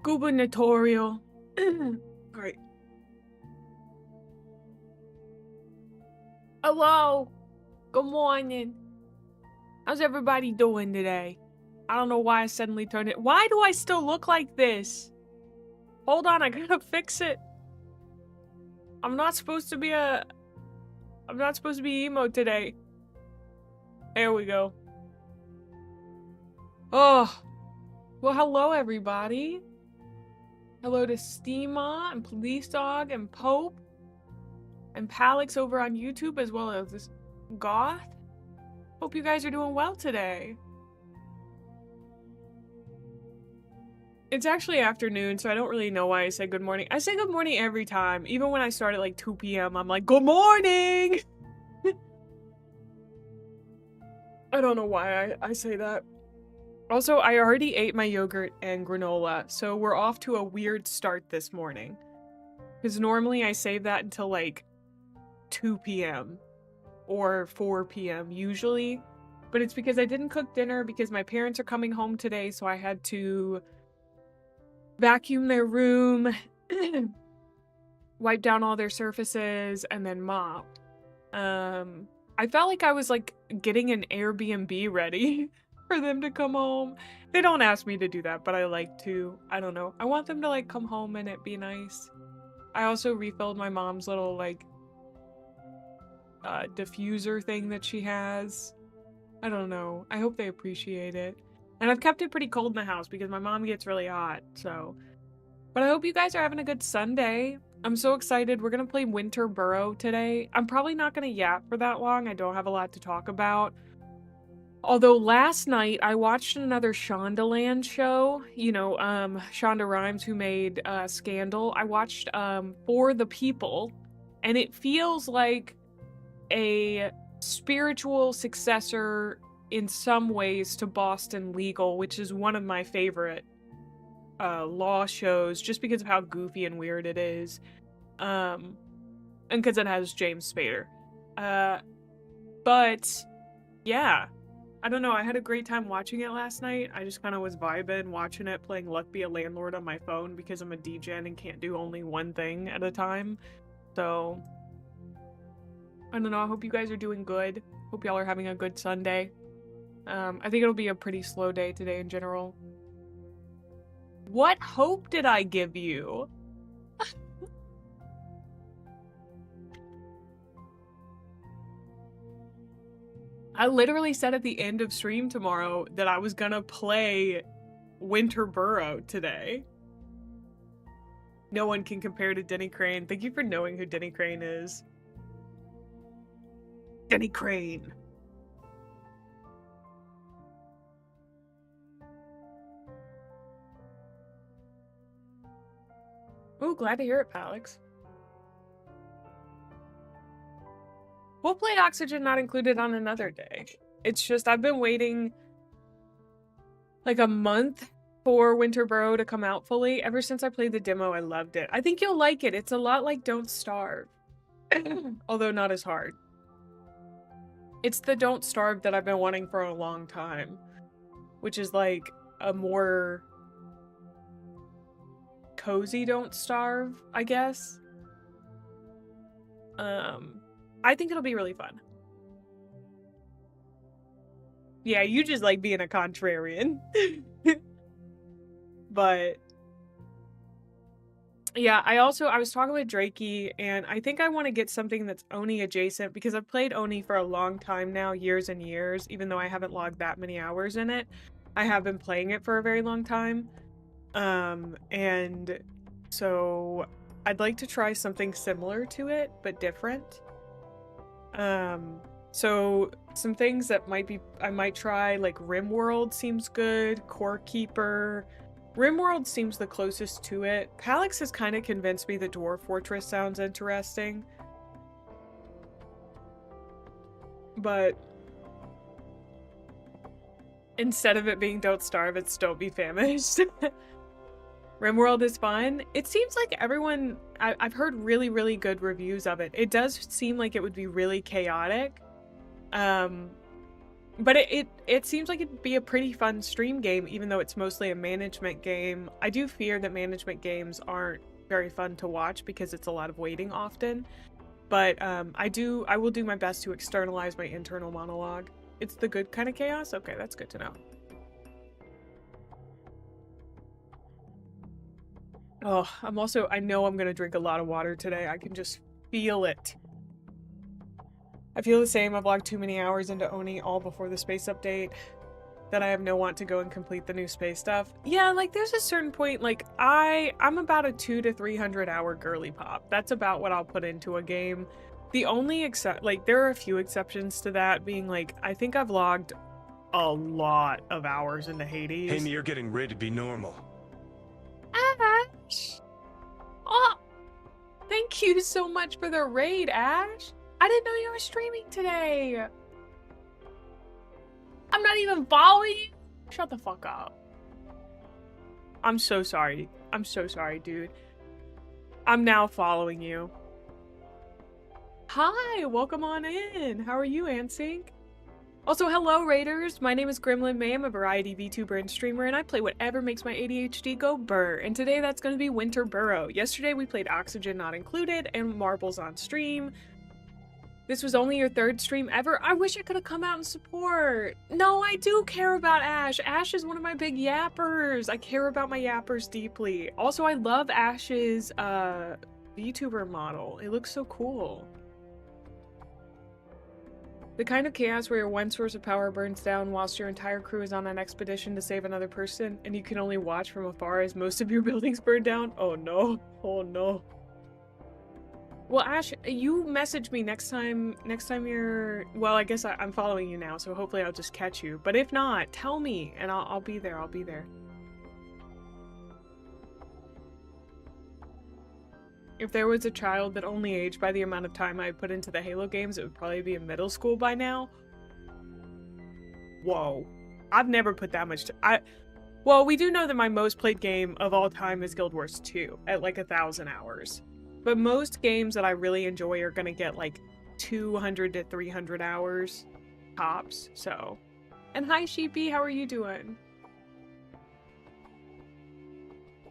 Gubernatorial. Alright. Hello. Good morning. How's everybody doing today? I don't know why I suddenly turned it. Why do I still look like this? Hold on, I gotta fix it. I'm not supposed to be emo today. There we go. Oh. Well, hello everybody. Hello to Steema and Police Dog and Pope and Palix over on YouTube, as well as this Goth. Hope you guys are doing well today. It's actually afternoon, so I don't really know why I say good morning. I say good morning every time. Even when I start at like 2 p.m., I'm like, good morning! I don't know why I say that. Also, I already ate my yogurt and granola, so we're off to a weird start this morning. Because normally I save that until like 2 p.m. or 4 p.m. usually. But it's because I didn't cook dinner because my parents are coming home today, so I had to vacuum their room, wipe down all their surfaces, and then mop. I felt like I was like getting an Airbnb ready for them to come home. They don't ask me to do that, but I like to. I don't know. I want them to like come home and it be nice. I also refilled my mom's little like diffuser thing that she has. I don't know. I hope they appreciate it. And I've kept it pretty cold in the house because my mom gets really hot, so. But I hope you guys are having a good Sunday. I'm so excited. We're gonna play Winter Burrow today. I'm probably not gonna yap for that long. I don't have a lot to talk about. Although last night I watched another Shondaland show, you know, Shonda Rhimes, who made Scandal. I watched For the People, and it feels like a spiritual successor in some ways to Boston Legal, which is one of my favorite law shows, just because of how goofy and weird it is, and because it has James Spader. But yeah, I don't know, I had a great time watching it last night. I just kind of was vibing, watching it, playing Luck Be a Landlord on my phone because I'm a degen and can't do only one thing at a time. So, I don't know, I hope you guys are doing good. Hope y'all are having a good Sunday. I think it'll be a pretty slow day today in general. What hope did I give you? I literally said at the end of stream tomorrow that I was gonna play Winter Burrow today. No one can compare to Denny Crane. Thank you for knowing who Denny Crane is. Denny Crane. Oh, glad to hear it, Palix. We'll play Oxygen Not Included on another day. It's just, I've been waiting like a month for Winter Burrow to come out fully. Ever since I played the demo, I loved it. I think you'll like it. It's a lot like Don't Starve. Although not as hard. It's the Don't Starve that I've been wanting for a long time. Which is like a more cozy Don't Starve, I guess. I think it'll be really fun. Yeah, you just like being a contrarian. But yeah, I was talking with Drakey, and I think I want to get something that's Oni adjacent because I've played Oni for a long time now, years and years, even though I haven't logged that many hours in it. I have been playing it for a very long time. And so I'd like to try something similar to it, but different. So some things that I might try, like RimWorld seems good, Core Keeper. RimWorld seems the closest to it. Palix has kind of convinced me the Dwarf Fortress sounds interesting. But instead of it being Don't Starve, it's Don't Be Famished. RimWorld is fun. It seems like everyone... I've heard really, really good reviews of it. It does seem like it would be really chaotic. But it seems like it'd be a pretty fun stream game, even though it's mostly a management game. I do fear that management games aren't very fun to watch because it's a lot of waiting often. But I will do my best to externalize my internal monologue. It's the good kind of chaos? Okay, that's good to know. Oh, I know I'm gonna drink a lot of water today. I can just feel it. I feel the same. I've logged too many hours into Oni all before the space update that I have no want to go and complete the new space stuff. Yeah, like there's a certain point, like I'm about a 200 to 300 hour girly pop. That's about what I'll put into a game. The only there are a few exceptions to that, being like, I think I've logged a lot of hours into Hades. Hey, you're getting ready to be normal. Ash! Oh! Thank you so much for the raid, Ash! I didn't know you were streaming today! I'm not even following you! Shut the fuck up. I'm so sorry. I'm so sorry, dude. I'm now following you. Hi! Welcome on in! How are you, Ansync? Also, hello, Raiders! My name is Gremlin Mae. I'm a variety VTuber and streamer, and I play whatever makes my ADHD go burr. And today that's going to be Winter Burrow. Yesterday we played Oxygen Not Included and Marbles on stream. This was only your third stream ever? I wish I could have come out and support. No, I do care about Ash. Ash is one of my big yappers. I care about my yappers deeply. Also, I love Ash's VTuber model. It looks so cool. The kind of chaos where your one source of power burns down whilst your entire crew is on an expedition to save another person, and you can only watch from afar as most of your buildings burn down? Oh no. Oh no. Well, Ash, you message me next time you're... Well, I guess I'm following you now, so hopefully I'll just catch you. But if not, tell me, and I'll be there. I'll be there. If there was a child that only aged by the amount of time I put into the Halo games, it would probably be in middle school by now. Whoa. I've never put that much well, we do know that my most played game of all time is Guild Wars 2 at like 1,000 hours. But most games that I really enjoy are gonna get like 200 to 300 hours tops, so. And hi, Sheepy, how are you doing?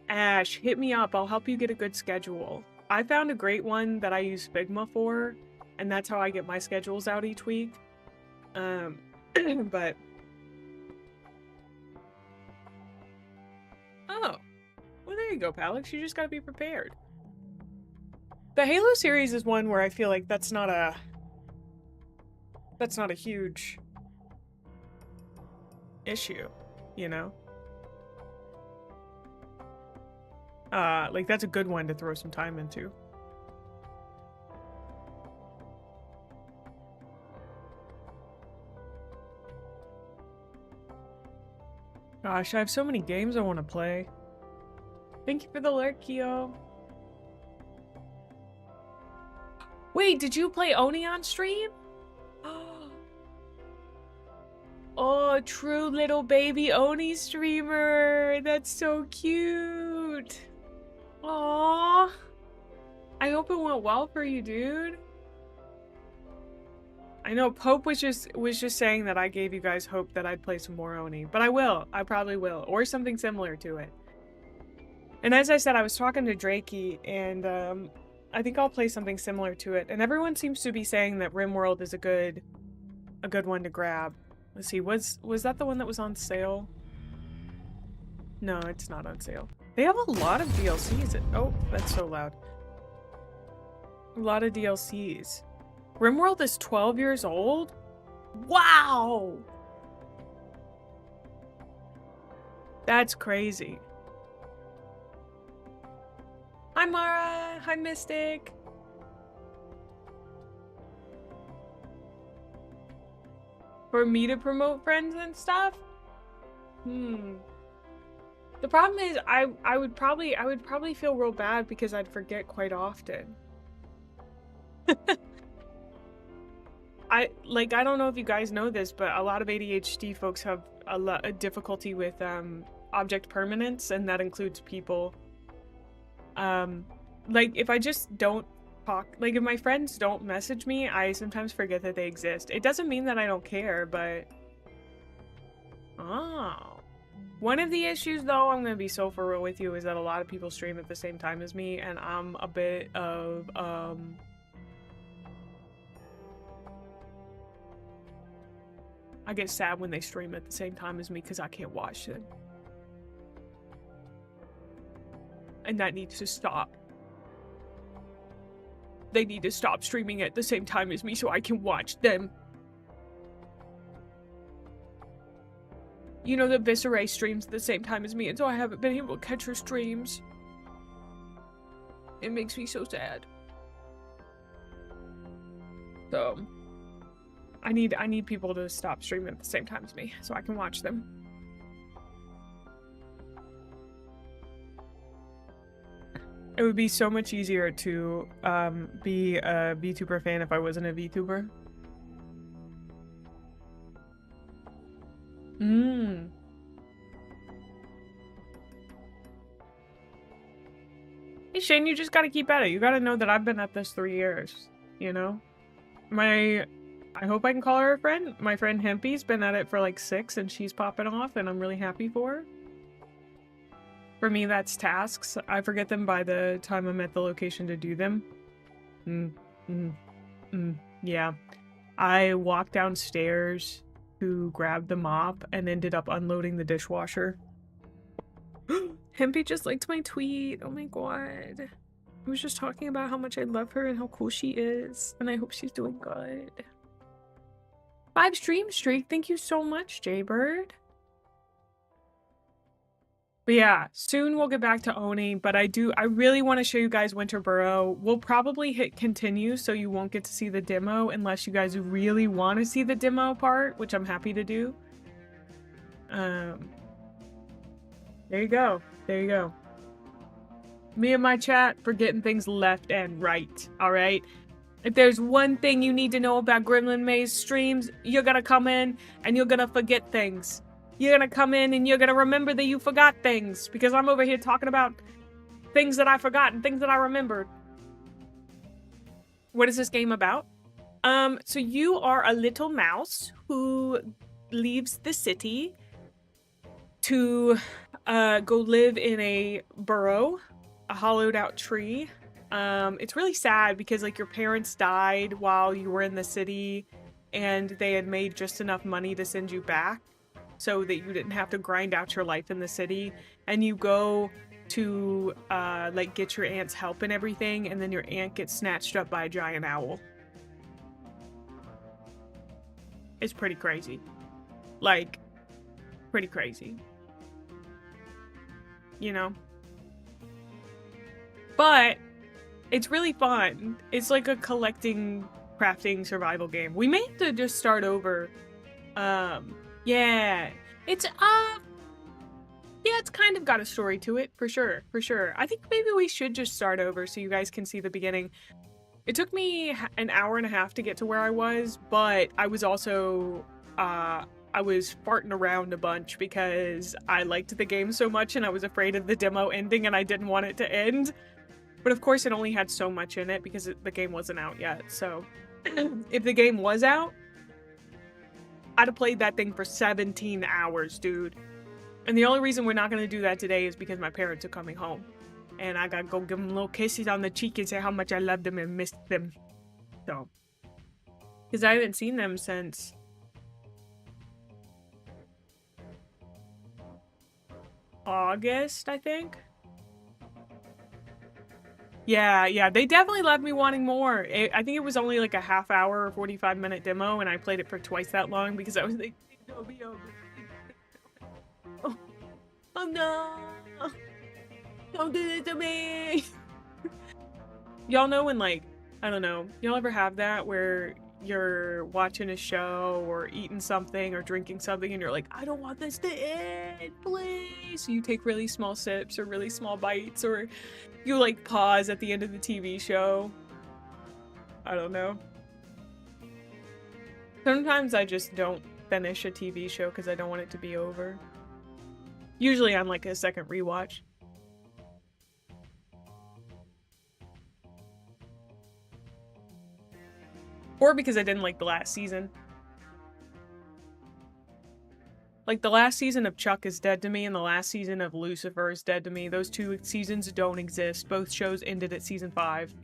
Ash, hit me up. I'll help you get a good schedule. I found a great one that I use Figma for, and that's how I get my schedules out each week. But... Oh. Well, there you go, Palix. You just gotta be prepared. The Halo series is one where I feel like that's not a huge issue, you know? Like, that's a good one to throw some time into. Gosh, I have so many games I want to play. Thank you for the alert, Kyo. Wait, did you play Oni on stream? Oh, true little baby Oni streamer. That's so cute. Aww. I hope it went well for you, dude. I know Pope was just saying that I gave you guys hope that I'd play some more Oni, but I will. I probably will, or something similar to it. And as I said, I was talking to Drakey, and I think I'll play something similar to it. And everyone seems to be saying that RimWorld is a good one to grab. Let's see, was that the one that was on sale? No, it's not on sale. They have a lot of DLCs. Oh, that's so loud. A lot of DLCs. RimWorld is 12 years old? Wow! That's crazy. Hi, Mara. Hi, Mystic. For me to promote friends and stuff? The problem is I would probably feel real bad because I'd forget quite often. I don't know if you guys know this, but a lot of ADHD folks have a lot of difficulty with object permanence, and that includes people. Like if I just don't talk, like if my friends don't message me, I sometimes forget that they exist. It doesn't mean that I don't care, but one of the issues, though, I'm gonna be so for real with you, is that a lot of people stream at the same time as me, and I'm a bit of I get sad when they stream at the same time as me because I can't watch them. And that needs to stop. They need to stop streaming at the same time as me so I can watch them. You know that Visceray streams at the same time as me, and so I haven't been able to catch her streams. It makes me so sad. So I need people to stop streaming at the same time as me so I can watch them. It would be so much easier to be a VTuber fan if I wasn't a VTuber. Hey Shane, you just gotta keep at it. You gotta know that I've been at this 3 years, you know? I hope I can call her a friend. My friend Hempy's been at it for like 6 and she's popping off and I'm really happy for her. For me, that's tasks. I forget them by the time I'm at the location to do them. Yeah. I walked downstairs to grab the mop and ended up unloading the dishwasher. Hempy just liked my tweet. Oh my god. I was just talking about how much I love her and how cool she is. And I hope she's doing good. 5 stream streak. Thank you so much, Jaybird. But yeah, soon we'll get back to Oni, but I really want to show you guys Winter Burrow. We'll probably hit continue, so you won't get to see the demo unless you guys really want to see the demo part, which I'm happy to do. There you go. There you go. Me and my chat for getting things left and right, alright? If there's one thing you need to know about Gremlin Mae's streams, you're gonna come in and you're gonna forget things. You're gonna come in and you're gonna remember that you forgot things, because I'm over here talking about things that I forgot and things that I remembered. What is this game about? So you are a little mouse who leaves the city to go live in a burrow, a hollowed out tree. It's really sad because like your parents died while you were in the city and they had made just enough money to send you back so that you didn't have to grind out your life in the city, and you go to like get your aunt's help and everything, and then your aunt gets snatched up by a giant owl. It's pretty crazy. Like, pretty crazy. You know? But it's really fun. It's like a collecting, crafting, survival game. We may have to just start over. Yeah. It's kind of got a story to it, for sure, for sure. I think maybe we should just start over so you guys can see the beginning. It took me an hour and a half to get to where I was, but I was also, I was farting around a bunch because I liked the game so much and I was afraid of the demo ending and I didn't want it to end. But of course it only had so much in it because the game wasn't out yet, so if the game was out, I'd have played that thing for 17 hours, dude. And the only reason we're not going to do that today is because my parents are coming home. And I gotta go give them little kisses on the cheek and say how much I love them and miss them. So. Because I haven't seen them since... August, I think? Yeah, they definitely left me wanting more. I think it was only like a half hour or 45-minute demo, and I played it for twice that long because I was like, it'll be over. Oh no! Don't do this to me! Y'all know when, like, I don't know, y'all ever have that where you're watching a show or eating something or drinking something and you're like, I don't want this to end, please! So you take really small sips or really small bites, or you, like, pause at the end of the TV show. I don't know. Sometimes I just don't finish a TV show because I don't want it to be over. Usually on, like, a second rewatch. Or because I didn't like the last season. Like, the last season of Chuck is dead to me, and the last season of Lucifer is dead to me. Those two seasons don't exist. Both shows ended at season 5.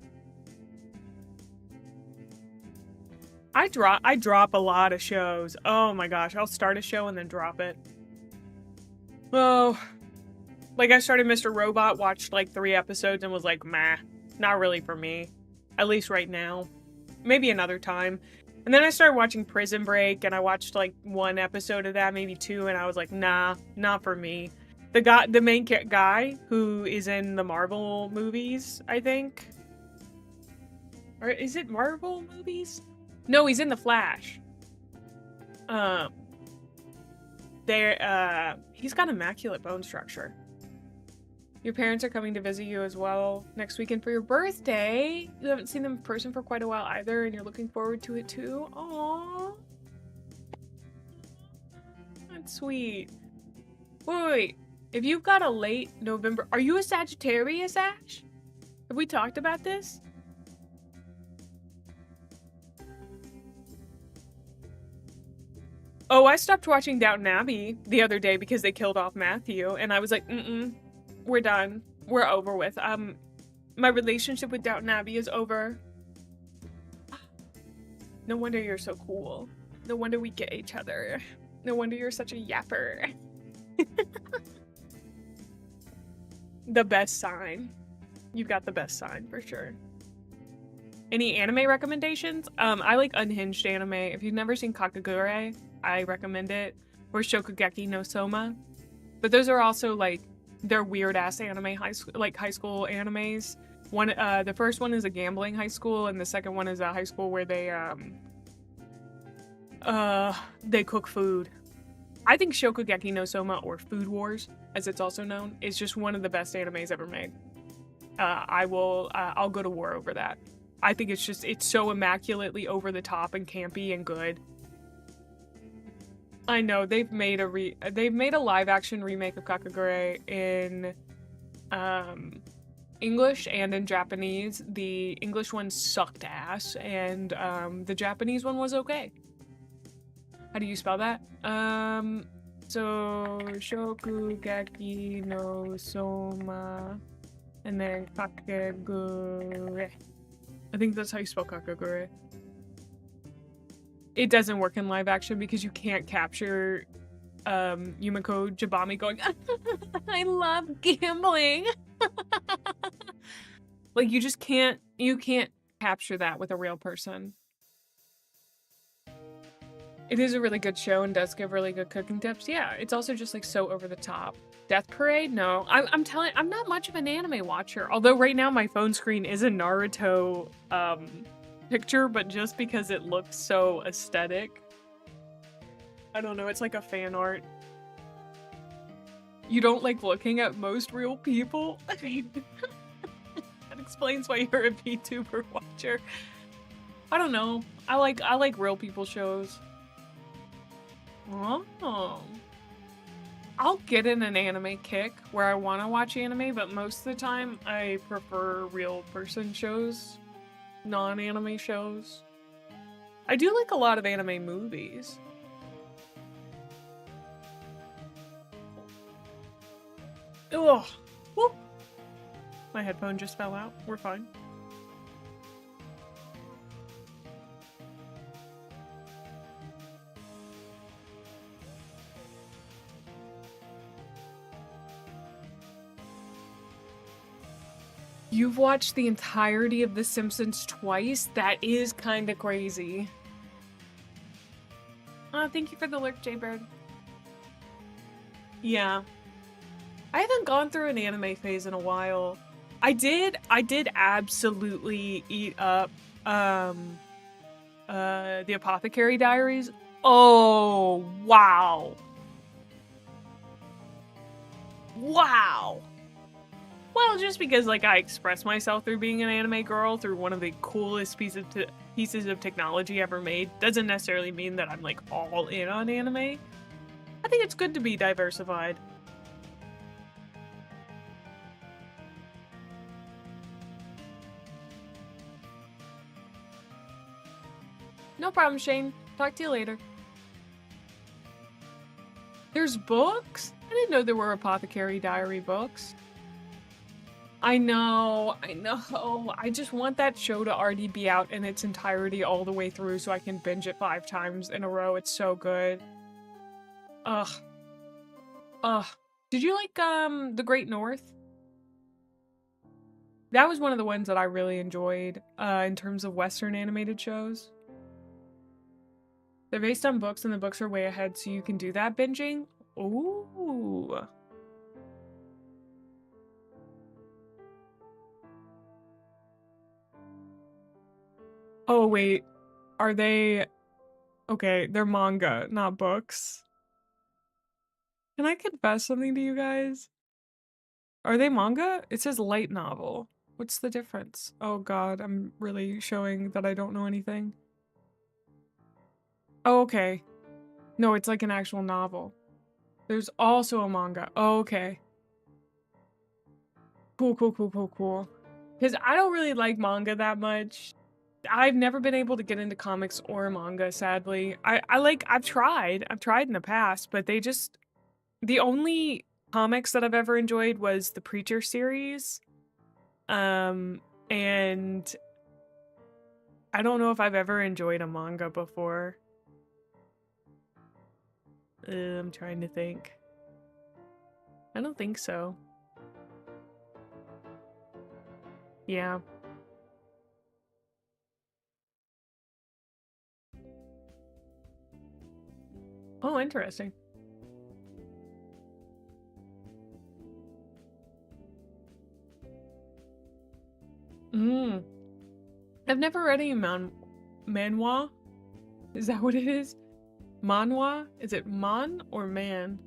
I drop a lot of shows. Oh my gosh, I'll start a show and then drop it. Oh. Like, I started Mr. Robot, watched like 3 episodes, and was like, meh. Not really for me. At least right now. Maybe another time. And then I started watching Prison Break, and I watched like 1 episode of that, maybe 2, and I was like, nah, not for me. The main guy who is in the Marvel movies, I think. Or is it Marvel movies? No, he's in The Flash. He's got immaculate bone structure. Your parents are coming to visit you as well next weekend for your birthday. You haven't seen them in person for quite a while either, and you're looking forward to it too. Aww. That's sweet. Wait. If you've got a late November... Are you a Sagittarius, Ash? Have we talked about this? Oh, I stopped watching Downton Abbey the other day because they killed off Matthew, and I was like, we're done. We're over with. My relationship with Downton Abbey is over. No wonder you're so cool. No wonder we get each other. No wonder you're such a yapper. The best sign. You've got the best sign for sure. Any anime recommendations? I like unhinged anime. If you've never seen Kakagure, I recommend it. Or Shokugeki no Soma. But those are also like, they're weird ass anime high school animes. The first one is a gambling high school, and the second one is a high school where they cook food. I think Shokugeki no Soma, or Food Wars, as it's also known, is just one of the best animes ever made. I'll go to war over that. I think it's so immaculately over the top and campy and good. I know they've made a live action remake of Kakagure in English and in Japanese. The English one sucked ass, and the Japanese one was okay. How do you spell that? So Shokugeki no Soma, and then Kakagure. I think that's how you spell Kakagure. It doesn't work in live action because you can't capture Yumiko Jabami going, I love gambling. Like, you can't capture that with a real person. It is a really good show and does give really good cooking tips. Yeah, it's also just like so over the top. Death Parade? No. I'm not much of an anime watcher. Although right now my phone screen is a Naruto picture, but just because it looks so aesthetic. I don't know, it's like a fan art. You don't like looking at most real people? I mean, that explains why you're a VTuber watcher. I don't know. I like real people shows. Oh. I'll get in an anime kick where I want to watch anime, but most of the time I prefer real person shows, non-anime shows. I do like a lot of anime movies. Ugh. Whoop. My headphone just fell out. We're fine. You've watched the entirety of The Simpsons twice? That is kind of crazy. Oh, thank you for the lurk, Jaybird. Yeah. I haven't gone through an anime phase in a while. I did absolutely eat up the Apothecary Diaries. Oh, wow. Wow. Well, just because, like, I express myself through being an anime girl through one of the coolest pieces of technology ever made doesn't necessarily mean that I'm, like, all in on anime. I think it's good to be diversified. No problem, Shane. Talk to you later. There's books? I didn't know there were Apothecary Diary books. I know. I just want that show to already be out in its entirety all the way through so I can binge it 5 times in a row. It's so good. Ugh. Did you like, The Great North? That was one of the ones that I really enjoyed, in terms of Western animated shows. They're based on books, and the books are way ahead, so you can do that binging. Ooh. Oh, wait. Are they... Okay, they're manga, not books. Can I confess something to you guys? Are they manga? It says light novel. What's the difference? Oh god, I'm really showing that I don't know anything. Oh, okay. No, it's like an actual novel. There's also a manga. Oh, okay. Cool. Because I don't really like manga that much. I've never been able to get into comics or manga, sadly. I've tried in the past, but the only comics that I've ever enjoyed was the Preacher series. And I don't know if I've ever enjoyed a manga before. I'm trying to think. I don't think so. Yeah. Oh, interesting. I've never read any manhwa. Is that what it is? Manhwa? Is it man or man?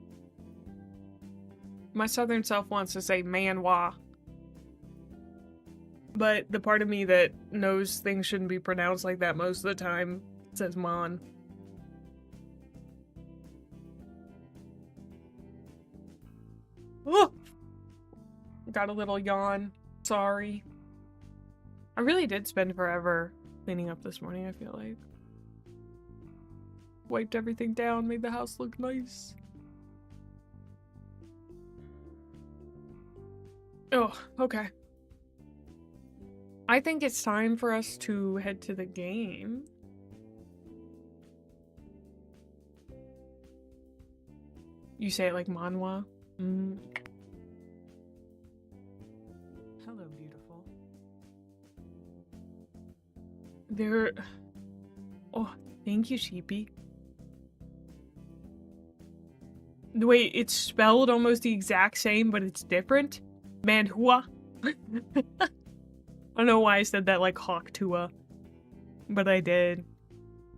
My southern self wants to say manhwa. But the part of me that knows things shouldn't be pronounced like that most of the time says man. Oh! Got a little yawn. Sorry. I really did spend forever cleaning up this morning, I feel like. Wiped everything down, made the house look nice. Oh, okay. I think it's time for us to head to the game. You say it like manhwa? Hello, beautiful. Oh, thank you, Sheepy. Wait, it's spelled almost the exact same, but it's different? Manhua? I don't know why I said that like Hawktua, but I did.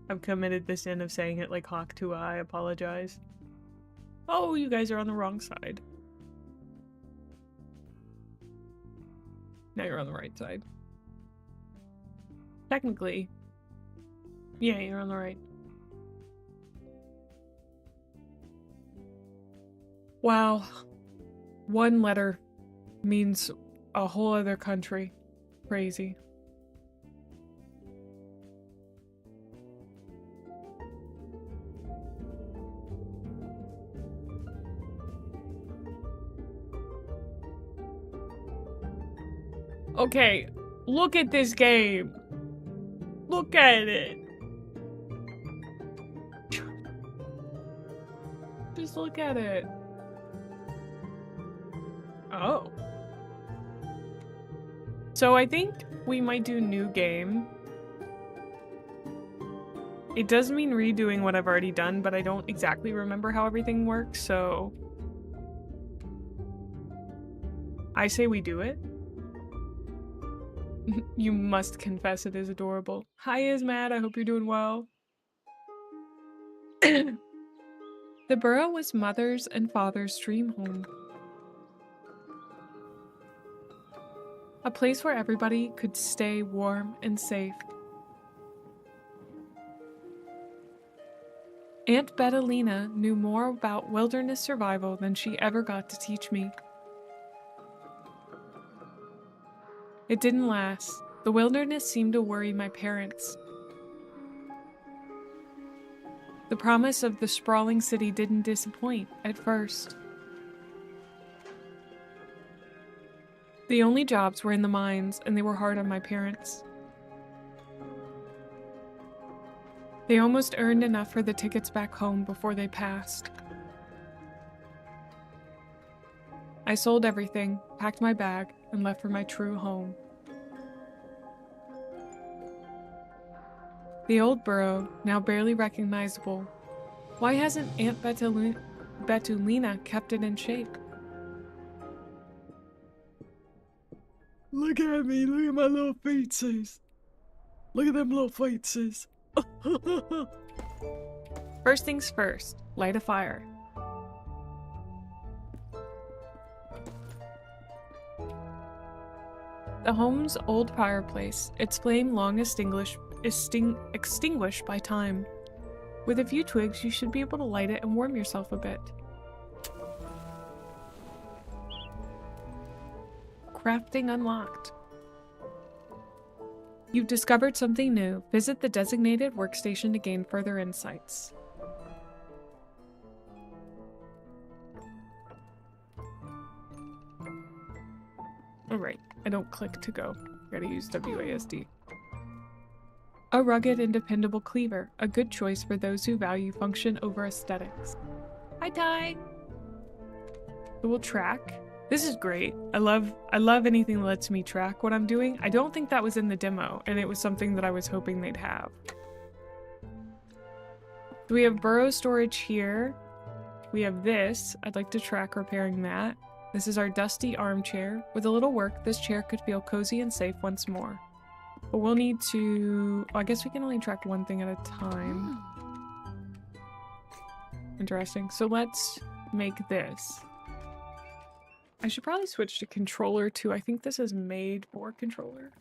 I've committed the sin of saying it like Hawktua. I apologize. Oh, you guys are on the wrong side. Now you're on the right side. Technically. Yeah, you're on the right. Wow. One letter means a whole other country. Crazy. Okay, look at this game. Look at it. Just look at it. Oh. So I think we might do new game. It does mean redoing what I've already done, but I don't exactly remember how everything works, so I say we do it. You must confess it is adorable. Hi, Ismat. I hope you're doing well. The Burrow was mother's and father's dream home. A place where everybody could stay warm and safe. Aunt Bettelina knew more about wilderness survival than she ever got to teach me. It didn't last. The wilderness seemed to worry my parents. The promise of the sprawling city didn't disappoint at first. The only jobs were in the mines, and they were hard on my parents. They almost earned enough for the tickets back home before they passed. I sold everything, packed my bag, and left for my true home. The old burrow, now barely recognizable. Why hasn't Aunt Betulina kept it in shape? Look at me, look at my little feetses. Look at them little feetses. First things first, light a fire. The home's old fireplace, its flame long extinguished by time. With a few twigs, you should be able to light it and warm yourself a bit. Crafting unlocked. You've discovered something new. Visit the designated workstation to gain further insights. Alright, I don't click to go. Gotta use WASD. A rugged and dependable cleaver, a good choice for those who value function over aesthetics. Hi, Ty! So we'll track. This is great. I love anything that lets me track what I'm doing. I don't think that was in the demo, and it was something that I was hoping they'd have. So we have burrow storage here. We have this. I'd like to track repairing that. This is our dusty armchair. With a little work, this chair could feel cozy and safe once more. But we'll need to... Oh, I guess we can only track one thing at a time. Interesting. So let's make this. I should probably switch to controller too. I think this is made for controller.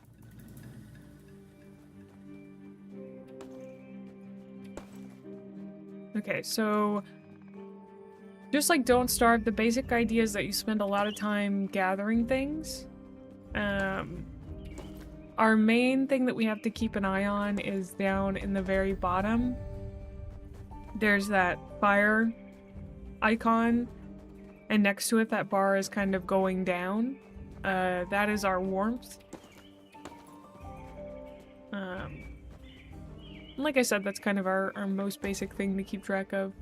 Okay, so just like Don't Starve, the basic idea is that you spend a lot of time gathering things. Our main thing that we have to keep an eye on is down in the very bottom. There's that fire icon, and next to it that bar is kind of going down. That is our warmth. Like I said, that's kind of our most basic thing to keep track of.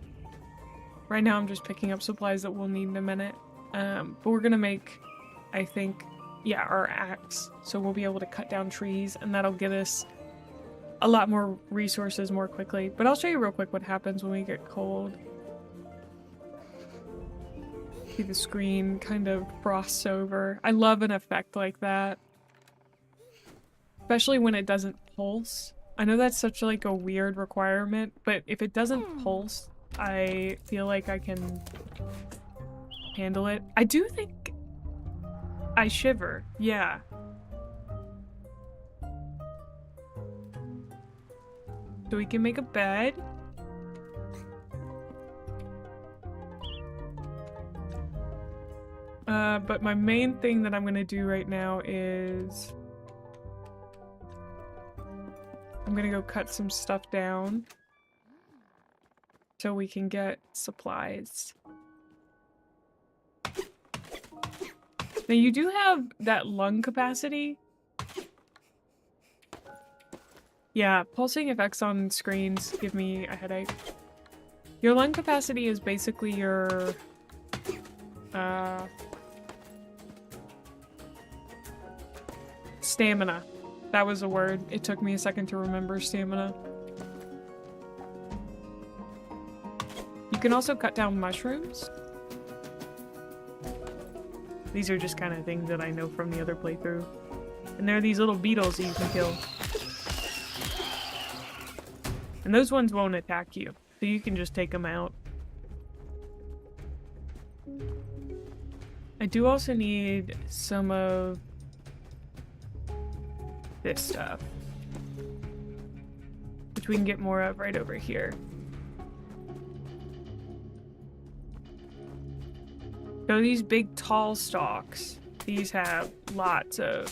Right now I'm just picking up supplies that we'll need in a minute. But we're gonna make, I think, yeah, our axe. So we'll be able to cut down trees, and that'll get us a lot more resources more quickly. But I'll show you real quick what happens when we get cold. See the screen kind of frosts over. I love an effect like that. Especially when it doesn't pulse. I know that's such like a weird requirement, but if it doesn't pulse, I feel like I can handle it. I do think I shiver, yeah. so we can make a bed. But my main thing that I'm gonna do right now is I'm gonna go cut some stuff down so we can get supplies. Now you do have that lung capacity. Yeah, pulsing effects on screens give me a headache. Your lung capacity is basically your stamina. That was a word. It took me a second to remember stamina. You can also cut down mushrooms. These are just kind of things that I know from the other playthrough. And there are these little beetles that you can kill. And those ones won't attack you, so you can just take them out. I do also need some of this stuff, which we can get more of right over here. So these big tall stalks, these have lots of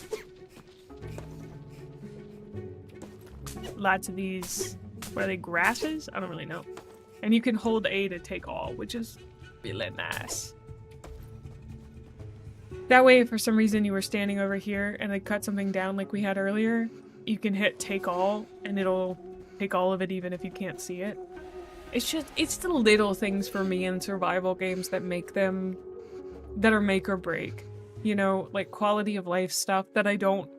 these, what are they, grasses? I don't really know. And you can hold A to take all, which is really nice. That way, if for some reason you were standing over here and they cut something down like we had earlier, you can hit take all and it'll take all of it even if you can't see it. It's the little things for me in survival games that make them, that are make or break. You know, like quality of life stuff that I don't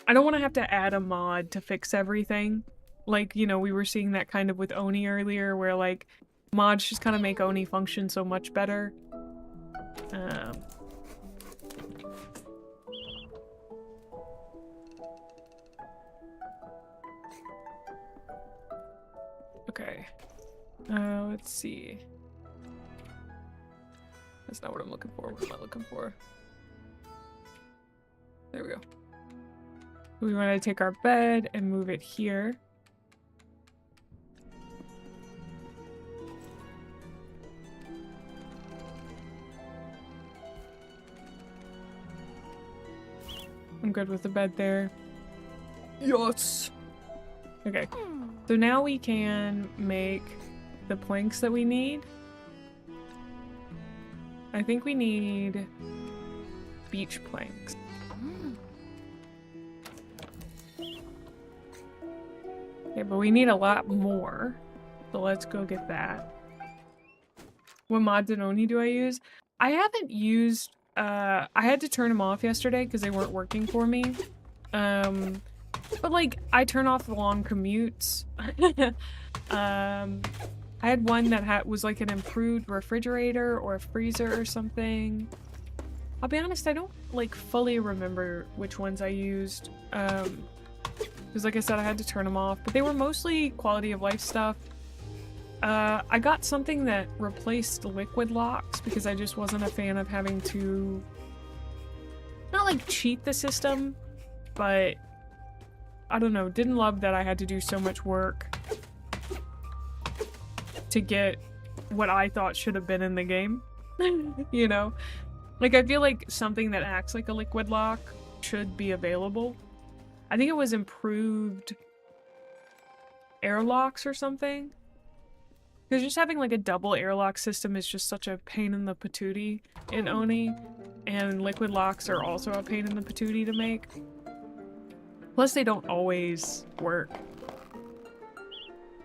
want to have to add a mod to fix everything. Like, you know, we were seeing that kind of with Oni earlier, where like mods just kind of make Oni function so much better. Okay. Let's see. That's not what I'm looking for. What am I looking for? There we go. We want to take our bed and move it here. I'm good with the bed there. Yes! Okay. So now we can make the planks that we need. I think we need beach planks. Okay, but we need a lot more. So let's go get that. What mods in Oni do I use? I haven't used... I had to turn them off yesterday because they weren't working for me. But like, I turn off the long commutes. I had one that was like an improved refrigerator or a freezer or something. I'll be honest, I don't like fully remember which ones I used. Because like I said, I had to turn them off, but they were mostly quality of life stuff. I got something that replaced liquid locks because I just wasn't a fan of having to, not like cheat the system, but I don't know, didn't love that I had to do so much work to get what I thought should have been in the game. You know? Like, I feel like something that acts like a liquid lock should be available. I think it was improved airlocks or something. Because just having like a double airlock system is just such a pain in the patootie in Oni. And liquid locks are also a pain in the patootie to make. Plus they don't always work.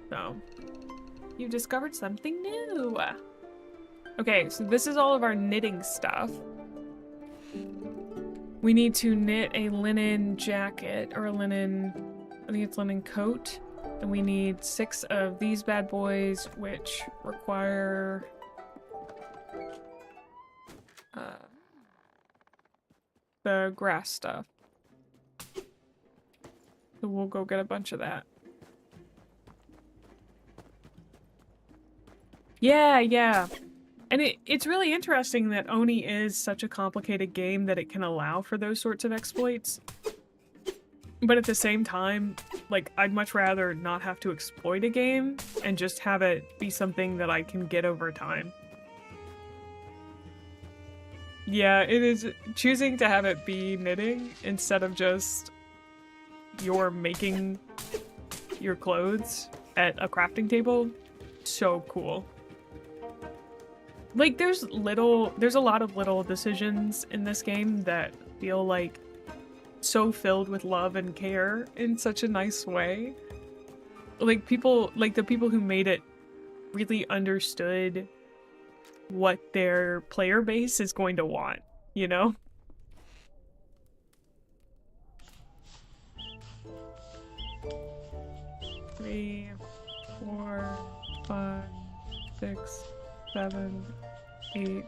So, you've discovered something new. Okay, so this is all of our knitting stuff. We need to knit a linen jacket, or a linen, I think it's linen coat. And we need 6 of these bad boys, which require the grass stuff. So we'll go get a bunch of that. Yeah. And it's really interesting that Oni is such a complicated game that it can allow for those sorts of exploits. But at the same time, like, I'd much rather not have to exploit a game and just have it be something that I can get over time. Yeah, it is choosing to have it be knitting instead of just you're making your clothes at a crafting table. So cool. Like, there's a lot of little decisions in this game that feel like so filled with love and care in such a nice way. Like, the people who made it really understood what their player base is going to want, you know? Three, 4, 5, 6, 7, 8,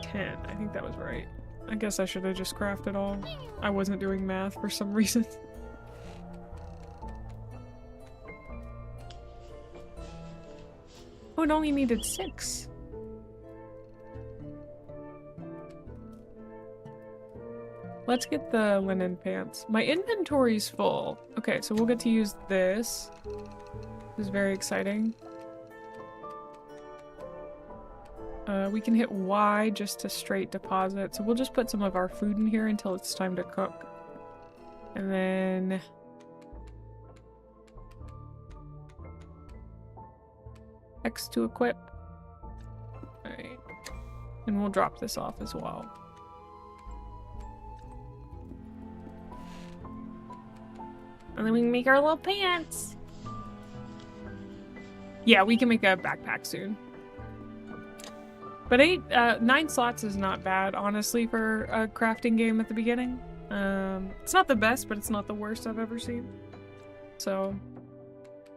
10. I think that was right. I guess I should have just crafted all. I wasn't doing math for some reason. Oh, it only needed 6. Let's get the linen pants. My inventory's full. Okay, so we'll get to use this. This is very exciting. We can hit Y just to straight deposit. So we'll just put some of our food in here until it's time to cook. And then... X to equip. Alright. And we'll drop this off as well. And then we can make our little pants. Yeah, we can make a backpack soon. But 9 slots is not bad, honestly, for a crafting game at the beginning. It's not the best, but it's not the worst I've ever seen. So,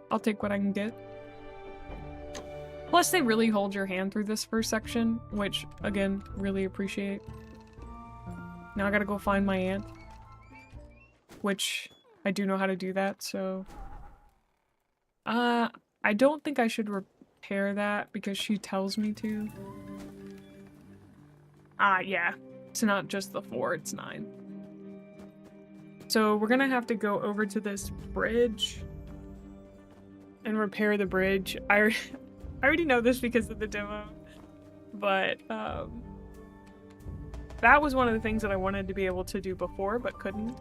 I'll take what I can get. Plus, they really hold your hand through this first section, which, again, really appreciate. Now I gotta go find my aunt. Which, I do know how to do that, so... I don't think I should repair that because she tells me to. Yeah. It's not just the 4, it's 9. So we're gonna have to go over to this bridge and repair the bridge. I already know this because of the demo, but that was one of the things that I wanted to be able to do before but couldn't,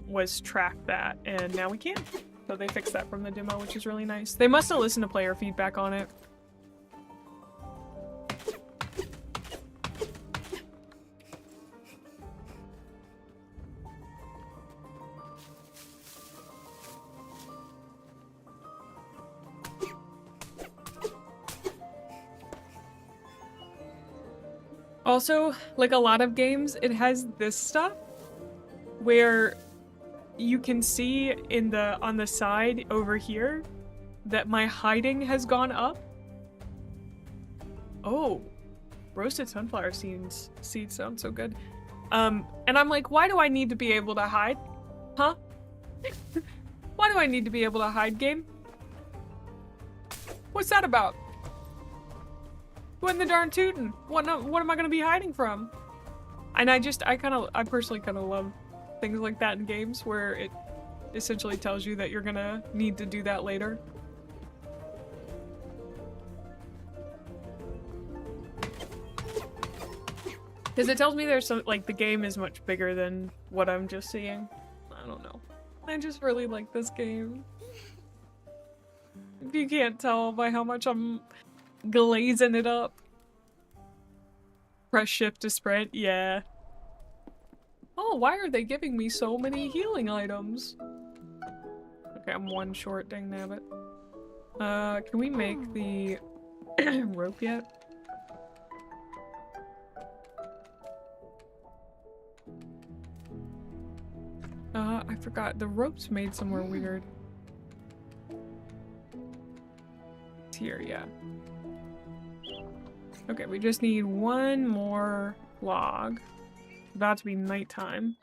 was track that, and now we can. So they fixed that from the demo, which is really nice. They must have listened to player feedback on it. Also, like a lot of games, it has this stuff where you can see on the side over here that my hiding has gone up. Oh, roasted sunflower seeds sound so good. And I'm like, why do I need to be able to hide? Huh? Why do I need to be able to hide, game? What's that about? When the darn tootin'? What am I gonna be hiding from? And I personally kind of love things like that in games where it essentially tells you that you're gonna need to do that later. Because it tells me there's some, like, the game is much bigger than what I'm just seeing. I don't know. I just really like this game. If you can't tell by how much I'm glazing it up. Press shift to sprint, yeah. Oh, why are they giving me so many healing items? Okay, I'm 1 short, dang nabbit. Can we make the rope yet? I forgot. The rope's made somewhere weird. It's here, yeah. Okay, we just need 1 more log. About to be nighttime.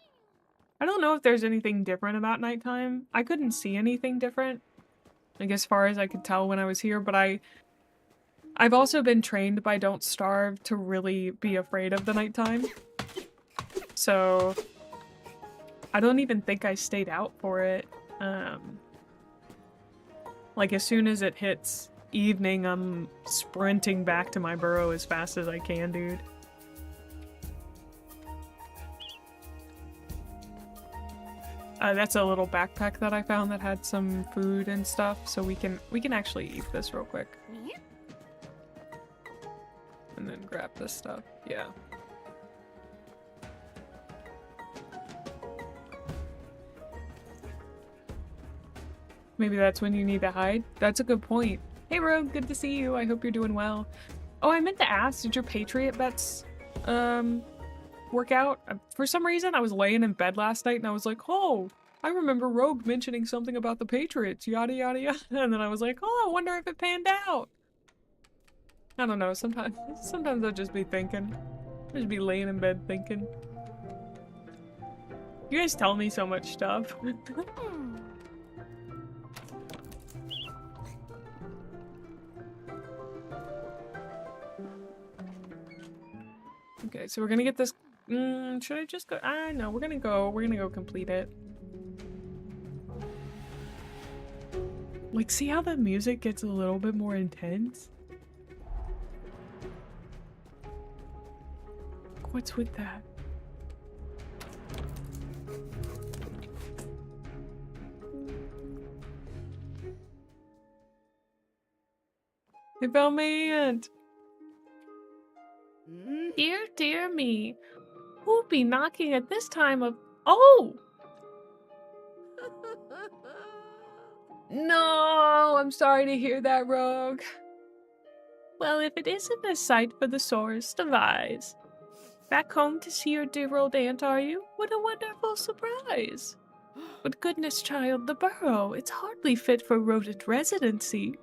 I don't know if there's anything different about nighttime. I couldn't see anything different, like as far as I could tell when I was here, but I've also been trained by Don't Starve to really be afraid of the nighttime. So I don't even think I stayed out for it. Like, as soon as it hits evening, I'm sprinting back to my burrow as fast as I can, dude. That's a little backpack that I found that had some food and stuff, so we can actually eat this real quick. And then grab this stuff. Yeah. Maybe that's when you need to hide. That's a good point. Hey Rogue, good to see you. I hope you're doing well. Oh, I meant to ask, did your Patriot bets work out? For some reason, I was laying in bed last night and I was like, oh, I remember Rogue mentioning something about the Patriots, yada yada yada. And then I was like, oh, I wonder if it panned out. I don't know, sometimes I'll just be thinking. I'll just be laying in bed thinking. You guys tell me so much stuff. Okay, so we're gonna get this. Should I just go? No, we're gonna go complete it. Like, see how the music gets a little bit more intense? What's with that? I found my aunt. Dear, dear me. Who'd be knocking at this time of— Oh! No, I'm sorry to hear that, Rogue. Well, if it isn't a sight for the sorest of eyes. Back home to see your dear old aunt, are you? What a wonderful surprise. But goodness, child, the burrow, it's hardly fit for rodent residency.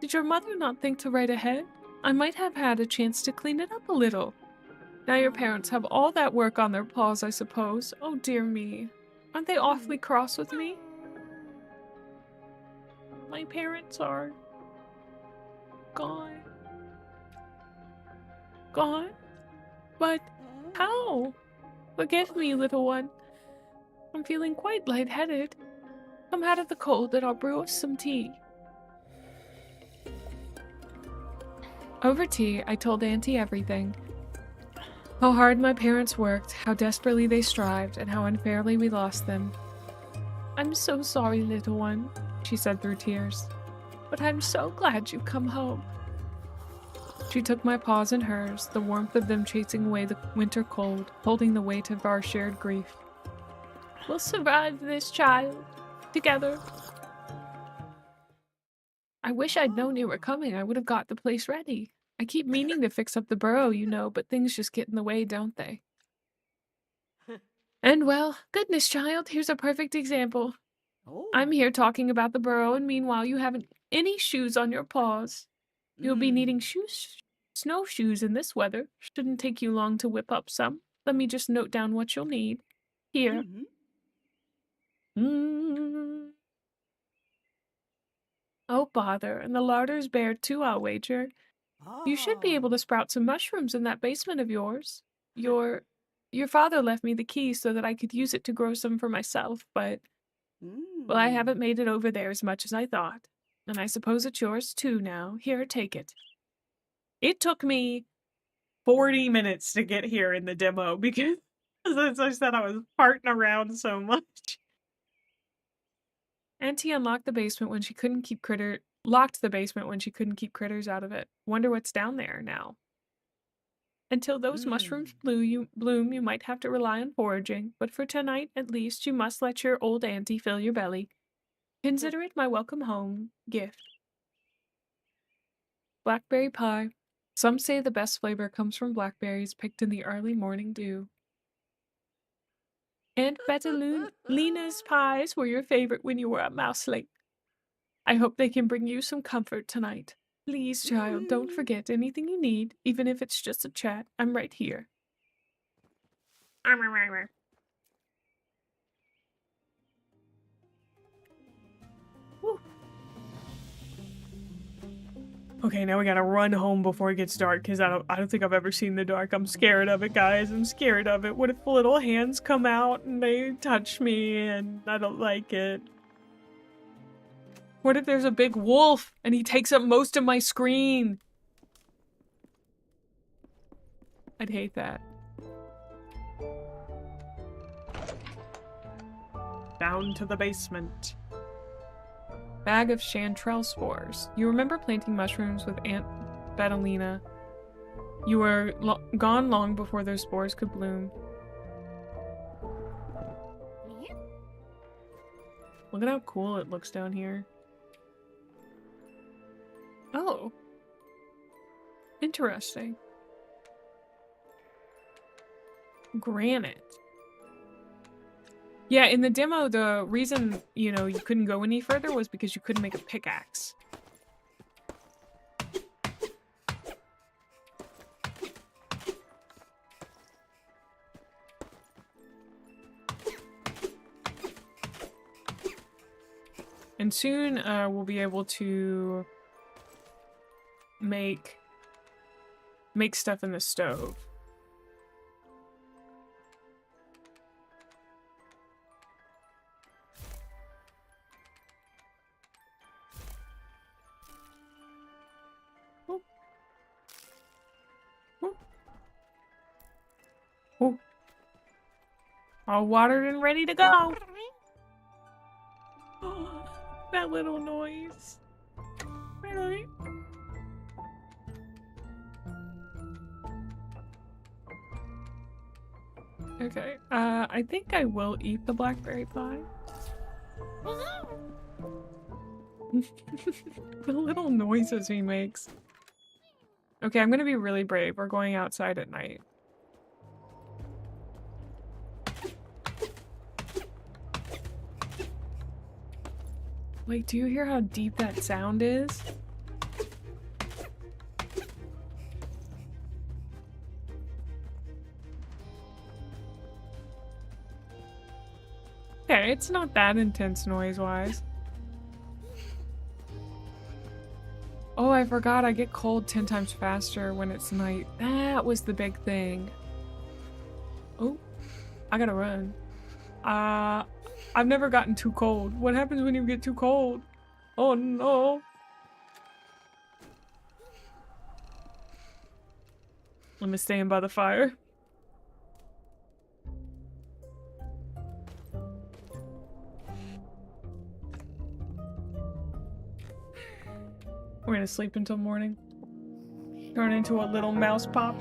Did your mother not think to write ahead? I might have had a chance to clean it up a little. Now your parents have all that work on their paws, I suppose. Oh dear me. Aren't they awfully cross with me? My parents are gone. Gone? But how? Forgive me, little one. I'm feeling quite lightheaded. Come out of the cold and I'll brew us some tea. Over tea, I told Auntie everything. How hard my parents worked, how desperately they strived, and how unfairly we lost them. I'm so sorry, little one, she said through tears. But I'm so glad you've come home. She took my paws in hers, the warmth of them chasing away the winter cold, holding the weight of our shared grief. We'll survive this, child. Together. I wish I'd known you were coming. I would have got the place ready. I keep meaning to fix up the burrow, you know, but things just get in the way, don't they? And well, goodness, child, here's a perfect example. Oh. I'm here talking about the burrow, and meanwhile you haven't any shoes on your paws. You'll be needing snowshoes in this weather. Shouldn't take you long to whip up some. Let me just note down what you'll need. Here. Oh, bother. And the larder's bare too, I'll wager. You should be able to sprout some mushrooms in that basement of yours. Your father left me the key so that I could use it to grow some for myself, but well, I haven't made it over there as much as I thought. And I suppose it's yours too now. Here, take it. It took me 40 minutes to get here in the demo because, as I said, I was farting around so much. Auntie unlocked the basement when she couldn't keep locked the basement when she couldn't keep critters out of it. Wonder what's down there now. Until those mushrooms bloom, you might have to rely on foraging, but for tonight, at least, you must let your old auntie fill your belly. Consider it my welcome home gift. Blackberry pie. Some say the best flavor comes from blackberries picked in the early morning dew. Aunt Betalina's pies were your favorite when you were a mouseling. I hope they can bring you some comfort tonight. Please, child, don't forget anything you need, even if it's just a chat. I'm right here. Woo. Okay, now we gotta run home before it gets dark, because I don't think I've ever seen the dark. I'm scared of it, guys. I'm scared of it. What if little hands come out and they touch me and I don't like it? What if there's a big wolf and he takes up most of my screen? I'd hate that. Down to the basement. Bag of chanterelle spores. You remember planting mushrooms with Aunt Betalina. You were gone long before those spores could bloom. Look at how cool it looks down here. Oh. Interesting. Granite. Yeah, in the demo, the reason, you know, you couldn't go any further was because you couldn't make a pickaxe. And soon, we'll be able to make stuff in the stove. Oh. All watered and ready to go. Oh, that little noise. Really? Okay, I think I will eat the blackberry pie. The little noises he makes. Okay, I'm gonna be really brave. We're going outside at night. Wait, do you hear how deep that sound is? Okay, it's not that intense noise-wise. Oh, I forgot I get cold 10 times faster when it's night. That was the big thing. Oh, I gotta run. I've never gotten too cold. What happens when you get too cold? Oh no. Let me stand by the fire. We're gonna sleep until morning. Turn into a little mouse pop.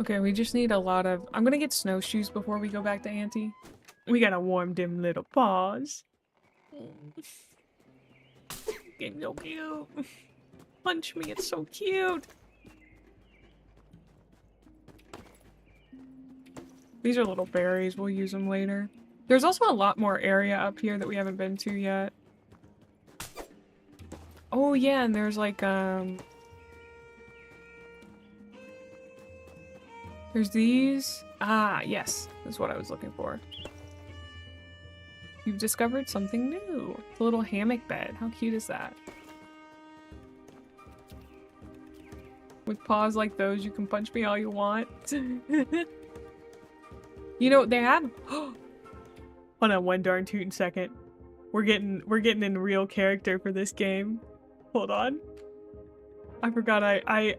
Okay, we just need a lot of... I'm gonna get snowshoes before we go back to Auntie. We gotta warm them little paws. Getting so cute. Punch me, it's so cute. These are little berries, we'll use them later. There's also a lot more area up here that we haven't been to yet. Oh yeah, and there's like, there's these. Ah, yes. That's what I was looking for. You've discovered something new. It's a little hammock bed. How cute is that? With paws like those, you can punch me all you want. You know, they have... Hold on one darn tootin' second. We're getting in real character for this game. Hold on. I forgot I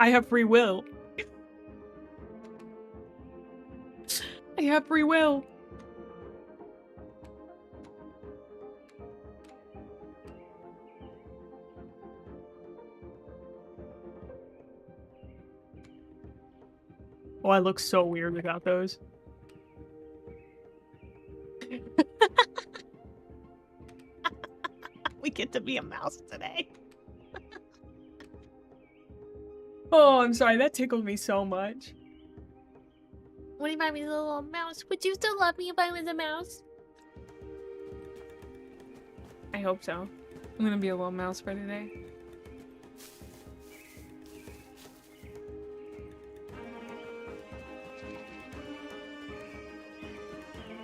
have free will. I have free will. Oh, I look so weird without those. We get to be a mouse today. Oh, I'm sorry. That tickled me so much. What if I was a little mouse? Would you still love me if I was a mouse? I hope so. I'm gonna be a little mouse for today.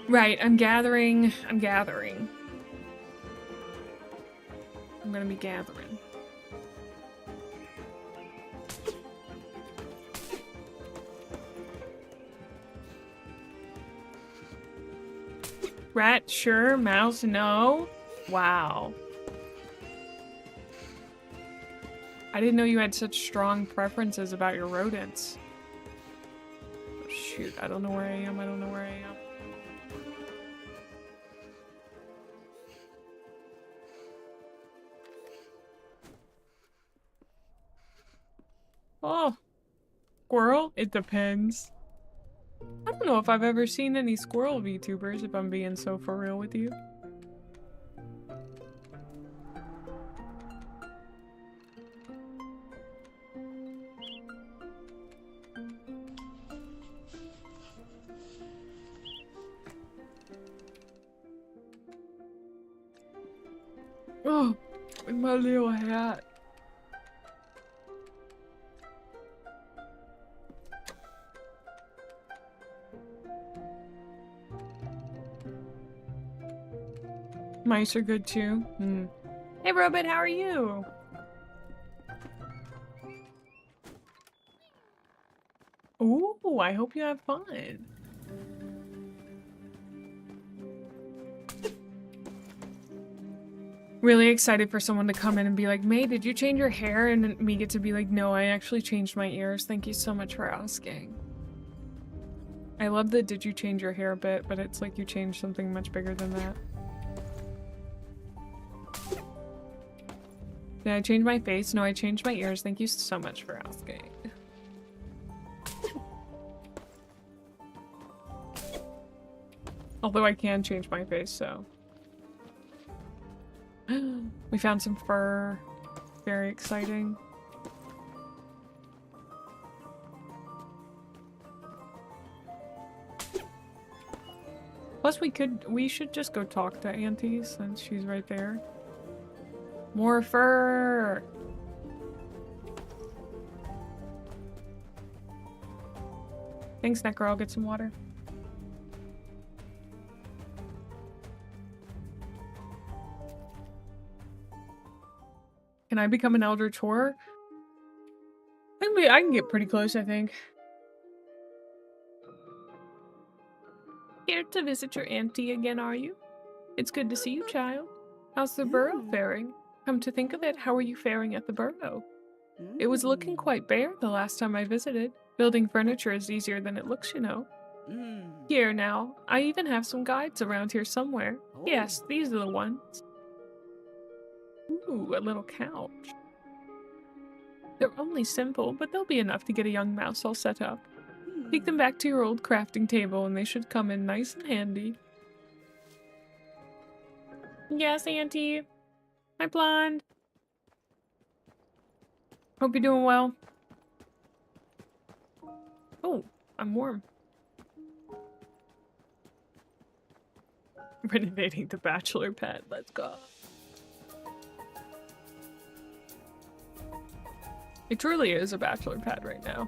Right, I'm gathering. I'm gathering. I'm gonna be gathering. Rat, sure. Mouse, no. Wow. I didn't know you had such strong preferences about your rodents. Oh, shoot, I don't know where I am. I don't know where I am. Oh, squirrel? It depends. I don't know if I've ever seen any squirrel VTubers, if I'm being so for real with you. Oh, with my little hat. Mice are good too. Hmm. Hey, Robot, how are you? Ooh, I hope you have fun. Really excited for someone to come in and be like, May, did you change your hair? And then me get to be like, no, I actually changed my ears. Thank you so much for asking. I love the did you change your hair bit, but it's like you changed something much bigger than that. Did I change my face? No, I changed my ears. Thank you so much for asking. Although I can change my face, so. We found some fur. Very exciting. Plus we should just go talk to Auntie since she's right there. More fur! Thanks, Necro. I'll get some water. Can I become an Elder Tour? I can get pretty close, I think. Here to visit your auntie again, are you? It's good to see you, child. How's the Burrow faring? Come to think of it, how are you faring at the Burrow? It was looking quite bare the last time I visited. Building furniture is easier than it looks, you know. Here now, I even have some guides around here somewhere. Yes, these are the ones. Ooh, a little couch. They're only simple, but they'll be enough to get a young mouse all set up. Take them back to your old crafting table and they should come in nice and handy. Yes, Auntie. Hi, Blonde. Hope you're doing well. Oh, I'm warm. Renovating the bachelor pad. Let's go. It truly is a bachelor pad right now.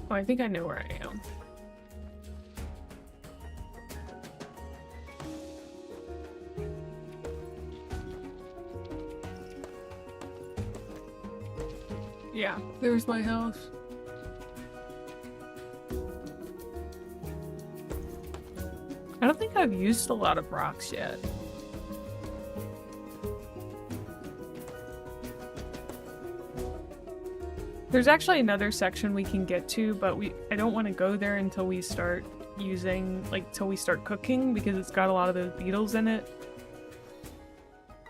Oh, I think I know where I am. Yeah, there's my house. I don't think I've used a lot of rocks yet. There's actually another section we can get to, but I don't want to go there until we start using, like, till we start cooking, because it's got a lot of those beetles in it.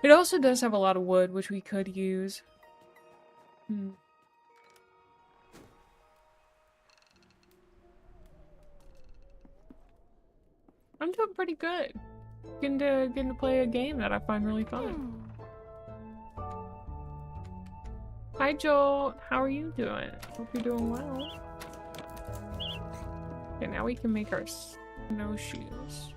It also does have a lot of wood, which we could use. I'm doing pretty good. getting to play a game that I find really fun. Hi Joel, how are you doing? Hope you're doing well. Okay, now we can make our snowshoes.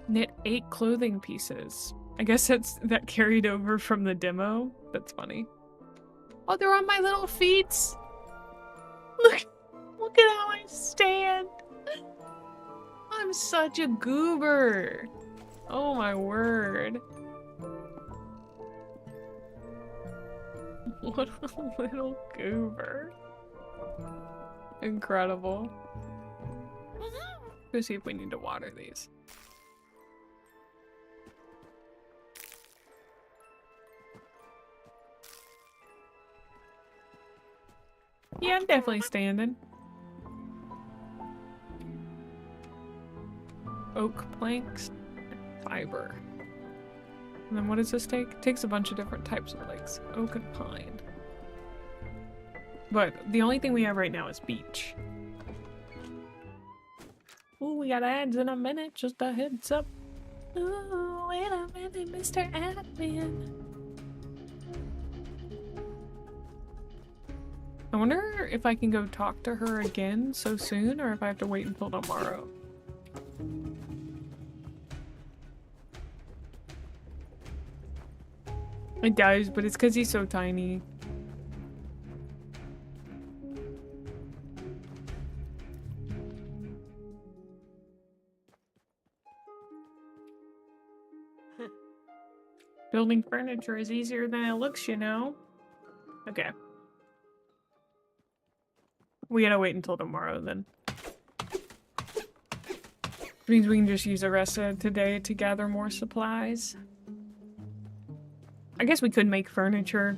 Knit 8 clothing pieces. I guess that carried over from the demo. That's funny. Oh, they're on my little feet. Look at how I stand. I'm such a goober. Oh my word. What a little goober. Incredible. Let's see if we need to water these. Yeah, I'm definitely standing. Oak planks, fiber. And then what does this take? It takes a bunch of different types of lakes. Oak and pine. But the only thing we have right now is beech. Ooh, we got ads in a minute, just a heads up. Ooh, wait a minute, Mr. Admin. I wonder if I can go talk to her again so soon, or if I have to wait until tomorrow. It does, but it's because he's so tiny. Building furniture is easier than it looks, you know? Okay. We gotta wait until tomorrow then. Which means we can just use the rest of today to gather more supplies. I guess we could make furniture.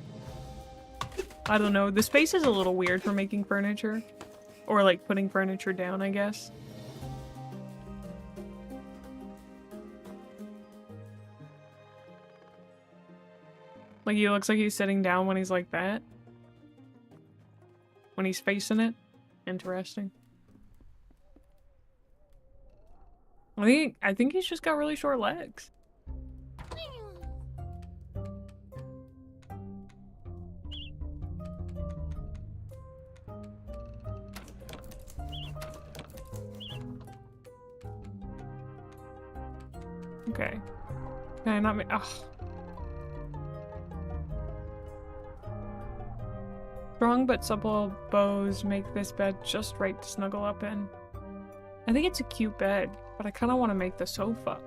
I don't know. The space is a little weird for making furniture. Or like putting furniture down, I guess. Like he looks like he's sitting down when he's like that. When he's facing it. Interesting. I think he's just got really short legs. Okay. Can I not make— ugh. Strong but supple bows make this bed just right to snuggle up in. I think it's a cute bed, but I kind of want to make the sofa.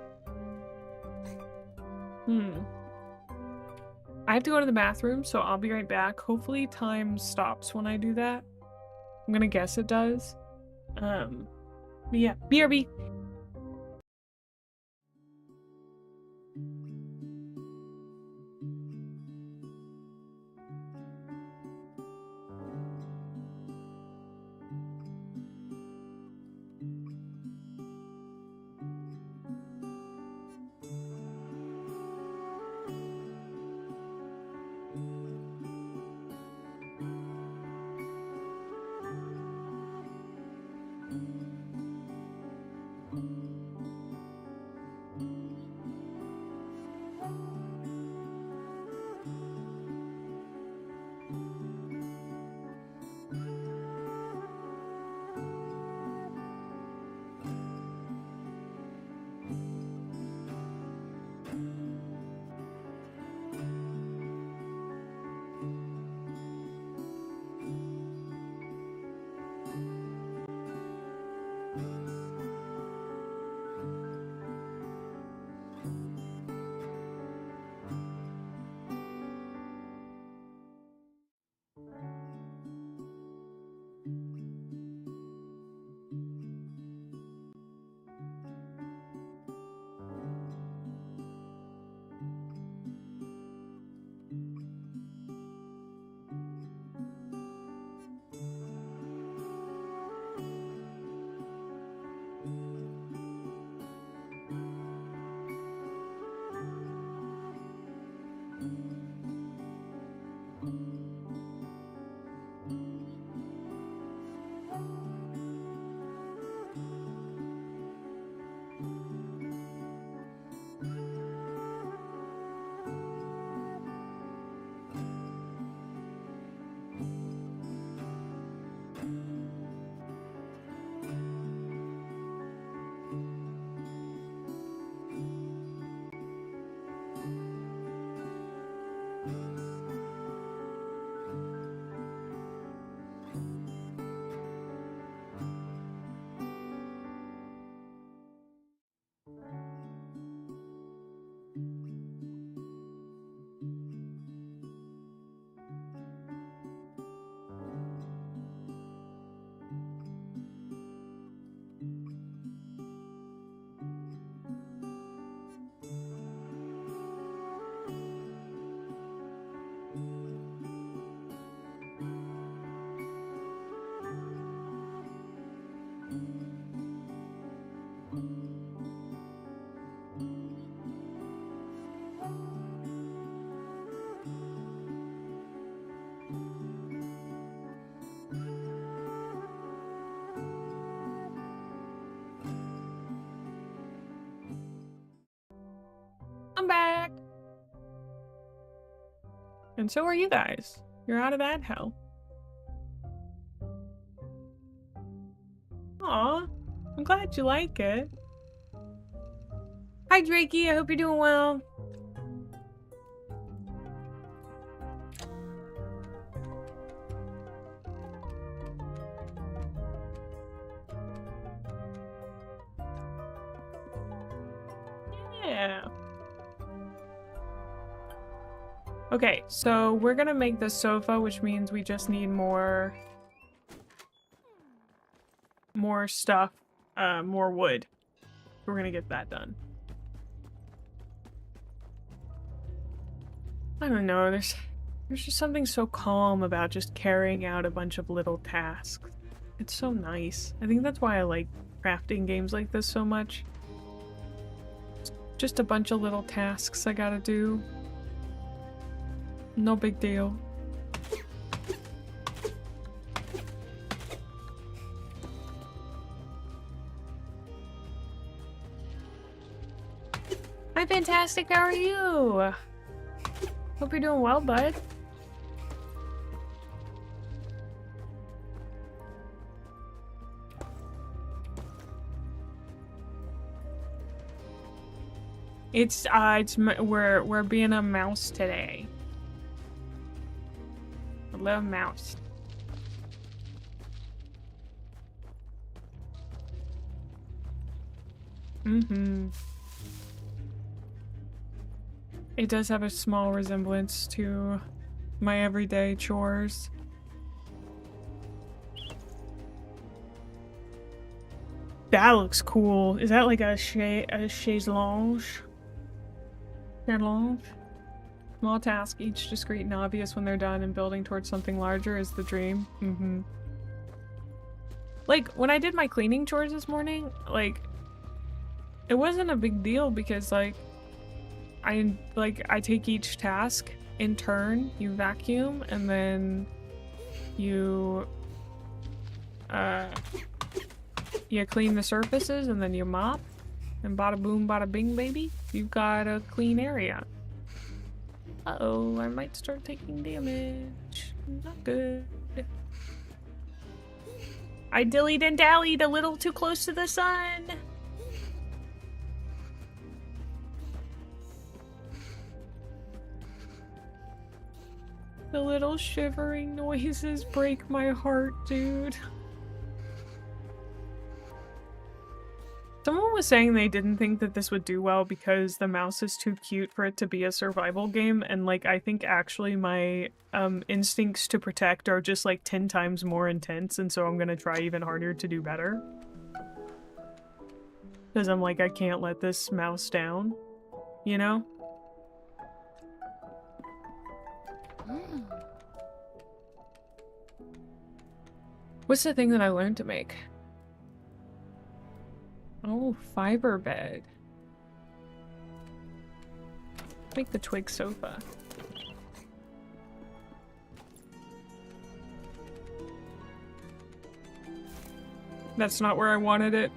I have to go to the bathroom, so I'll be right back. Hopefully time stops when I do that. I'm gonna guess it does. But yeah, BRB. And so are you guys. You're out of that hell. Aw, I'm glad you like it. Hi, Drakey. I hope you're doing well. Yeah. Okay, so we're gonna make the sofa, which means we just need more stuff, more wood. We're gonna get that done. I don't know, there's just something so calm about just carrying out a bunch of little tasks. It's so nice. I think that's why I like crafting games like this so much. It's just a bunch of little tasks I gotta do. No big deal. Hi, Fantastic. How are you? Hope you're doing well, bud. We're being a mouse today. I love mouse. It does have a small resemblance to my everyday chores. That looks cool. Is that like a chaise lounge? Small task, each discreet and obvious when they're done, and building towards something larger is the dream. Like, when I did my cleaning chores this morning, like, it wasn't a big deal because, like, I take each task in turn. You vacuum, and then you clean the surfaces, and then you mop, and bada boom, bada bing, baby. You've got a clean area. Uh-oh, I might start taking damage. Not good. I dillied and dallied a little too close to the sun. The little shivering noises break my heart, dude. Someone was saying they didn't think that this would do well because the mouse is too cute for it to be a survival game, and like I think actually my instincts to protect are just like 10 times more intense, and so I'm gonna try even harder to do better. Because I'm like, I can't let this mouse down, you know? What's the thing that I learned to make? Oh, fiber bed. Make the twig sofa. That's not where I wanted it.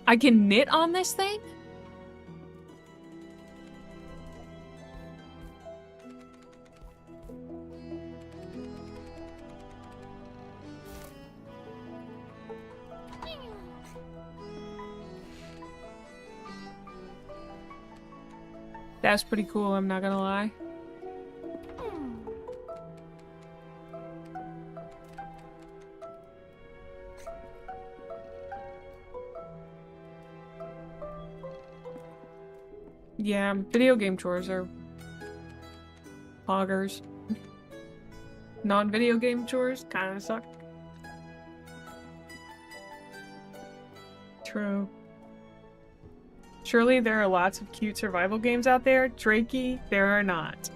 I can knit on this thing? That's pretty cool, I'm not gonna lie. Yeah, video game chores are poggers. Non-video game chores kinda suck. True. Surely there are lots of cute survival games out there. Drakey, there are not.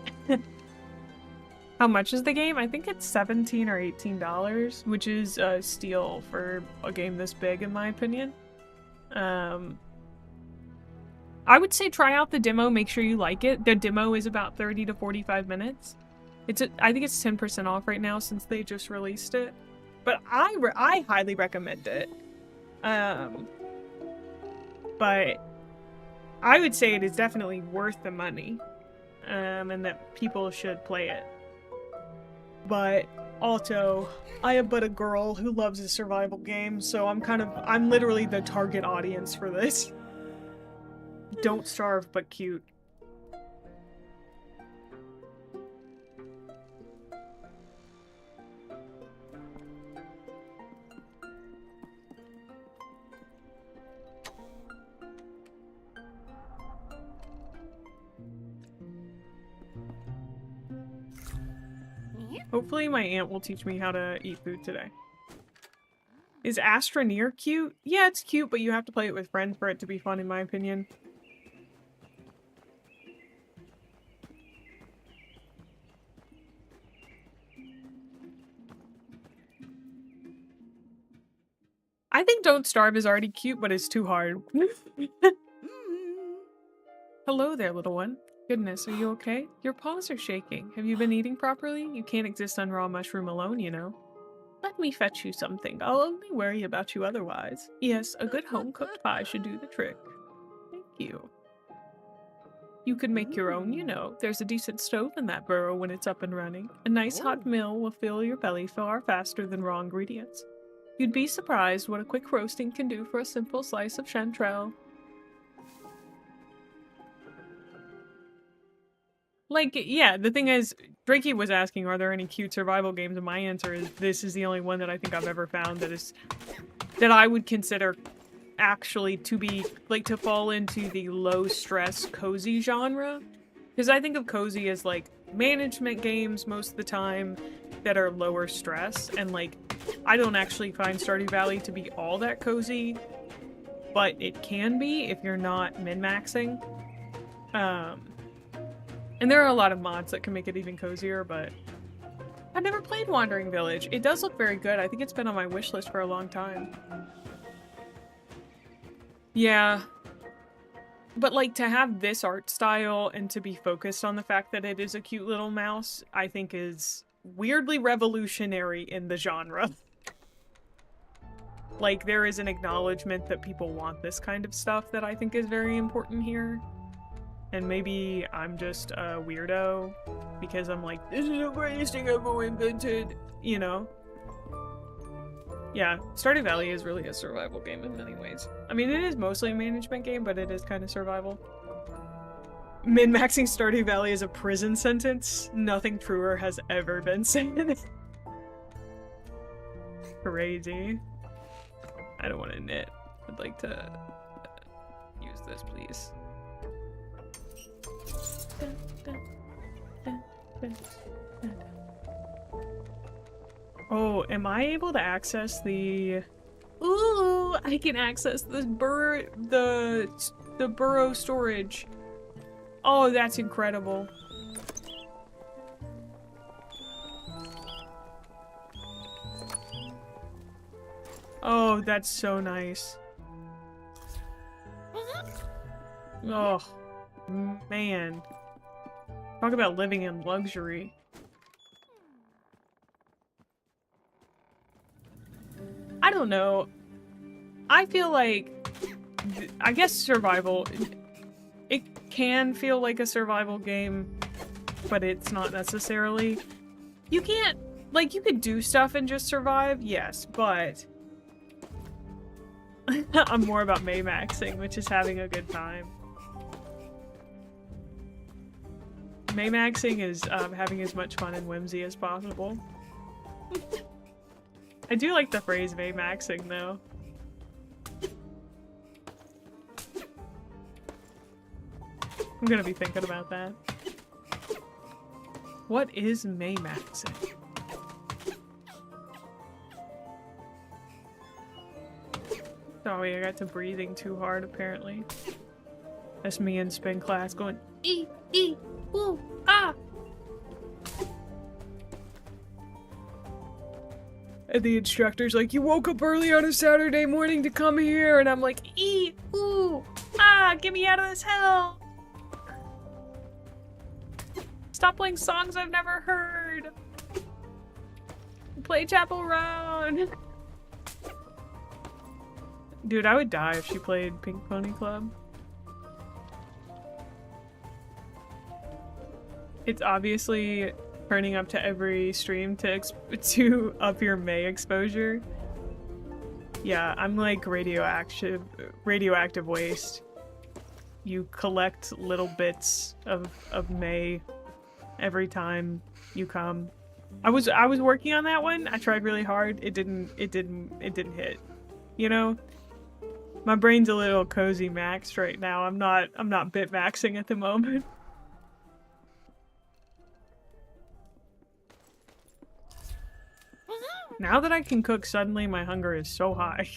How much is the game? I think it's $17 or $18, which is a steal for a game this big in my opinion. I would say try out the demo, make sure you like it. The demo is about 30 to 45 minutes. I think it's 10% off right now since they just released it. But I highly recommend it. But I would say it is definitely worth the money. and that people should play it. But also, I am but a girl who loves a survival game, so I'm literally the target audience for this. Don't starve, but cute. Hopefully my aunt will teach me how to eat food today. Is Astroneer cute? Yeah, it's cute, but you have to play it with friends for it to be fun, in my opinion. I think Don't Starve is already cute, but it's too hard. Hello there, little one. Goodness, are you okay? Your paws are shaking. Have you been eating properly? You can't exist on raw mushroom alone, you know. Let me fetch you something. I'll only worry about you otherwise. Yes, a good home-cooked pie should do the trick. Thank you. You could make your own, you know. There's a decent stove in that burrow when it's up and running. A nice hot meal will fill your belly far faster than raw ingredients. You'd be surprised what a quick roasting can do for a simple slice of chanterelle. Like, yeah, the thing is, Drakey was asking, are there any cute survival games? And my answer is, this is the only one that I think I've ever found that I would consider actually to fall into the low-stress, cozy genre. Because I think of cozy as, like, management games most of the time that are lower stress, and, like, I don't actually find Stardew Valley to be all that cozy, but it can be if you're not min-maxing. And there are a lot of mods that can make it even cozier, but I've never played Wandering Village. It does look very good. I think it's been on my wish list for a long time. Yeah. But, like, to have this art style and to be focused on the fact that it is a cute little mouse, I think is weirdly revolutionary in the genre. Like, there is an acknowledgement that people want this kind of stuff that I think is very important here. And maybe I'm just a weirdo because I'm like, this is the greatest thing ever invented, you know? Yeah, Stardew Valley is really a survival game in many ways. I mean, it is mostly a management game, but it is kind of survival. Min-maxing Stardew Valley is a prison sentence. Nothing truer has ever been said. Crazy. I don't want to knit. I'd like to use this, please. Oh, am I able to access the... Ooh, I can access the Burrow storage. Oh, that's incredible. Oh, that's so nice. Oh, man. Talk about living in luxury. I don't know. I feel like, I guess survival, it can feel like a survival game, but it's not necessarily. You can't, like, you could do stuff and just survive, yes, but I'm more about May-maxing, which is having a good time. May-maxing is having as much fun and whimsy as possible. I do like the phrase May-maxing, though. I'm gonna be thinking about that. What is May-maxing? Sorry, I got to breathing too hard, apparently. That's me in spin class going, ooh, ah! And the instructor's like, you woke up early on a Saturday morning to come here, and I'm like, ooh, ah, get me out of this hell! Stop playing songs I've never heard! Play Chapel Roan! Dude, I would die if she played Pink Pony Club. It's obviously turning up to every stream to up your May exposure. Yeah, I'm like radioactive waste. You collect little bits of May every time you come. I was working on that one. I tried really hard. It didn't hit. You know? My brain's a little cozy maxed right now. I'm not bit maxing at the moment. Now that I can cook, suddenly my hunger is so high.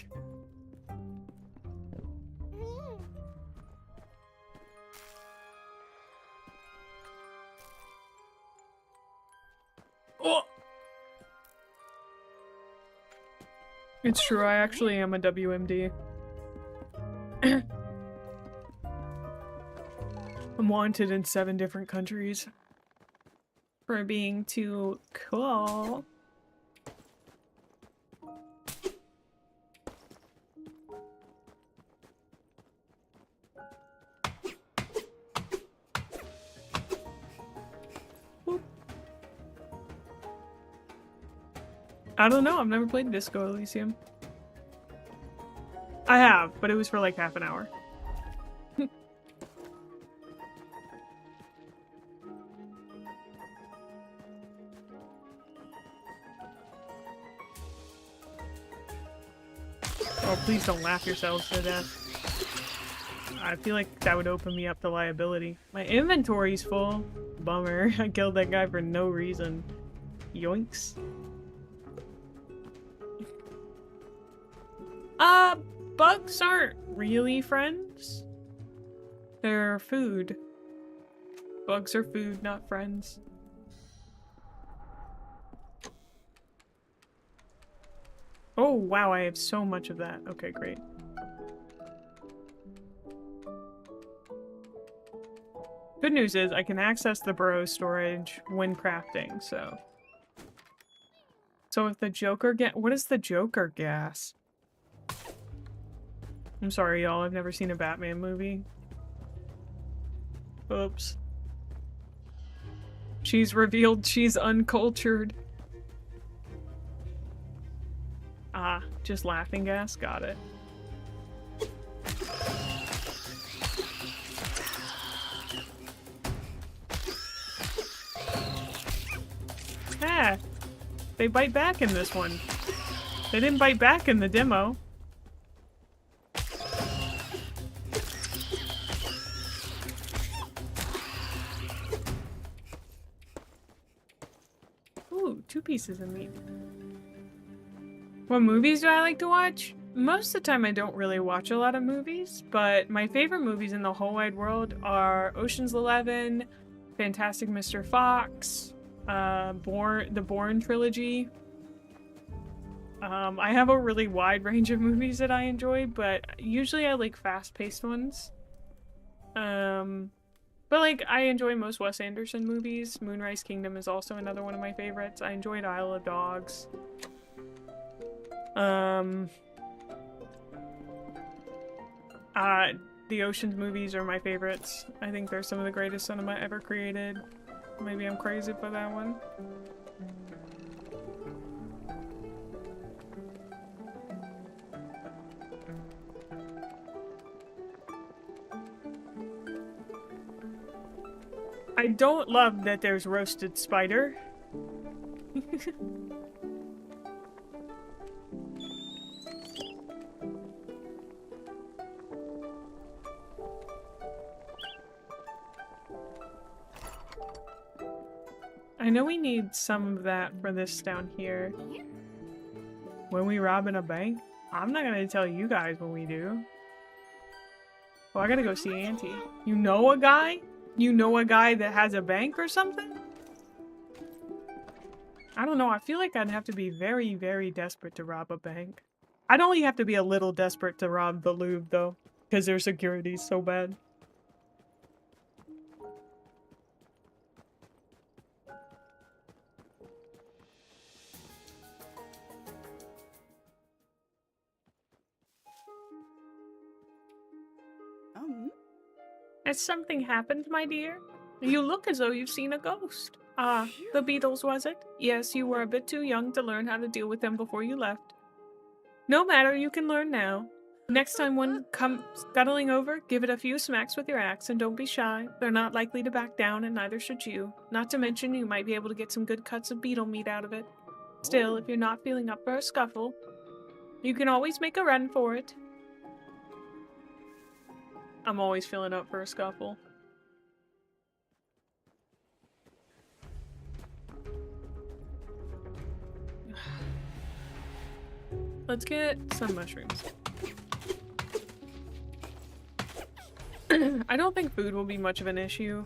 Oh! It's true, I actually am a WMD. I'm wanted in 7 different countries for being too cool. I don't know, I've never played Disco Elysium. I have, but it was for like half an hour. Oh, please don't laugh yourselves to death. I feel like that would open me up to liability. My inventory's full. Bummer. I killed that guy for no reason. Yoinks. Bugs aren't really friends. They're food. Bugs are food, not friends. Oh, wow, I have so much of that. Okay, great. Good news is I can access the Burrow storage when crafting, so... So if the Joker what is the Joker gas? I'm sorry, y'all. I've never seen a Batman movie. Oops. She's revealed she's uncultured. Ah, just laughing gas? Got it. Ah! They bite back in this one. They didn't bite back in the demo. Ooh, 2 pieces of meat. What movies do I like to watch? Most of the time I don't really watch a lot of movies, but my favorite movies in the whole wide world are Ocean's 11, Fantastic Mr. Fox, the Bourne trilogy. I have a really wide range of movies that I enjoy, but usually I like fast-paced ones. But like, I enjoy most Wes Anderson movies. Moonrise Kingdom is also another one of my favorites. I enjoyed Isle of Dogs. The Ocean's movies are my favorites. I think they're some of the greatest cinema ever created. Maybe I'm crazy for that one. I don't love that there's roasted spider. I know we need some of that for this down here. When we rob in a bank? I'm not gonna tell you guys when we do. Well, I gotta go see Auntie. You know a guy? You know a guy that has a bank or something? I don't know, I feel like I'd have to be very, very desperate to rob a bank. I'd only have to be a little desperate to rob the Louvre, though, because their security's so bad. Has something happened, my dear? You look as though you've seen a ghost. Ah, the beetles, was it? Yes, you were a bit too young to learn how to deal with them before you left. No matter, you can learn now. Next time one comes scuttling over, give it a few smacks with your axe and don't be shy. They're not likely to back down and neither should you. Not to mention you might be able to get some good cuts of beetle meat out of it. Still, if you're not feeling up for a scuffle, you can always make a run for it. I'm always feeling up for a scuffle. Let's get some mushrooms. I don't think food will be much of an issue,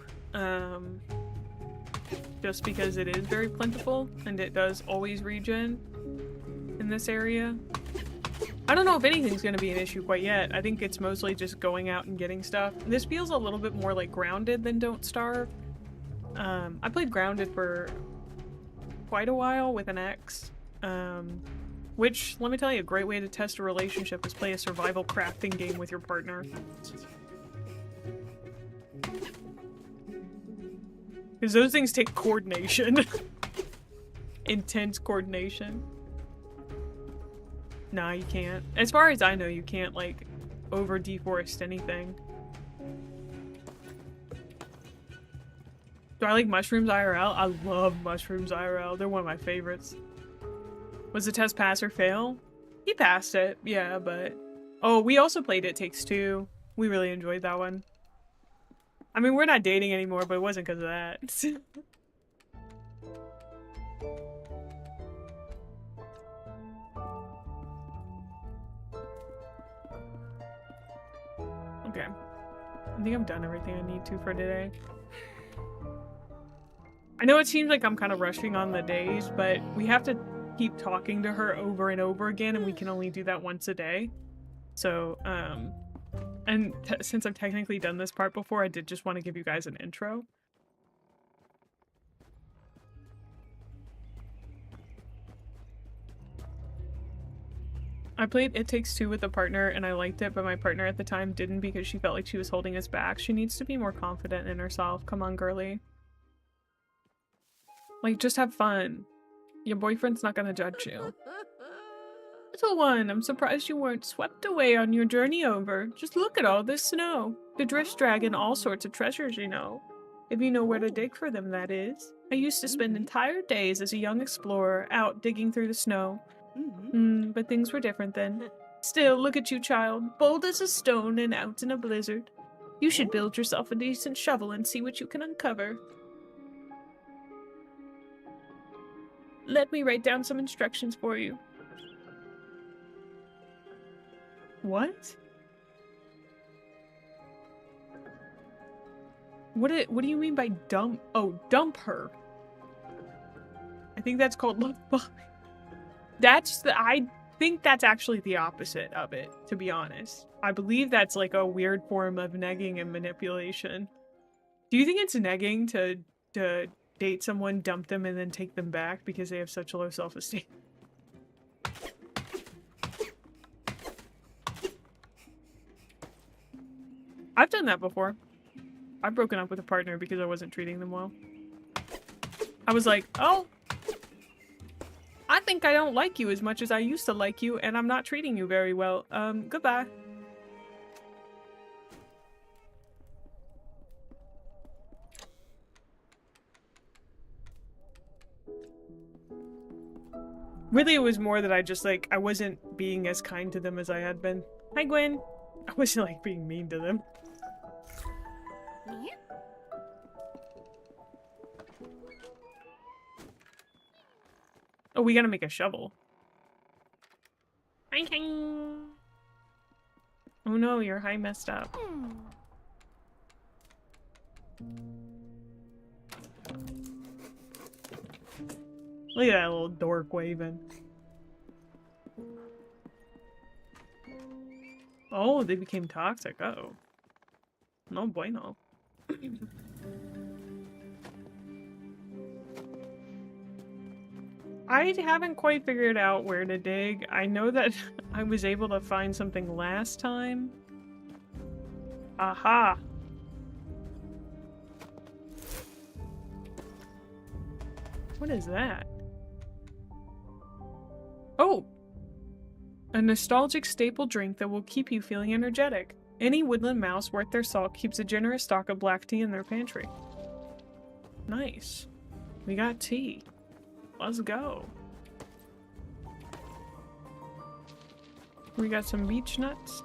just because it is very plentiful and it does always regen in this area. I don't know if anything's going to be an issue quite yet. I think it's mostly just going out and getting stuff. This feels a little bit more like Grounded than Don't Starve. I played Grounded for quite a while with an ex, which, let me tell you, a great way to test a relationship is play a survival crafting game with your partner. Because those things take coordination. Intense coordination. Nah, you can't. As far as I know, you can't, like, over-deforest anything. Do I like mushrooms IRL? I love mushrooms IRL. They're one of my favorites. Was the test pass or fail? He passed it, yeah, but... Oh, we also played It Takes Two. We really enjoyed that one. I mean, we're not dating anymore, but it wasn't because of that. Okay. I think I've done everything I need to for today. I know it seems like I'm kind of rushing on the days, but we have to keep talking to her over and over again, and we can only do that once a day. So, and since I've technically done this part before, I did just want to give you guys an intro. I played It Takes Two with a partner and I liked it, but my partner at the time didn't because she felt like she was holding us back. She needs to be more confident in herself. Come on, girly. Like, just have fun. Your boyfriend's not gonna judge you. Little one, I'm surprised you weren't swept away on your journey over. Just look at all this snow. The drifts drag in all sorts of treasures, you know. If you know where to dig for them, that is. I used to spend entire days as a young explorer out digging through the snow. But things were different then. Still, look at you, child. Bold as a stone and out in a blizzard. You should build yourself a decent shovel and see what you can uncover. Let me write down some instructions for you. What? What do you mean by dump? Oh, dump her. I think that's called love bombing. I think that's actually the opposite of it, to be honest. I believe that's like a weird form of negging and manipulation. Do you think it's negging to date someone, dump them, and then take them back because they have such low self-esteem? I've done that before. I've broken up with a partner because I wasn't treating them well. I was like, oh, I think I don't like you as much as I used to like you, and I'm not treating you very well. Goodbye. Really, it was more that I wasn't being as kind to them as I had been. Hi, Gwen. I wasn't, like, being mean to them. Oh, we gotta make a shovel. Oh no, your high messed up. Look at that little dork waving. Oh, they became toxic. Uh-oh. No bueno. I haven't quite figured out where to dig. I know that I was able to find something last time. Aha! What is that? Oh! A nostalgic staple drink that will keep you feeling energetic. Any woodland mouse worth their salt keeps a generous stock of black tea in their pantry. Nice. We got tea. Let's go. We got some beech nuts.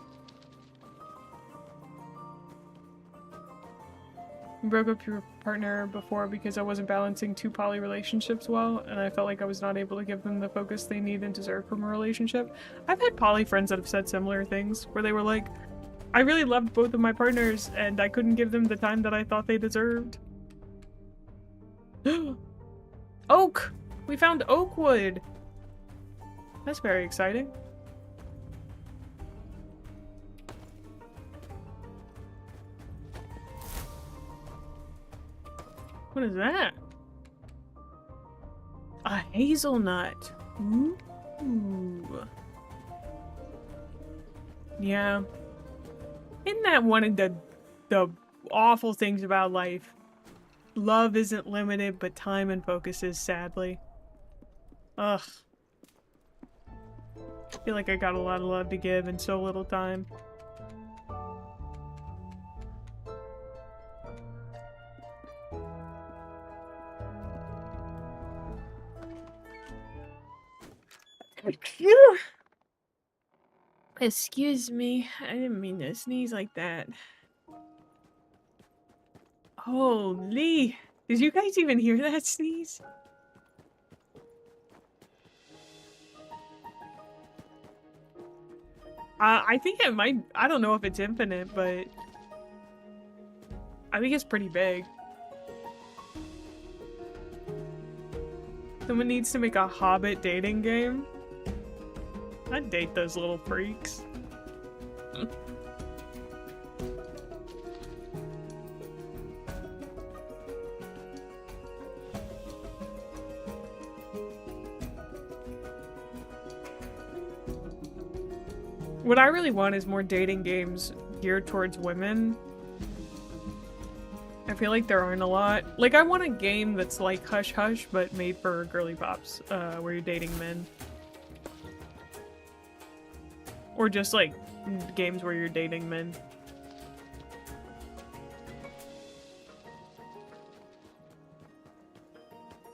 You broke up your partner before because I wasn't balancing two poly relationships well, and I felt like I was not able to give them the focus they need and deserve from a relationship. I've had poly friends that have said similar things, where they were like, I really loved both of my partners, and I couldn't give them the time that I thought they deserved. Oak! We found oak wood! That's very exciting. What is that? A hazelnut. Ooh. Yeah. Isn't that one of the awful things about life? Love isn't limited, but time and focus is, sadly. Ugh. I feel like I got a lot of love to give in so little time. Excuse me, I didn't mean to sneeze like that. Holy! Did you guys even hear that sneeze? I think it might. I don't know if it's infinite, but I think it's pretty big. Someone needs to make a Hobbit dating game. I'd date those little freaks. What I really want is more dating games geared towards women. I feel like there aren't a lot. Like, I want a game that's like Hush Hush, but made for girly pops, where you're dating men. Or just, like, games where you're dating men.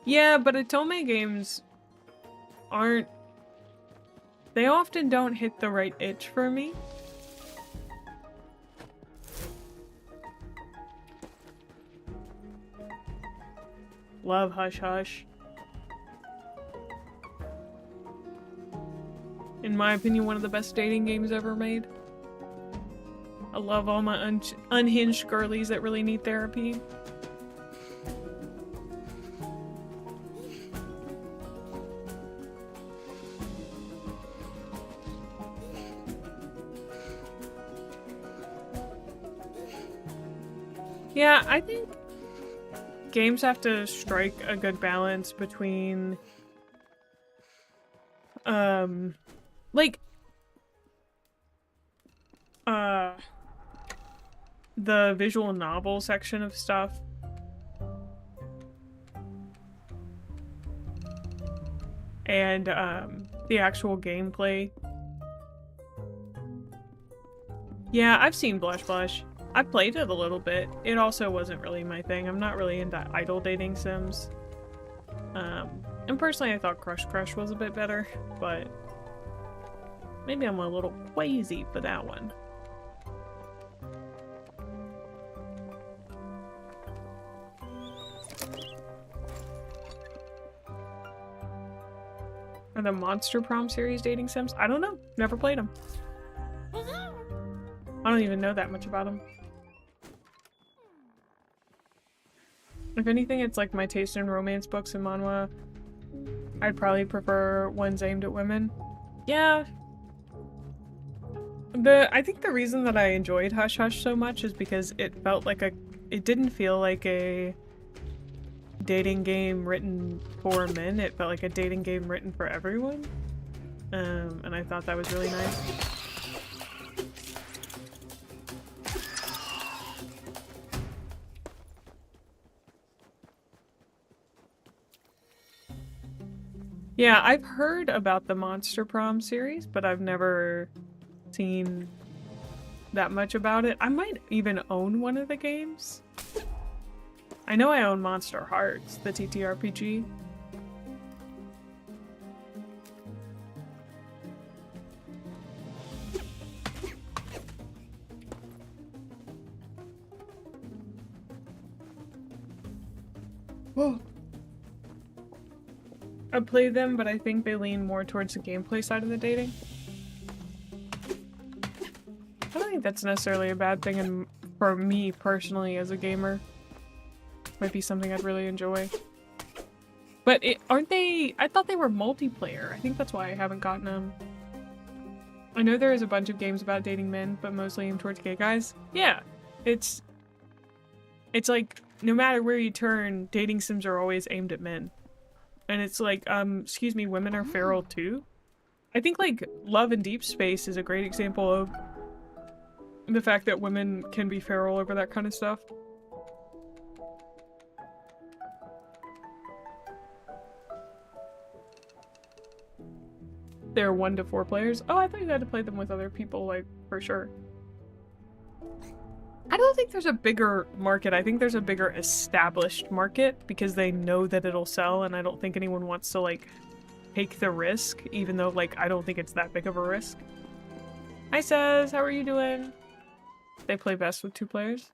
Yeah, but Otome games aren't... They often don't hit the right itch for me. Love Hush Hush. In my opinion, one of the best dating games ever made. I love all my unhinged girlies that really need therapy. Yeah, I think games have to strike a good balance between, like, the visual novel section of stuff and, the actual gameplay. Yeah, I've seen Blush Blush. I played it a little bit. It also wasn't really my thing. I'm not really into idle dating sims. And personally I thought Crush Crush was a bit better, but maybe I'm a little crazy for that one. Are the Monster Prom series dating sims? I don't know. Never played them. I don't even know that much about them. If anything, it's like my taste in romance books and manhwa. I'd probably prefer ones aimed at women. Yeah. I think the reason that I enjoyed Hush Hush so much is because it felt like it didn't feel like a dating game written for men. It felt like a dating game written for everyone. And I thought that was really nice. Yeah, I've heard about the Monster Prom series, but I've never seen that much about it. I might even own one of the games. I know I own Monster Hearts, the TTRPG. Whoa. I played them, but I think they lean more towards the gameplay side of the dating. I don't think that's necessarily a bad thing for me personally as a gamer. Might be something I'd really enjoy. But aren't they... I thought they were multiplayer. I think that's why I haven't gotten them. I know there is a bunch of games about dating men, but mostly aimed towards gay guys. Yeah, it's like, no matter where you turn, dating sims are always aimed at men. And it's like, excuse me, women are feral too? I think, like, Love in Deep Space is a great example of the fact that women can be feral over that kind of stuff. They're 1 to 4 players. Oh, I thought you had to play them with other people, like, for sure. I don't think there's a bigger market. I think there's a bigger established market because they know that it'll sell, and I don't think anyone wants to, like, take the risk, even though, like, I don't think it's that big of a risk. Hi, Says. How are you doing? They play best with 2 players.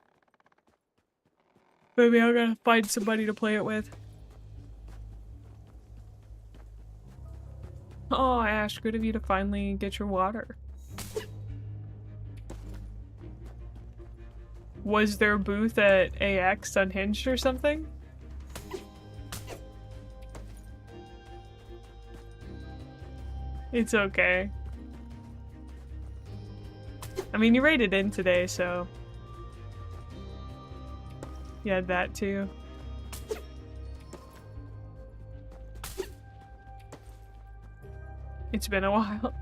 Maybe I gotta find somebody to play it with. Oh, Ash, good of you to finally get your water. Was their booth at AX unhinged or something? It's okay. I mean, you rated in today, so... You had that too. It's been a while.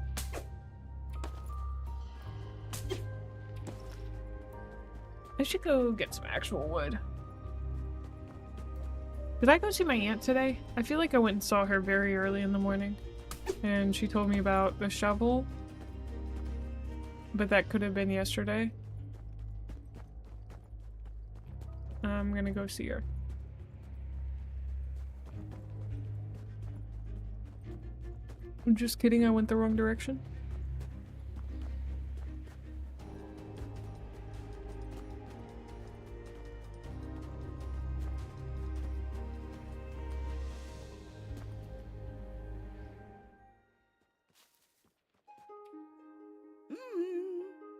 I should go get some actual wood. Did I go see my aunt today? I feel like I went and saw her very early in the morning. And she told me about the shovel. But that could have been yesterday. I'm gonna go see her. I'm just kidding, I went the wrong direction.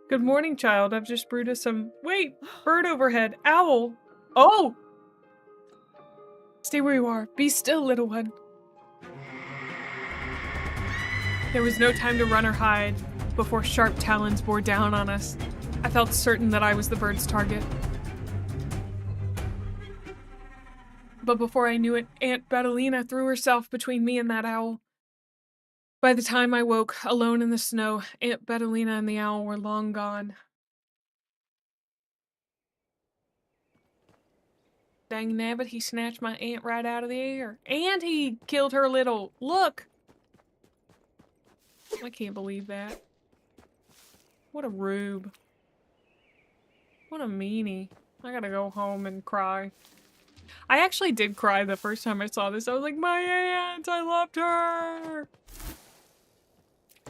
Good morning, child. I've just brewed us some— Wait! Bird overhead! Owl! Oh! Stay where you are. Be still, little one. There was no time to run or hide before sharp talons bore down on us. I felt certain that I was the bird's target. But before I knew it, Aunt Betalina threw herself between me and that owl. By the time I woke, alone in the snow, Aunt Betalina and the owl were long gone. Dang nabbit, he snatched my aunt right out of the air. And he killed her little— Look! I can't believe that. What a rube. What a meanie. I gotta go home and cry. I actually did cry the first time I saw this. I was like, my aunt! I loved her!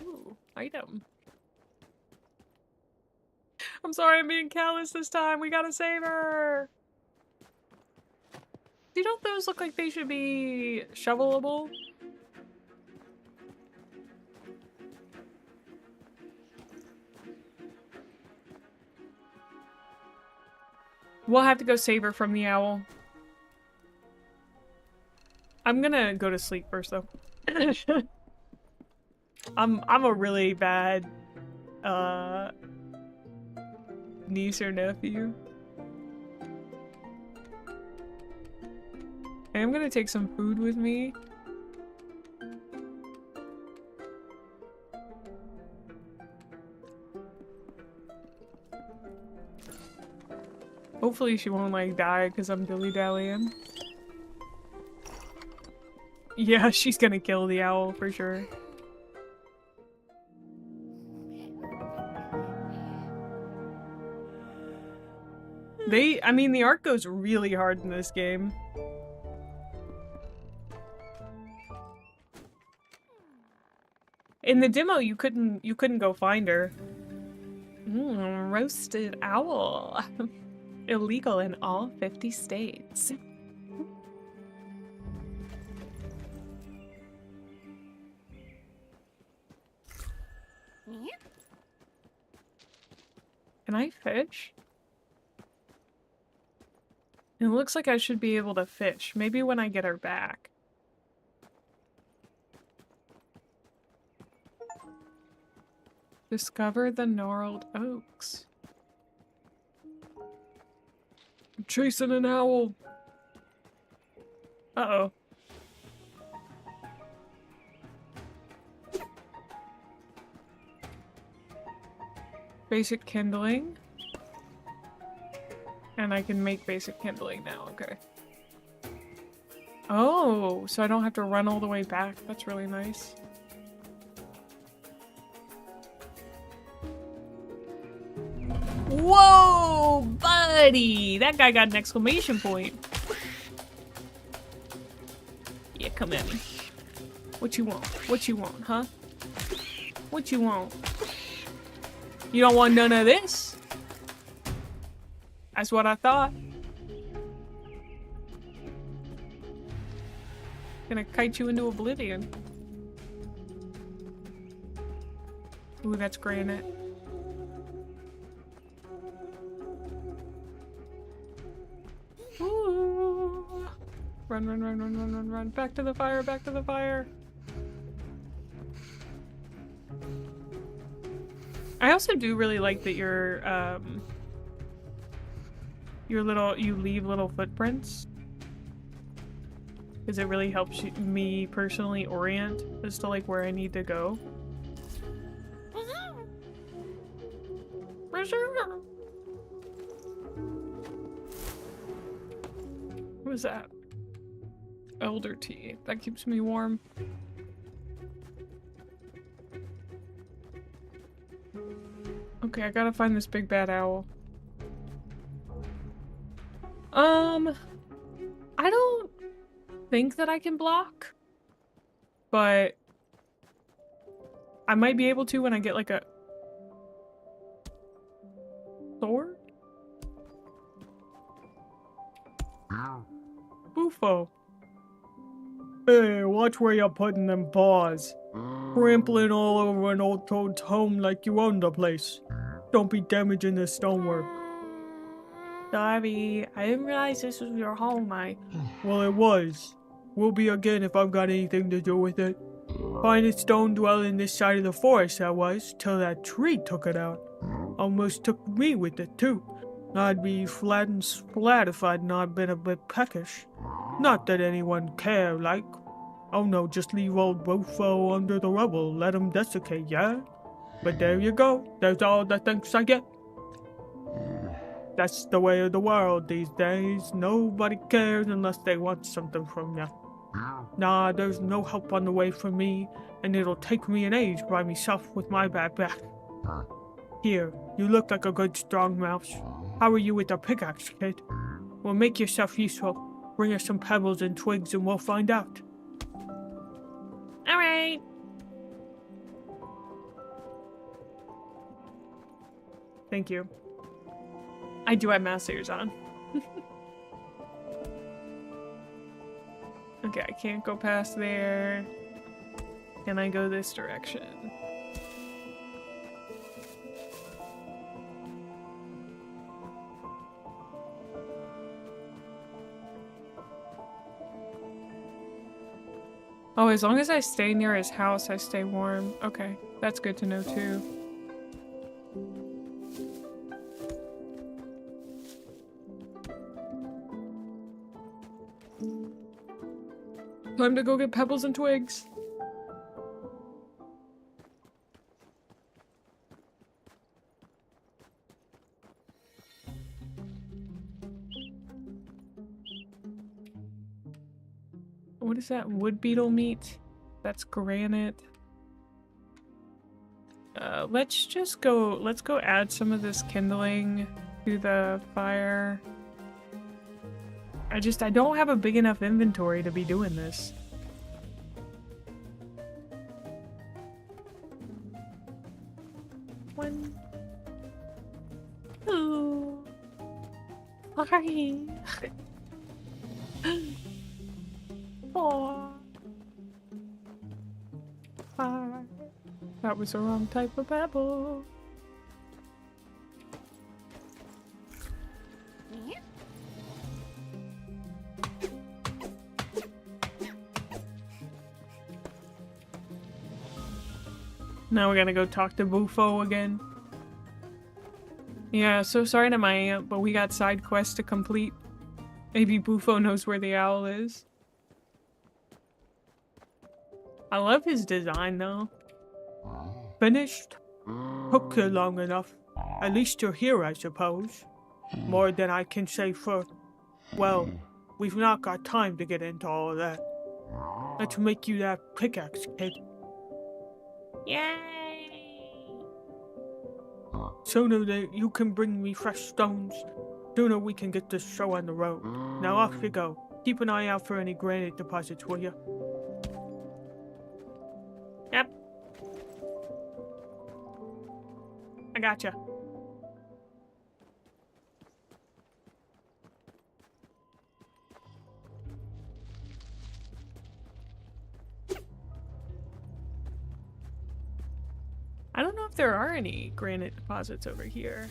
Ooh, item. I'm sorry I'm being callous this time. We gotta save her! Don't those look like they should be shovelable? We'll have to go save her from the owl. I'm gonna go to sleep first, though. I'm a really bad niece or nephew. And I'm gonna take some food with me. Hopefully she won't, like, die because I'm dilly-dallying. Yeah, she's gonna kill the owl for sure. I mean, the art goes really hard in this game. In the demo, you couldn't go find her. Roasted owl. Illegal in all 50 states. Can I fish? It looks like I should be able to fish. Maybe when I get her back. Discover the gnarled oaks. I'm chasing an owl. Uh-oh. Basic kindling. And I can make basic kindling now, okay. Oh, so I don't have to run all the way back. That's really nice. Whoa, buddy! That guy got an exclamation point. Yeah, come at me. What you want? What you want, huh? What you want? You don't want none of this? That's what I thought. Gonna kite you into oblivion. Ooh, that's granite. Ooh. Run, run, run, run, run, run, run. Back to the fire, back to the fire. I also do really like that you leave little footprints. Because it really helps me personally orient as to like where I need to go. What was that? Elder tea. That keeps me warm. Okay, I gotta find this big bad owl. I don't think that I can block, but I might be able to when I get like a sword. Bufo. Hey, watch where you're putting them paws. Trampling all over an old toad's home like you own the place. Don't be damaging the stonework. Sorry, I didn't realize this was your home, Well, it was. Will be again if I've got anything to do with it. Finest stone dwelling this side of the forest I was, till that tree took it out. Almost took me with it, too. I'd be flat and splat if I'd not been a bit peckish. Not that anyone care, like. Oh no, just leave old Bufo under the rubble, let him desiccate, yeah? But there you go, there's all the thanks I get. That's the way of the world these days. Nobody cares unless they want something from you. Nah, there's no help on the way for me, and it'll take me an age by myself with my bad back. Here, you look like a good strong mouse. How are you with the pickaxe, kid? Well, make yourself useful. Bring us some pebbles and twigs and we'll find out. Alright. Thank you. I do have mouse ears on. Okay, I can't go past there. Can I go this direction? Oh, as long as I stay near his house, I stay warm. Okay, that's good to know too. Time to go get pebbles and twigs. What is that? Wood beetle meat? That's granite. Let's go add some of this kindling to the fire. I don't have a big enough inventory to be doing this. One, two, three, 4, 5. That was the wrong type of pebble. Now we're gonna go talk to Bufo again. Yeah, so sorry to my aunt, but we got side quests to complete. Maybe Bufo knows where the owl is. I love his design though. Finished? Took you long enough. At least you're here, I suppose. More than I can say for... Well, we've not got time to get into all of that. Let's make you that pickaxe, kid. Yay! Sooner that you can bring me fresh stones, sooner we can get this show on the road. Now off you go. Keep an eye out for any granite deposits, will you? Yep. I gotcha. I don't know if there are any granite deposits over here.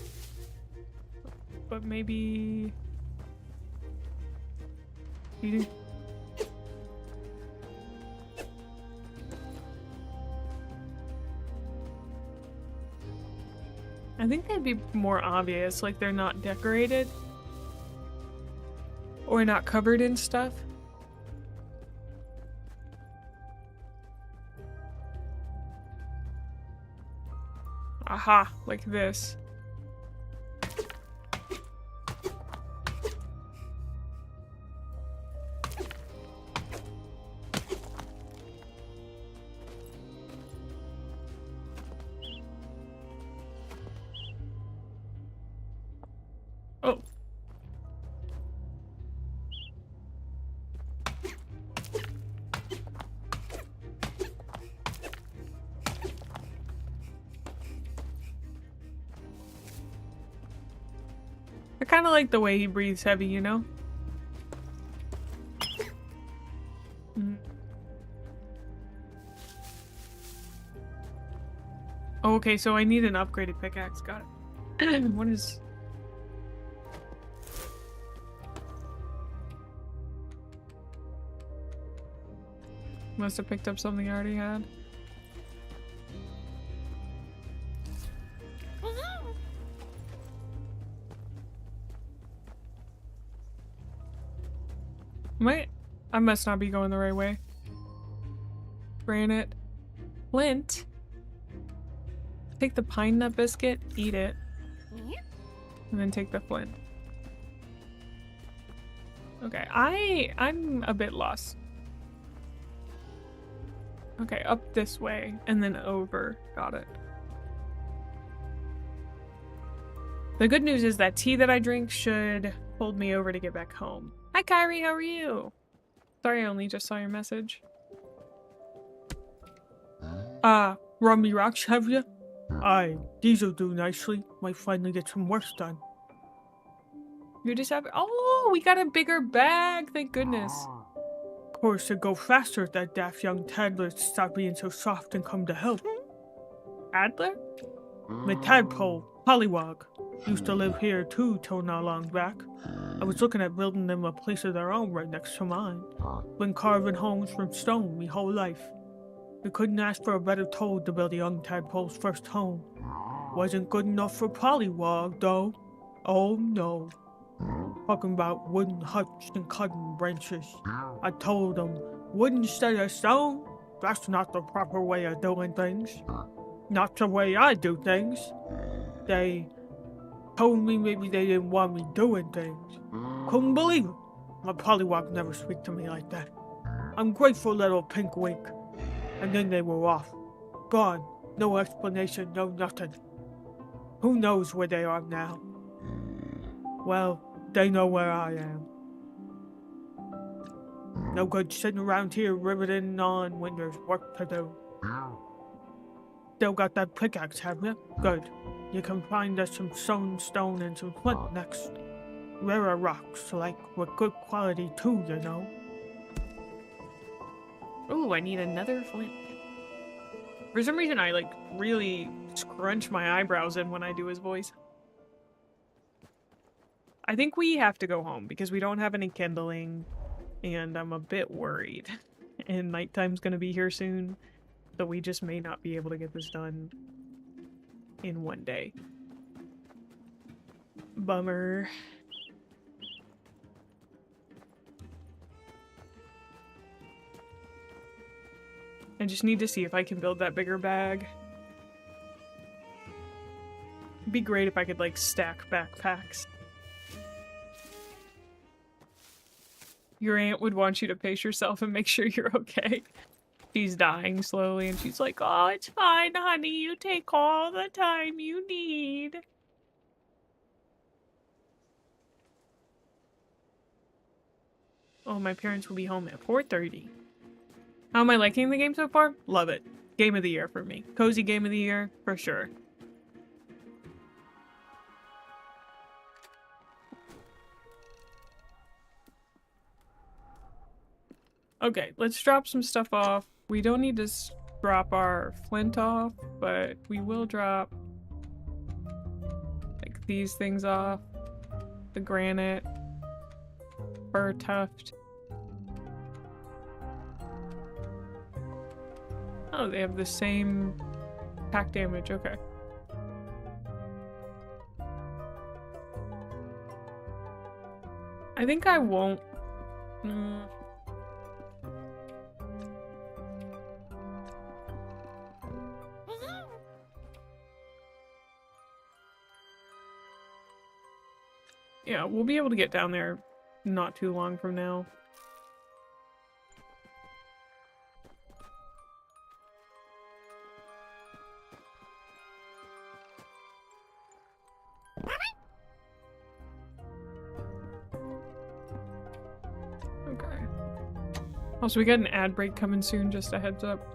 But maybe... You... I think they'd be more obvious, like they're not decorated. Or not covered in stuff. Aha, like this. Oh. I kind of like the way he breathes heavy, you know? Oh, okay, so I need an upgraded pickaxe. Got it. What is... Must have picked up something I already had. I must not be going the right way. Granite. Flint. Take the pine nut biscuit, eat it. And then take the flint. Okay, I'm a bit lost. Okay, up this way and then over. Got it. The good news is that tea that I drink should hold me over to get back home. Hi Kyrie, how are you? Sorry, I only just saw your message. Run me rocks, have you? Aye, these'll do nicely. Might finally get some work done. You just have— oh, we got a bigger bag, thank goodness. Of course, it'd go faster if that daft young Tadler stopped being so soft and come to help. Adler? My tadpole, Pollywog. Used to live here too till not long back. I was looking at building them a place of their own right next to mine. Been carving homes from stone me whole life. We couldn't ask for a better toad to build a young tadpole's first home. Wasn't good enough for Pollywog, though. Oh no. Talking about wooden huts and cutting branches. I told them, wood instead of stone? That's not the proper way of doing things. Not the way I do things. They told me maybe they didn't want me doing things. Couldn't believe it. My Pollywog never speak to me like that. Ungrateful little pink wink. And then they were off. Gone. No explanation, no nothing. Who knows where they are now? Well, they know where I am. No good sitting around here riveting on when there's work to do. Still got that pickaxe, have you? Good. You can find us some sewn stone and some flint next. Rarer rocks, like, with good quality too, you know. Ooh, I need another flint. For some reason, I, like, really scrunch my eyebrows in when I do his voice. I think we have to go home because we don't have any kindling, and I'm a bit worried. And nighttime's gonna be here soon, so we just may not be able to get this done in one day. Bummer. I just need to see if I can build that bigger bag. It'd be great if I could, like, stack backpacks. Your aunt would want you to pace yourself and make sure you're okay. She's dying slowly and she's like, oh, it's fine, honey. You take all the time you need. Oh, my parents will be home at 4:30. How am I liking the game so far? Love it. Game of the year for me. Cozy game of the year, for sure. Okay, let's drop some stuff off. We don't need to drop our flint off, but we will drop, like, these things off. The granite. Fir tuft. Oh, they have the same attack damage, okay. I think I won't... Yeah, we'll be able to get down there not too long from now. Okay. Also, we got an ad break coming soon, just a heads up.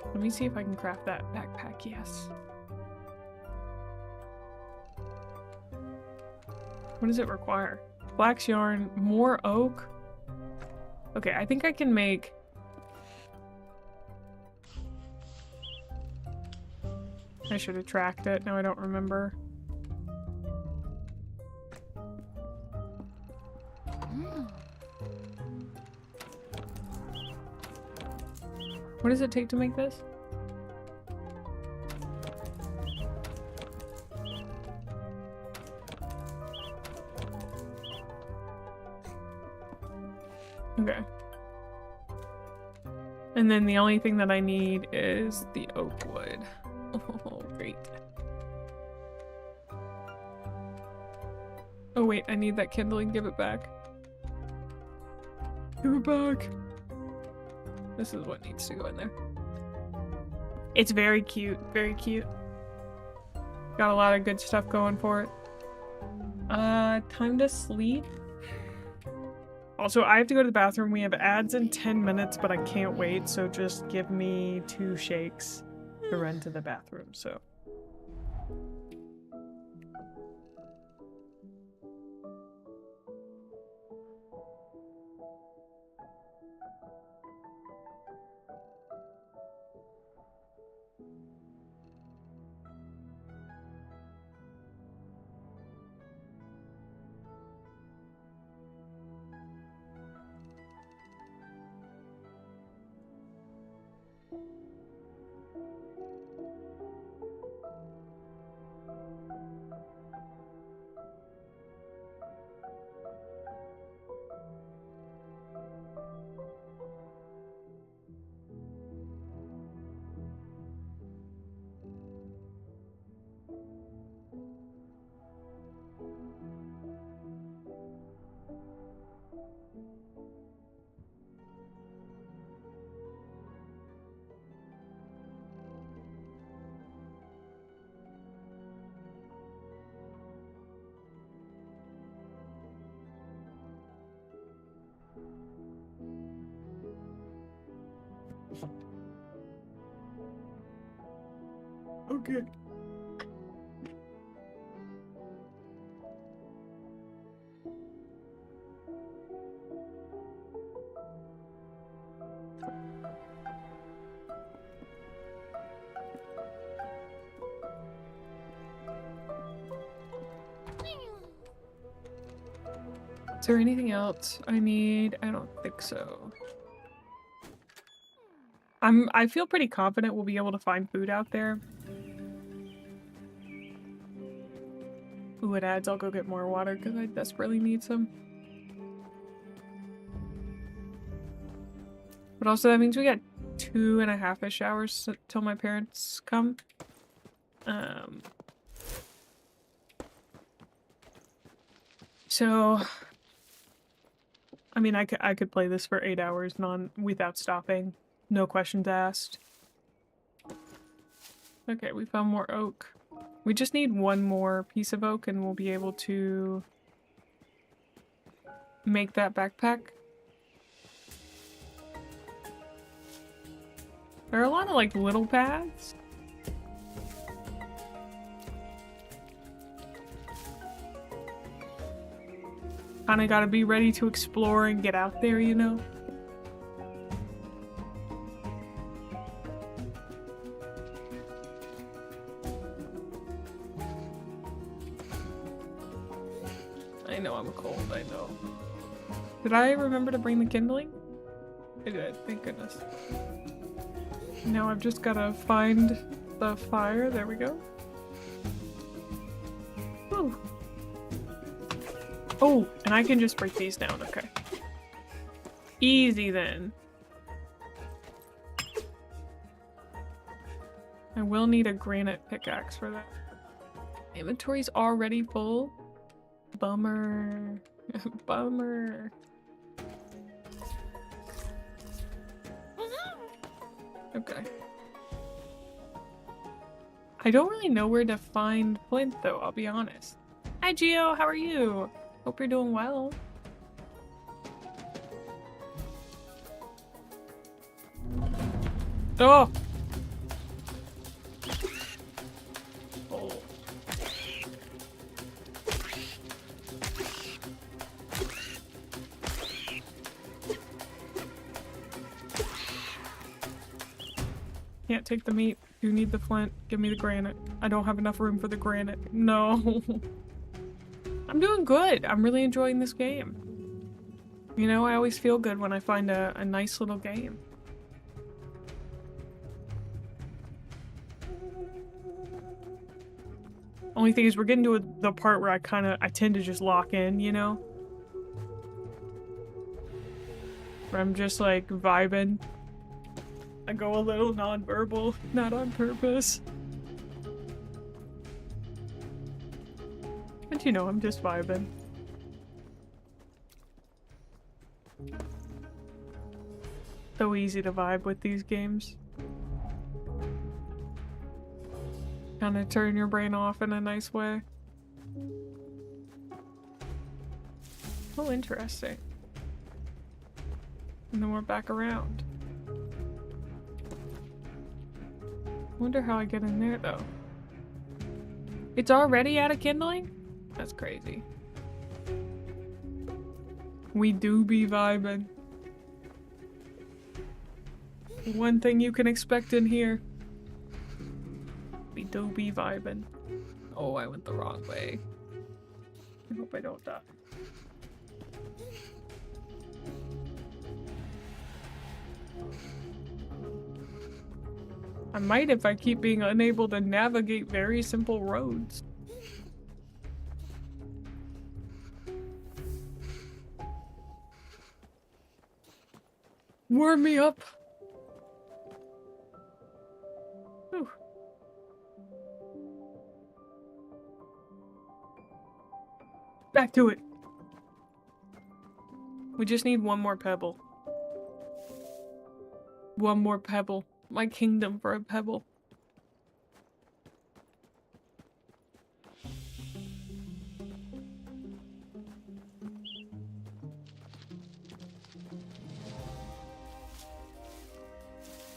Let me see if I can craft that backpack, yes. What does it require? Flax yarn, more oak. Okay, I think I can make... I should have tracked it, now I don't remember. What does it take to make this? Okay. And then the only thing that I need is the oak wood. Oh, great. Oh wait, I need that kindling. Give it back. Give it back. This is what needs to go in there. It's very cute. Very cute. Got a lot of good stuff going for it. Time to sleep. Also, I have to go to the bathroom. We have ads in 10 minutes, but I can't wait, so just give me 2 shakes to run to the bathroom, so. Okay. Is there anything else I need? I don't think so. I feel pretty confident we'll be able to find food out there. Ooh, it adds. I'll go get more water because I desperately need some. But also that means we got 2.5-ish hours till my parents come. So I mean, I could play this for 8 hours without stopping. No questions asked. Okay, we found more oak. We just need one more piece of oak and we'll be able to make that backpack. There are a lot of like little paths. Kinda gotta be ready to explore and get out there, you know? I know I'm cold, I know. Did I remember to bring the kindling? I did, thank goodness. Now I've just gotta find the fire, there we go. Whew. Oh, and I can just break these down, okay. Easy then. I will need a granite pickaxe for that. Inventory's already full. Bummer. Bummer. Okay. I don't really know where to find flint though, I'll be honest. Hi Gio, how are you? Hope you're doing well. Oh! Oh. Can't take the meat. You need the flint. Give me the granite. I don't have enough room for the granite. No. I'm doing good. I'm really enjoying this game. You know, I always feel good when I find a nice little game. Only thing is we're getting to the part where I tend to just lock in, you know? Where I'm just like vibing. I go a little non-verbal, not on purpose. But you know, I'm just vibing. So easy to vibe with these games. Kind of turn your brain off in a nice way. Oh, interesting. And then we're back around. Wonder how I get in there though. It's already out of kindling? That's crazy. We do be vibing. One thing you can expect in here. We do be vibing. Oh, I went the wrong way. I hope I don't die. I might if I keep being unable to navigate very simple roads. Warm me up. Whew. Back to it. We just need one more pebble. One more pebble. My kingdom for a pebble.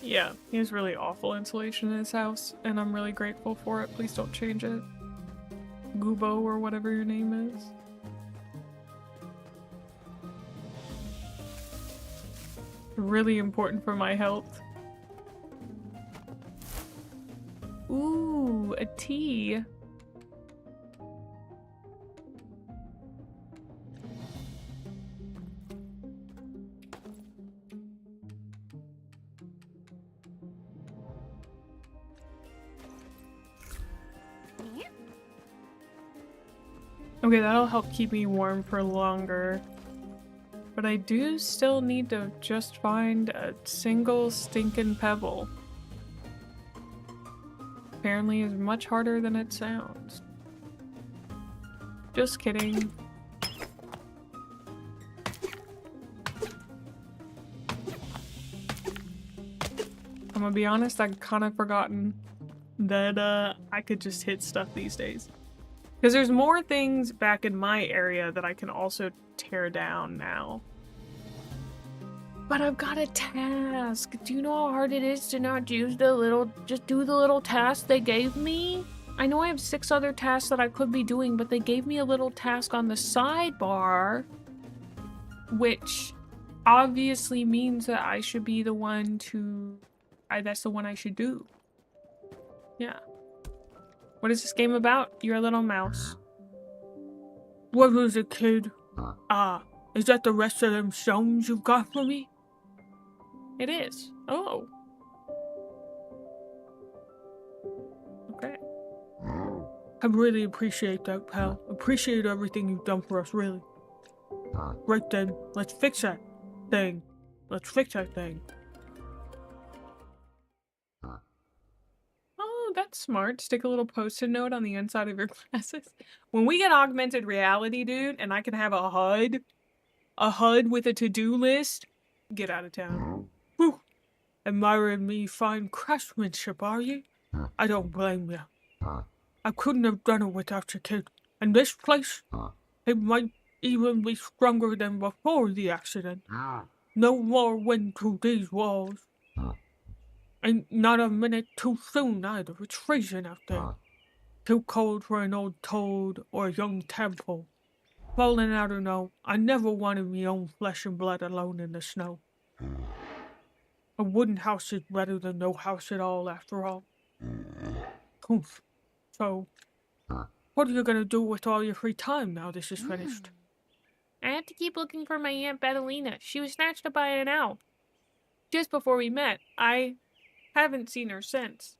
Yeah, he has really awful insulation in his house, and I'm really grateful for it. Please don't change it. Gubo or whatever your name is. Really important for my health. Ooh, a tea. Okay, that'll help keep me warm for longer. But I do still need to just find a single stinking pebble. Apparently is much harder than it sounds. Just kidding. I'm gonna be honest, I've kind of forgotten that I could just hit stuff these days. Because there's more things back in my area that I can also tear down now. But I've got a task. Do you know how hard it is to not use just do the little task they gave me? I know I have 6 other tasks that I could be doing, but they gave me a little task on the sidebar, which obviously means that I should be the one to... that's the one I should do. Yeah. What is this game about? You're a little mouse. What was it, kid? Is that the rest of them stones you've got for me? It is. Oh. Okay. I really appreciate that, pal. Appreciate everything you've done for us, really. Right then, let's fix that thing. Let's fix that thing. Oh, that's smart. Stick a little post-it note on the inside of your glasses. When we get augmented reality, dude, and I can have a HUD with a to-do list, get out of town. Whew. Admiring me fine craftsmanship, are you? I don't blame you. I couldn't have done it without you, kid. And this place, it might even be stronger than before the accident. No more wind through these walls. And not a minute too soon either. It's freezing out there. Too cold for an old toad or a young tadpole. Falling out or no, I never wanted me own flesh and blood alone in the snow. A wooden house is better than no house at all, after all. Oof. So, what are you gonna do with all your free time now this is finished? I have to keep looking for my Aunt Betalina. She was snatched up by an owl. Just before we met. I haven't seen her since.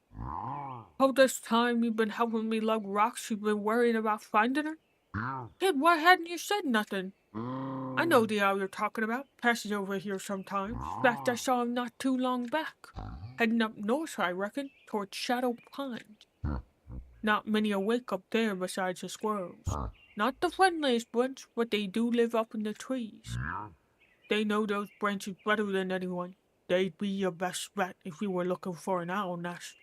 All this time you've been helping me lug rocks, you've been worrying about finding her? Kid, why hadn't you said nothing? I know the owl you're talking about. Passes over here sometimes. In fact, I saw him not too long back. Heading up north, I reckon, towards Shadow Pines. Not many awake up there besides the squirrels. Not the friendliest bunch, but they do live up in the trees. They know those branches better than anyone. They'd be your best bet if you were looking for an owl nest.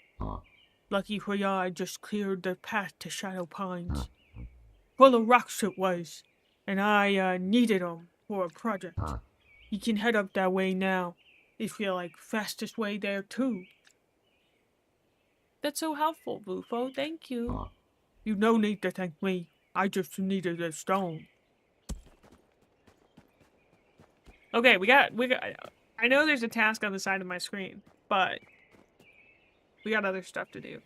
Lucky for ya, I just cleared the path to Shadow Pines. Full of rocks it was, and I needed 'em for a project. You can head up that way now, if you like. Fastest way there too. That's so helpful, Bufo. Thank you. You no need to thank me. I just needed a stone. Okay, we got. I know there's a task on the side of my screen, but we got other stuff to do.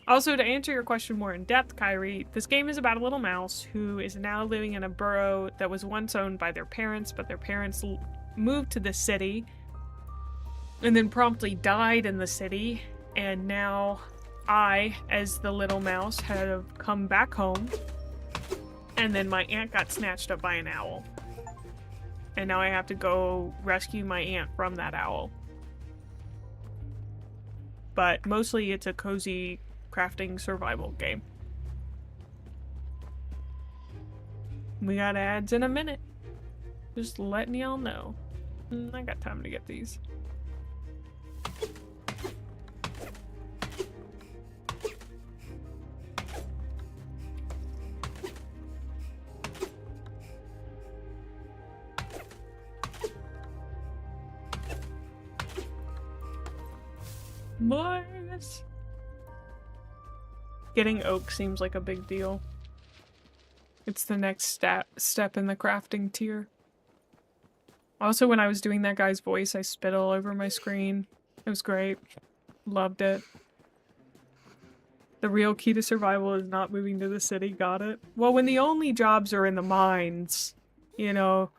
Also, to answer your question more in depth, Kyrie, this game is about a little mouse who is now living in a burrow that was once owned by their parents, but their parents moved to the city and then promptly died in the city. And now I, as the little mouse, have come back home. And then my aunt got snatched up by an owl. And now I have to go rescue my aunt from that owl. But mostly it's a cozy crafting survival game. We got ads in a minute. Just letting y'all know. I got time to get these. Mars. Getting oak seems like a big deal. It's the next step in the crafting tier. Also, when I was doing that guy's voice, I spit all over my screen. It was great. Loved it. The real key to survival is not moving to the city. Got it? Well, when the only jobs are in the mines, you know,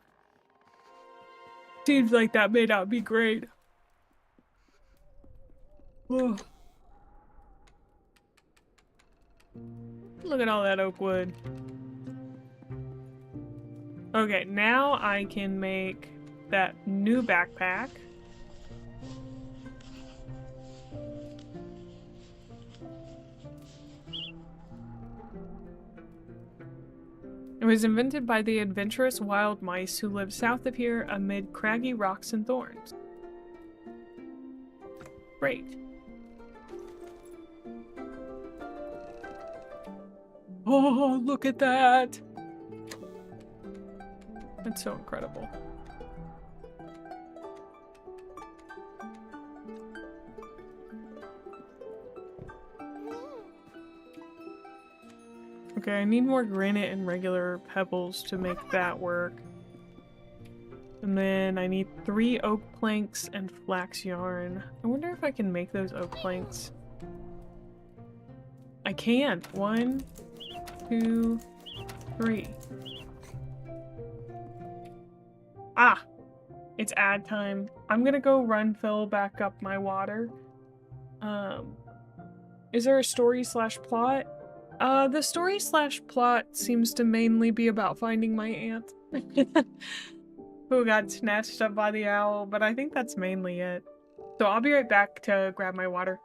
seems like that may not be great. Ugh. Look at all that oak wood. Okay, now I can make that new backpack. It was invented by the adventurous wild mice who live south of here amid craggy rocks and thorns. Great. Oh, look at that! That's so incredible. Okay, I need more granite and regular pebbles to make that work. And then I need 3 oak planks and flax yarn. I wonder if I can make those oak planks. I can! 1, 2, 3. Ah! It's ad time. I'm gonna go fill back up my water. Is there a story/plot? The story/plot seems to mainly be about finding my aunt. Who got snatched up by the owl, but I think that's mainly it. So I'll be right back to grab my water.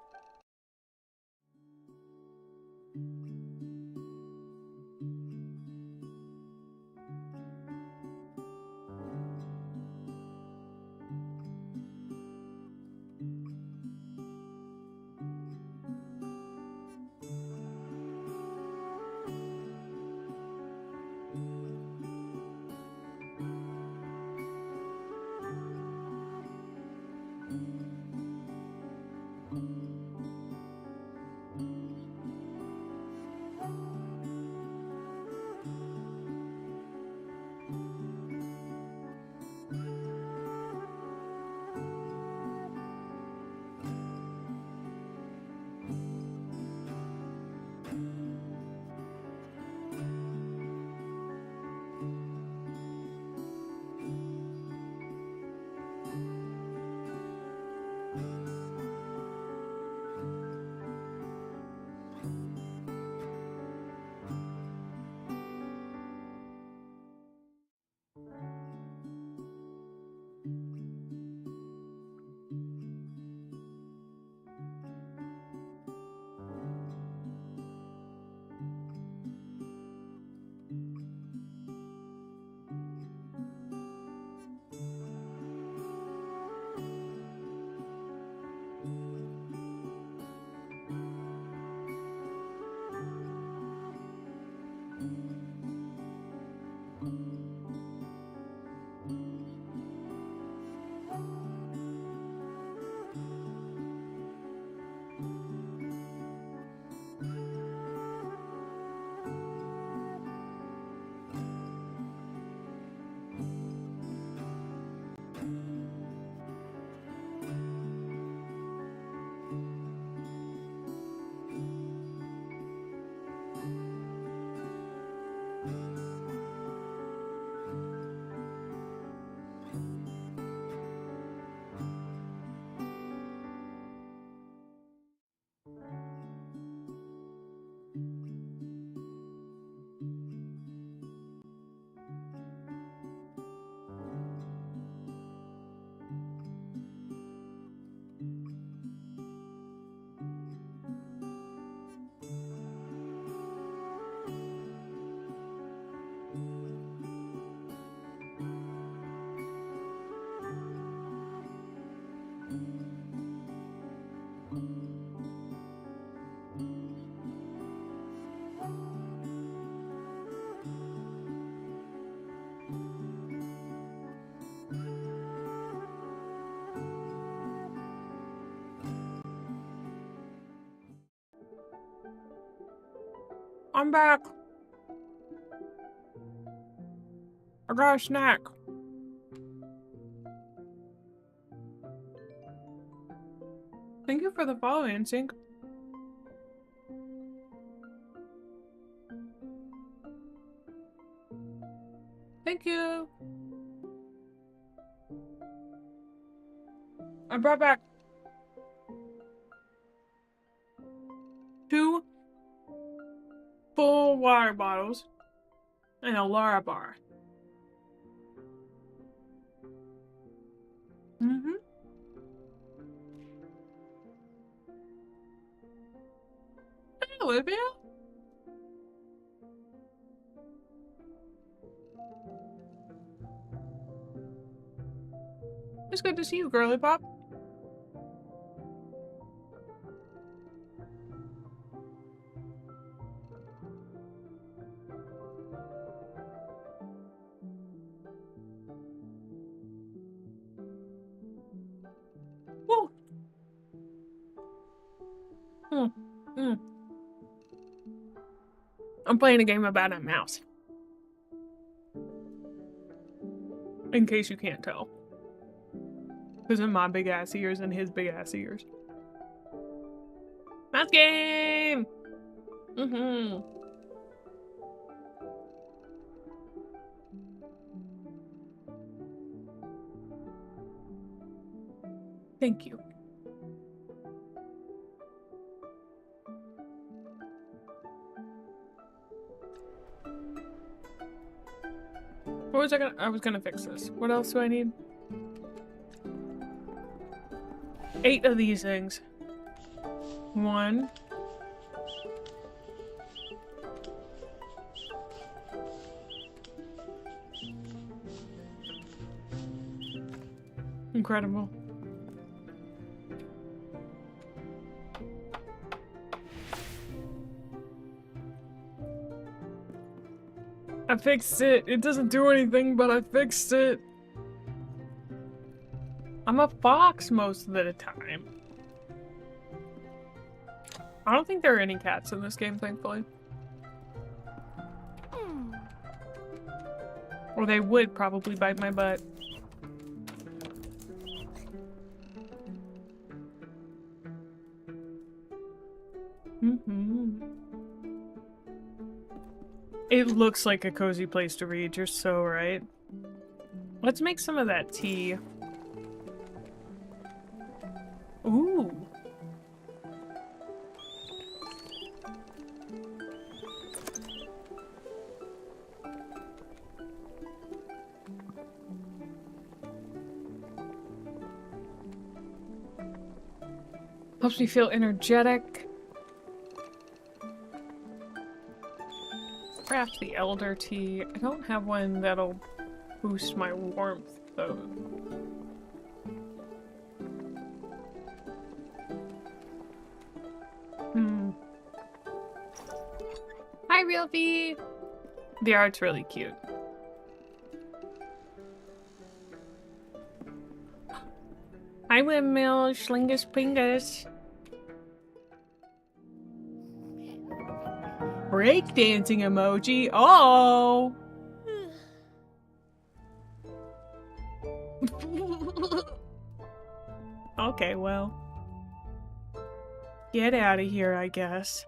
I'm back. I got a snack. Thank you for the follow, NSYNC. Thank you. I brought back 2 full water bottles and a Lara bar. Mm-hmm. Hey, Olivia. It's good to see you, girly pop. Woo. I'm playing a game about a mouse. In case you can't tell. Because of my big ass ears and his big ass ears. Mouse game! Thank you. What was I was gonna fix this. What else do I need? 8 of these things. 1. Incredible. I fixed it. It doesn't do anything, but I fixed it. I'm a fox most of the time. I don't think there are any cats in this game, thankfully. Or they would probably bite my butt. It looks like a cozy place to read, you're so right. Let's make some of that tea. Ooh. Helps me feel energetic. Craft the elder tea. I don't have one that'll boost my warmth, though. Hi, Realfie! The art's really cute. Hi, Windmill, Schlingus Pingus. Breakdancing emoji. Oh! Okay, well. Get out of here, I guess.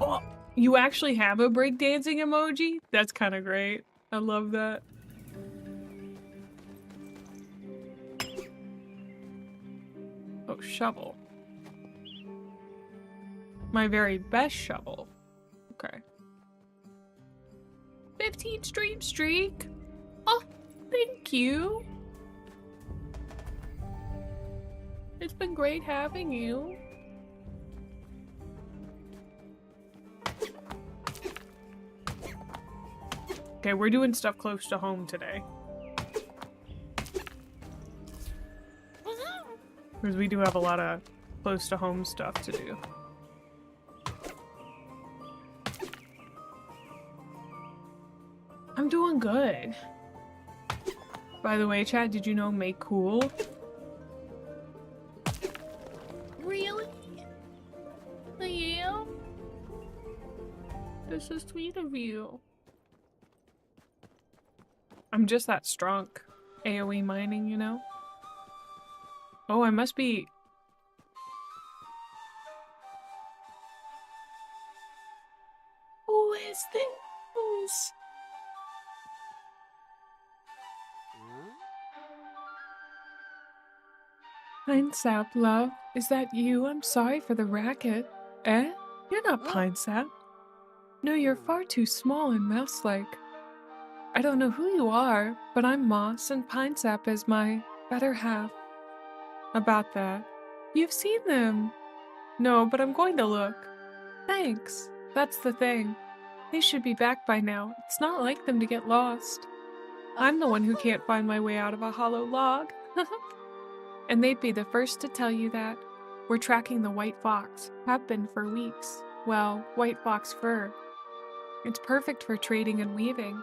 Oh, you actually have a breakdancing emoji? That's kind of great. I love that. Oh, shovel. My very best shovel. Okay. 15 stream streak. Oh, thank you. It's been great having you. Okay, we're doing stuff close to home today. Because we do have a lot of close to home stuff to do. I'm doing good. By the way, chat, did you know Mae cool? Really? I am? This is sweet of you. I'm just that strong. AoE mining, you know? Oh, I must be... Who is this? Pine Sap, love. Is that you? I'm sorry for the racket. Eh? You're not Pine Sap. No, you're far too small and mouse-like. I don't know who you are, but I'm Moss and Pine Sap is my better half. About that. You've seen them. No, but I'm going to look. Thanks. That's the thing. They should be back by now. It's not like them to get lost. I'm the one who can't find my way out of a hollow log. And they'd be the first to tell you that. We're tracking the white fox. Have been for weeks. Well, white fox fur. It's perfect for trading and weaving.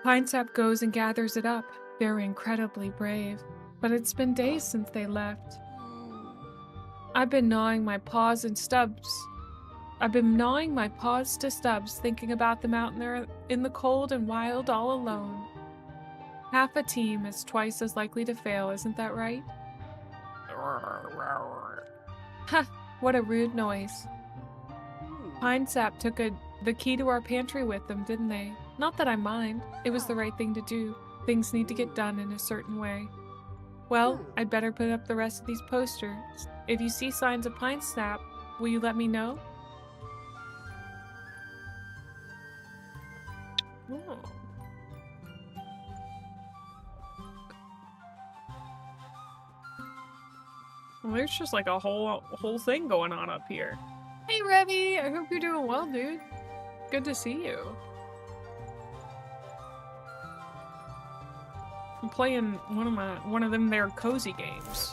Pine Sap goes and gathers it up. They're incredibly brave. But it's been days since they left. I've been gnawing my paws to stubs, thinking about them out there in the cold and wild all alone. Half a team is twice as likely to fail, isn't that right? Ha! What a rude noise. Pine Sap took the key to our pantry with them, didn't they? Not that I mind. It was the right thing to do. Things need to get done in a certain way. Well, I'd better put up the rest of these posters. If you see signs of Pine Sap, will you let me know? Oh. Well, there's just like a whole thing going on up here. Hey, Revy! I hope you're doing well, dude. Good to see you. I'm playing one of them there cozy games.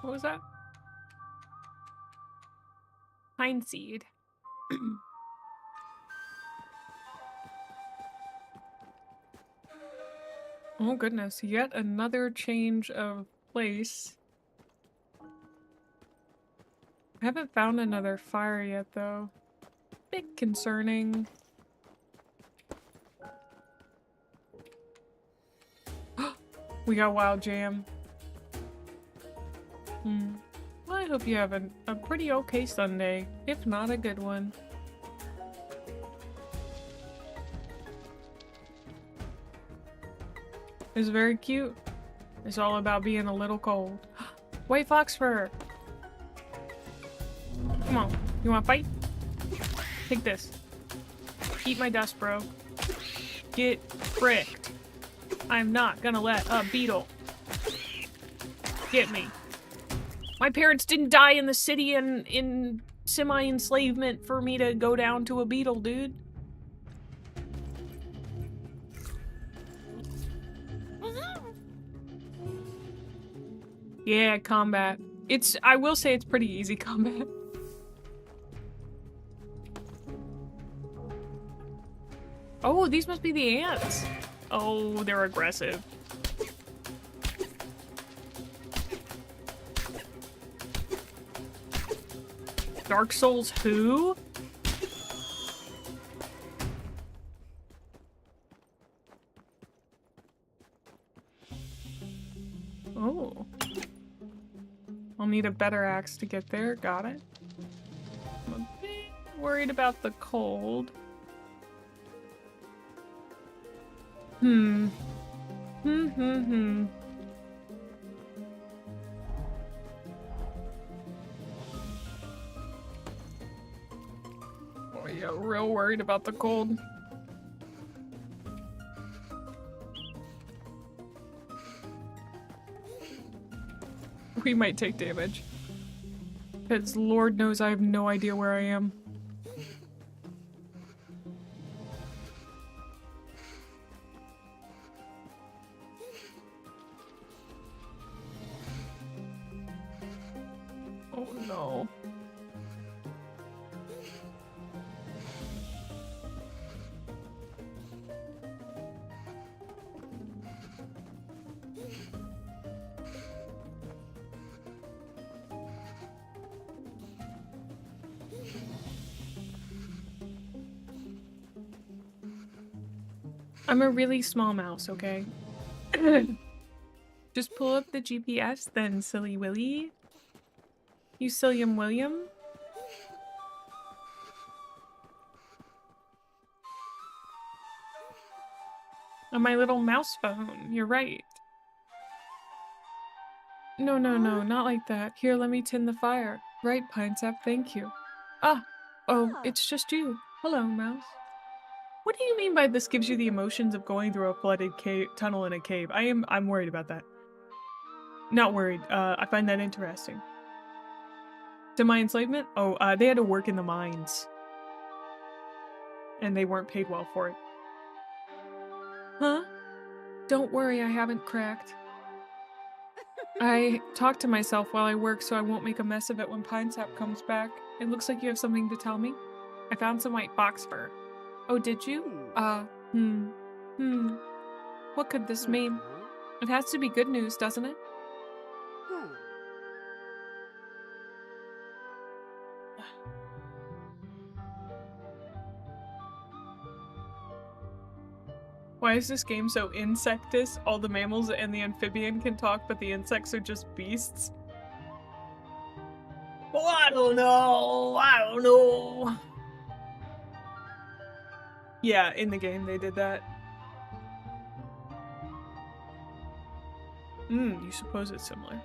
What was that? Pine seed. Oh goodness, yet another change of place. I haven't found another fire yet though. Bit concerning. We got wild jam. Well, I hope you have a pretty okay Sunday, if not a good one. It's very cute. It's all about being a little cold. White fox fur! Come on, you wanna fight? Take this. Eat my dust, bro. Get fricked. I'm not gonna let a beetle get me. My parents didn't die in the city in semi-enslavement for me to go down to a beetle, dude. Yeah, combat. I will say it's pretty easy combat. Oh, these must be the ants. Oh, they're aggressive. Dark Souls who? Oh. I'll need a better axe to get there. Got it. I'm a bit worried about the cold. Oh yeah, real worried about the cold. We might take damage. Because Lord knows I have no idea where I am. Oh no. I'm a really small mouse, okay? Just pull up the GPS then, silly Willy. You Silliam William? On my little mouse phone, you're right. No, not like that. Here, let me tend the fire. Right, Pinesap, thank you. Ah! Oh, it's just you. Hello, mouse. What do you mean by this gives you the emotions of going through a flooded tunnel in a cave? I'm worried about that. Not worried. I find that interesting. To my enslavement? Oh, they had to work in the mines. And they weren't paid well for it. Huh? Don't worry, I haven't cracked. I talk to myself while I work so I won't make a mess of it when Pinesap comes back. It looks like you have something to tell me. I found some white fox fur. Oh, did you? What could this mean? It has to be good news, doesn't it? Why is this game so insectous? All the mammals and the amphibian can talk, but the insects are just beasts? Well, I don't know. Yeah, in the game they did that. You suppose it's similar.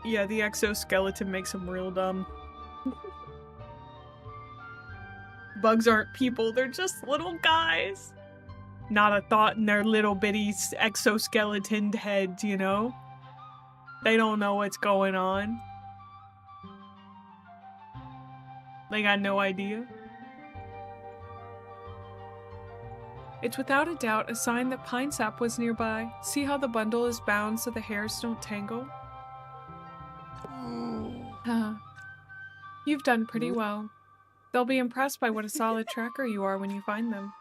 Yeah, the exoskeleton makes them real dumb. Bugs aren't people, they're just little guys. Not a thought in their little bitty exoskeleton heads, you know? They don't know what's going on. They got no idea. It's without a doubt a sign that Pinesap was nearby. See how the bundle is bound so the hairs don't tangle? You've done pretty well. They'll be impressed by what a solid tracker you are when you find them.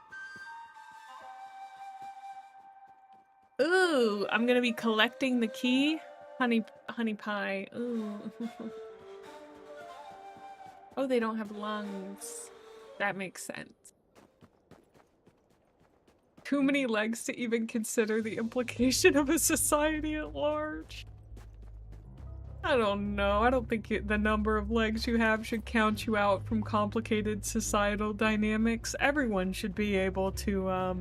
Ooh, I'm gonna be collecting the key. Honey pie. Ooh. Oh, they don't have lungs. That makes sense. Too many legs to even consider the implication of a society at large. I don't know. I don't think the number of legs you have should count you out from complicated societal dynamics. Everyone should be able to,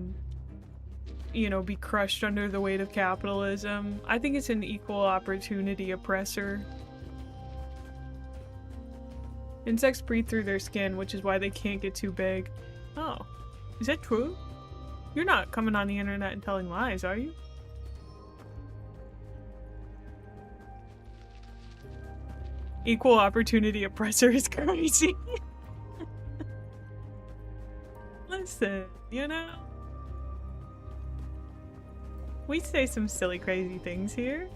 you know, be crushed under the weight of capitalism. I think it's an equal opportunity oppressor. Insects breathe through their skin, which is why they can't get too big. Oh, is that true? You're not coming on the internet and telling lies, are you? Equal opportunity oppressor is crazy. Listen, you know? We say some silly, crazy things here.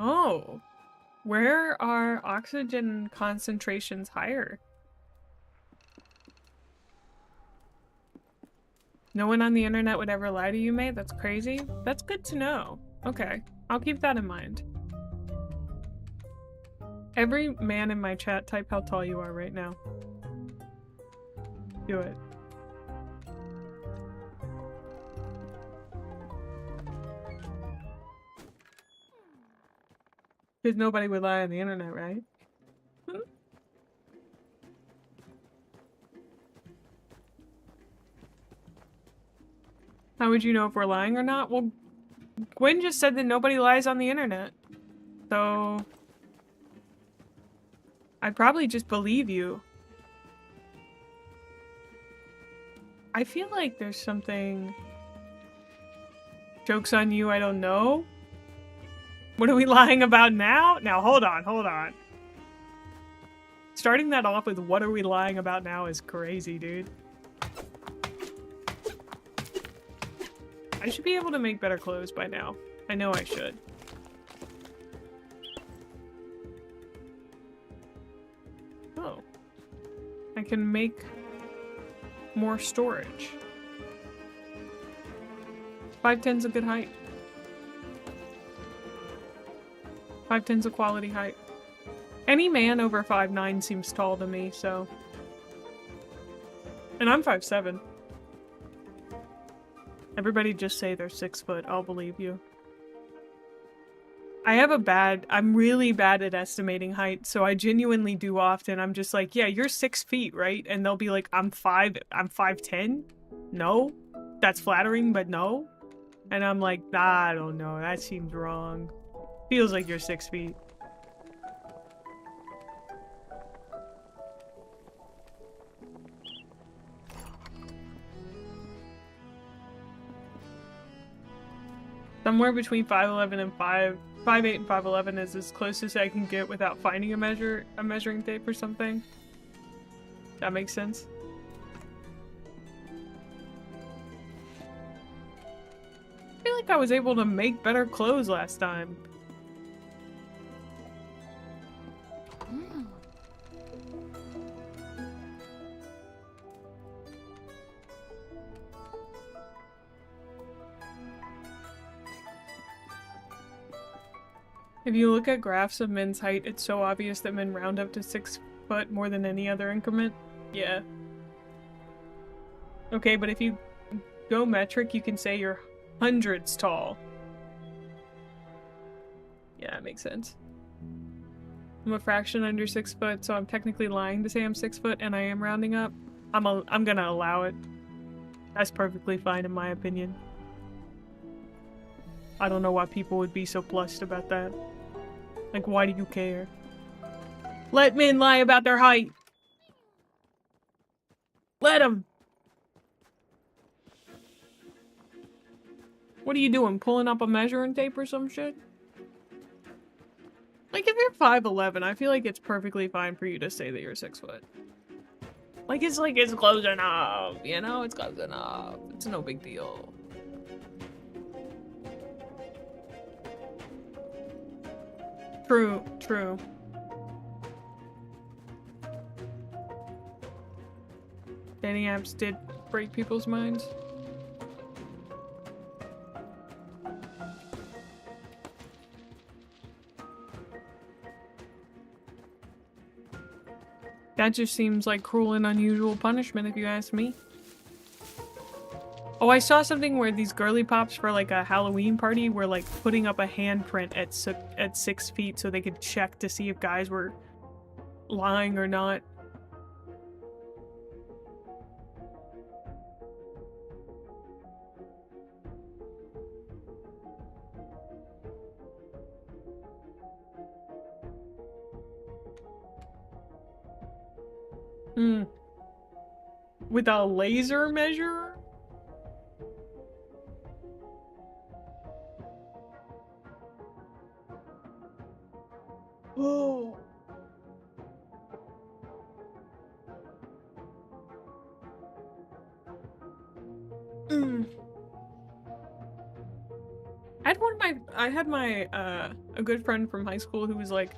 Oh. Where are oxygen concentrations higher? No one on the internet would ever lie to you, Mae? That's crazy. That's good to know. Okay, I'll keep that in mind. Every man in my chat, type how tall you are right now. Do it. Because nobody would lie on the internet, right? How would you know if we're lying or not? Well, Gwen just said that nobody lies on the internet. So... I'd probably just believe you. I feel like there's something... Joke's on you, I don't know? What are we lying about now? Now, hold on. Starting that off with what are we lying about now is crazy, dude. I should be able to make better clothes by now. I know I should. Oh. I can make more storage. 5'10's a good height. 5'10's a quality height. Any man over 5'9 seems tall to me, so. And I'm 5'7. Everybody just say they're 6 foot. I'll believe you. I'm really bad at estimating height, so I genuinely do often. I'm just like, yeah, you're 6 feet, right? And they'll be like, I'm 5'10? No? That's flattering, but no? And I'm like, nah, I don't know. That seems wrong. Feels like you're 6 feet. Somewhere between 5'11 and 5'8 and 5'11 is as close as I can get without finding a measuring tape or something. That makes sense. I feel like I was able to make better clothes last time. If you look at graphs of men's height, it's so obvious that men round up to 6 foot more than any other increment. Yeah. Okay, but if you go metric, you can say you're hundreds tall. Yeah, that makes sense. I'm a fraction under 6 foot, so I'm technically lying to say I'm 6 foot, and I am rounding up. I'm gonna allow it. That's perfectly fine in my opinion. I don't know why people would be so plussed about that. Like, why do you care? Let men lie about their height. Let them. What are you doing? Pulling up a measuring tape or some shit? Like, if you're 5'11, I feel like it's perfectly fine for you to say that you're 6 foot. Like, it's close enough, you know? It's close enough. It's no big deal. True, true. Dating apps did break people's minds. That just seems like cruel and unusual punishment if you ask me. Oh, I saw something where these girly pops for like a Halloween party were like putting up a handprint at 6 feet so they could check to see if guys were lying or not. With a laser measure? Oh. I had a good friend from high school who was like,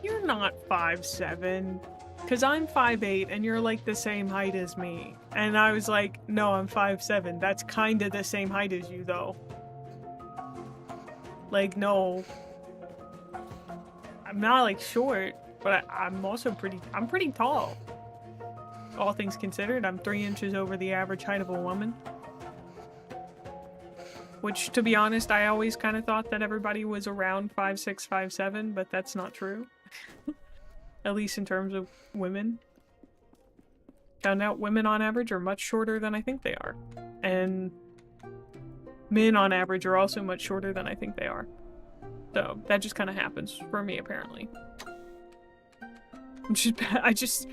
"You're not 5'7", because I'm 5'8", and you're like the same height as me." And I was like, "No, I'm 5'7". That's kind of the same height as you, though. Like, no. I'm not, like, short, but I'm also pretty tall. All things considered, I'm 3 inches over the average height of a woman. Which, to be honest, I always kind of thought that everybody was around 5'6", 5'7", but that's not true. At least in terms of women. Found out women on average are much shorter than I think they are. And men on average are also much shorter than I think they are. So that just kind of happens for me, apparently. I just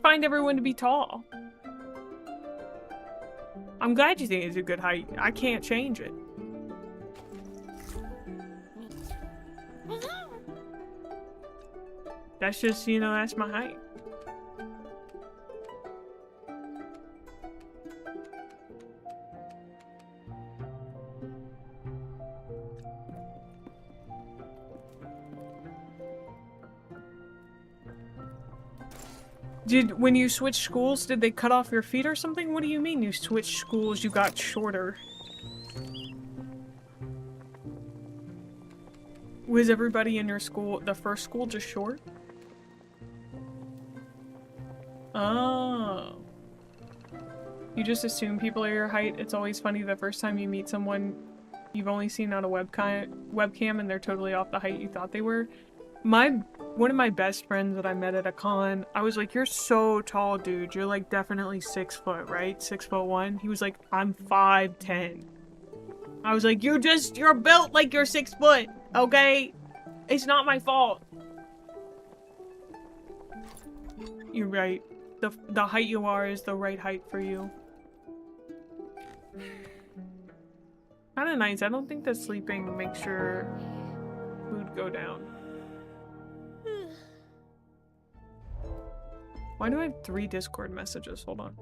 find everyone to be tall. I'm glad you think it's a good height. I can't change it. That's just, you know, that's my height. When you switched schools, did they cut off your feet or something? What do you mean you switched schools, you got shorter? Was everybody in your school, the first school, just short? Oh. You just assume people are your height. It's always funny the first time you meet someone you've only seen on a webcam and they're totally off the height you thought they were. One of my best friends that I met at a con, I was like, you're so tall, dude. You're like definitely 6 foot, right? 6'1". He was like, I'm 5'10". I was like, you're built like you're 6 foot, okay? It's not my fault. You're right. The height you are is the right height for you. Kinda nice. I don't think that sleeping makes your mood go down. Why do I have 3 Discord messages? Hold on.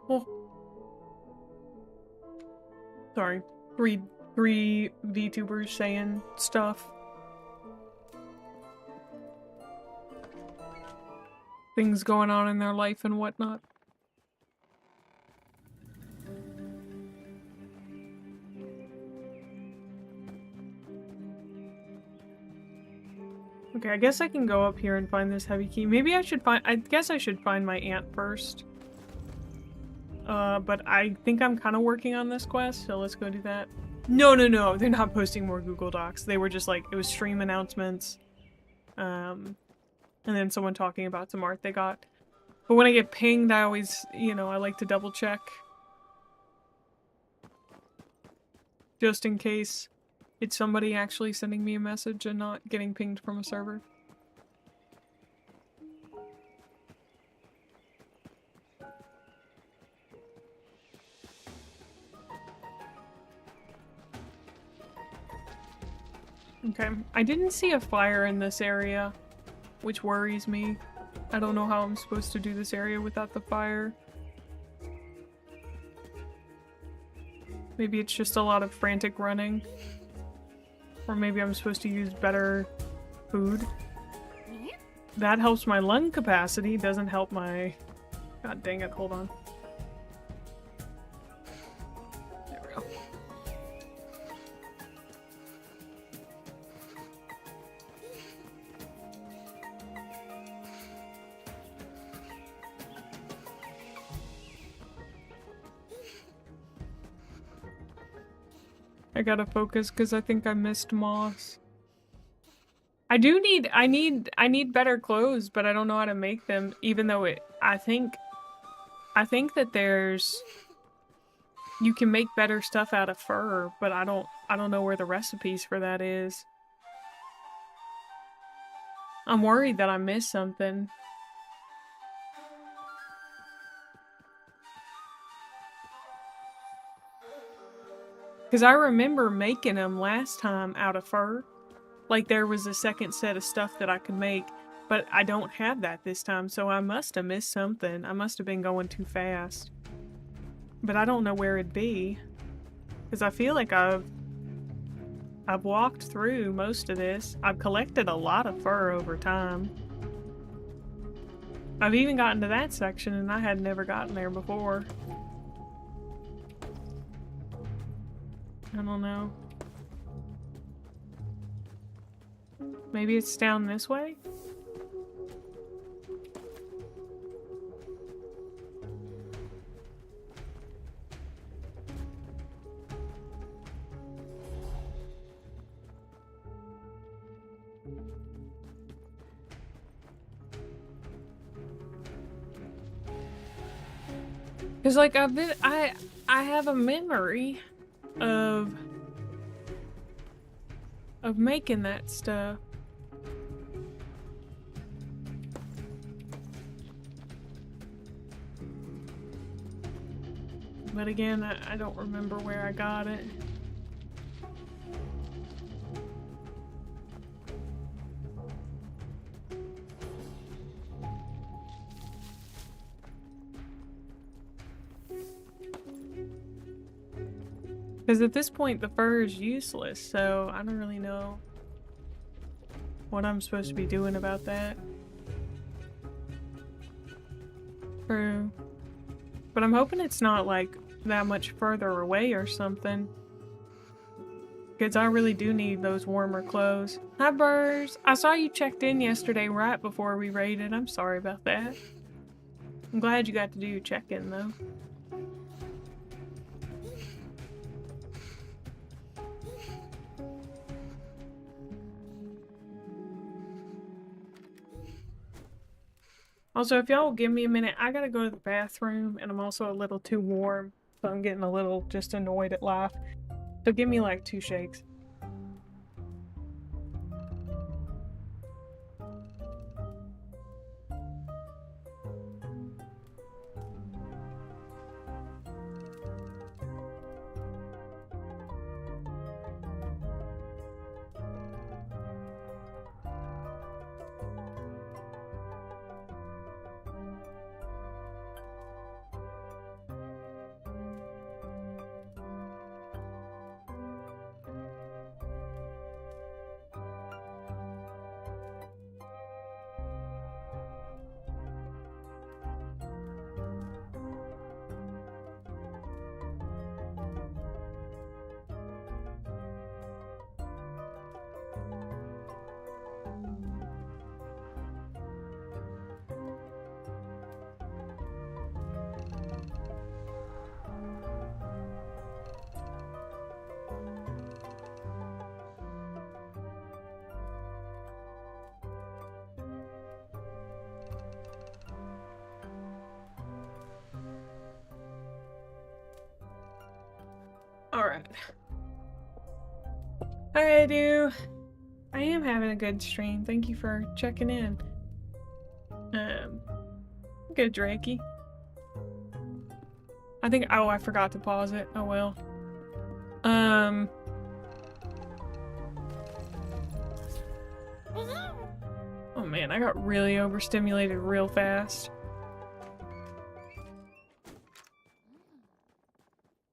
Oh. Sorry. Three VTubers saying stuff. Things going on in their life and whatnot. Okay, I guess I can go up here and find this heavy key. Maybe I guess I should find my aunt first. But I think I'm kind of working on this quest, so let's go do that. No, they're not posting more Google Docs. They were just like, it was stream announcements. And then someone talking about some art they got. But when I get pinged, I always, you know, I like to double check. Just in case it's somebody actually sending me a message and not getting pinged from a server. Okay, I didn't see a fire in this area, which worries me. I don't know how I'm supposed to do this area without the fire. Maybe it's just a lot of frantic running. Or maybe I'm supposed to use better food. That helps my lung capacity, doesn't help my... God dang it, hold on. There we go. I gotta focus because I think I missed moss. I need better clothes, but I don't know how to make them, even though I think that you can make better stuff out of fur, but I don't know where the recipes for that is. I'm worried that I missed something. Because I remember making them last time out of fur. Like there was a second set of stuff that I could make, but I don't have that this time, so I must have missed something. I must have been going too fast. But I don't know where it'd be. Because I feel like I've walked through most of this. I've collected a lot of fur over time. I've even gotten to that section and I had never gotten there before. I don't know. Maybe it's down this way? Cause like I have a memory of making that stuff. but again, I don't remember where I got it. Because at this point, the fur is useless, so I don't really know what I'm supposed to be doing about that. True. But I'm hoping it's not, like, that much further away or something. Because I really do need those warmer clothes. Hi, Burrs! I saw you checked in yesterday right before we raided. I'm sorry about that. I'm glad you got to do your check-in, though. Also, if y'all will give me a minute, I gotta go to the bathroom, and I'm also a little too warm, so I'm getting a little just annoyed at life. So give me like 2 shakes. Alright. I do. I am having a good stream. Thank you for checking in. Good, Drakey. I think- oh, I forgot to pause it. Oh well. Oh man, I got really overstimulated real fast.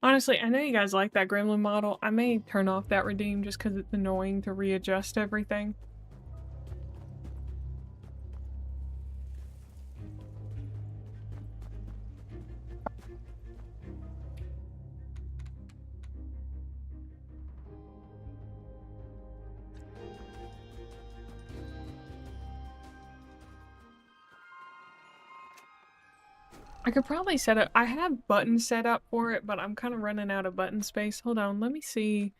Honestly, I know you guys like that Gremlin model. I may turn off that redeem just because it's annoying to readjust everything. I could probably set up- I have buttons set up for it, but I'm kind of running out of button space. Hold on, let me see.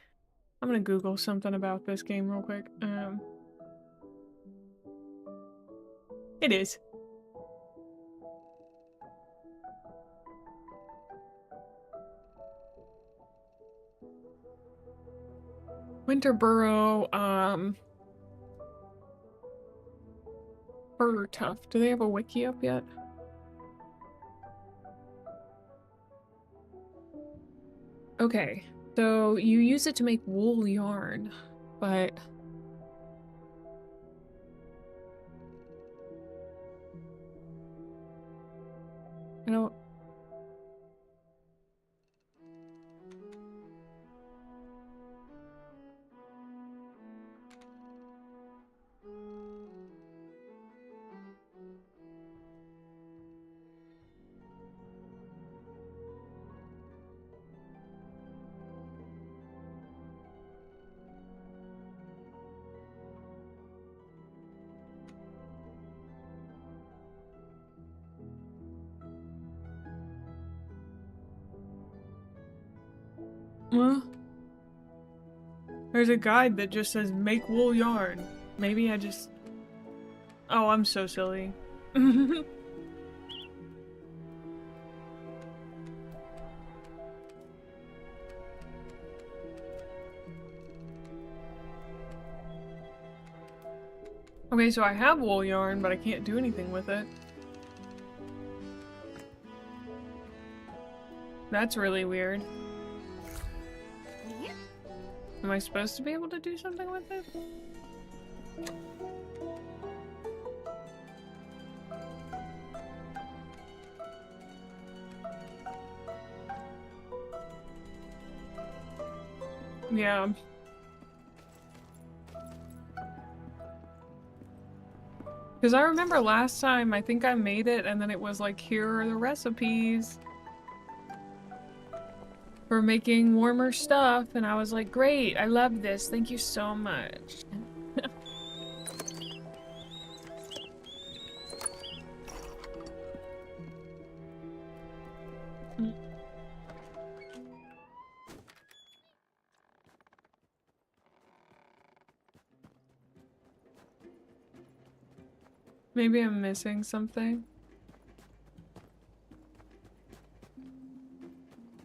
I'm gonna Google something about this game real quick. It is. Winter Burrow, Burger Tough. Do they have a wiki up yet? Okay, so you use it to make wool yarn, but I don't. Well, there's a guide that just says make wool yarn. Maybe I just. Oh, I'm so silly. Okay, so I have wool yarn, but I can't do anything with it. That's really weird. Am I supposed to be able to do something with it? Yeah. Because I remember last time, I think I made it and then it was like, here are the recipes for making warmer stuff. And I was like, great, I love this. Thank you so much. Maybe I'm missing something.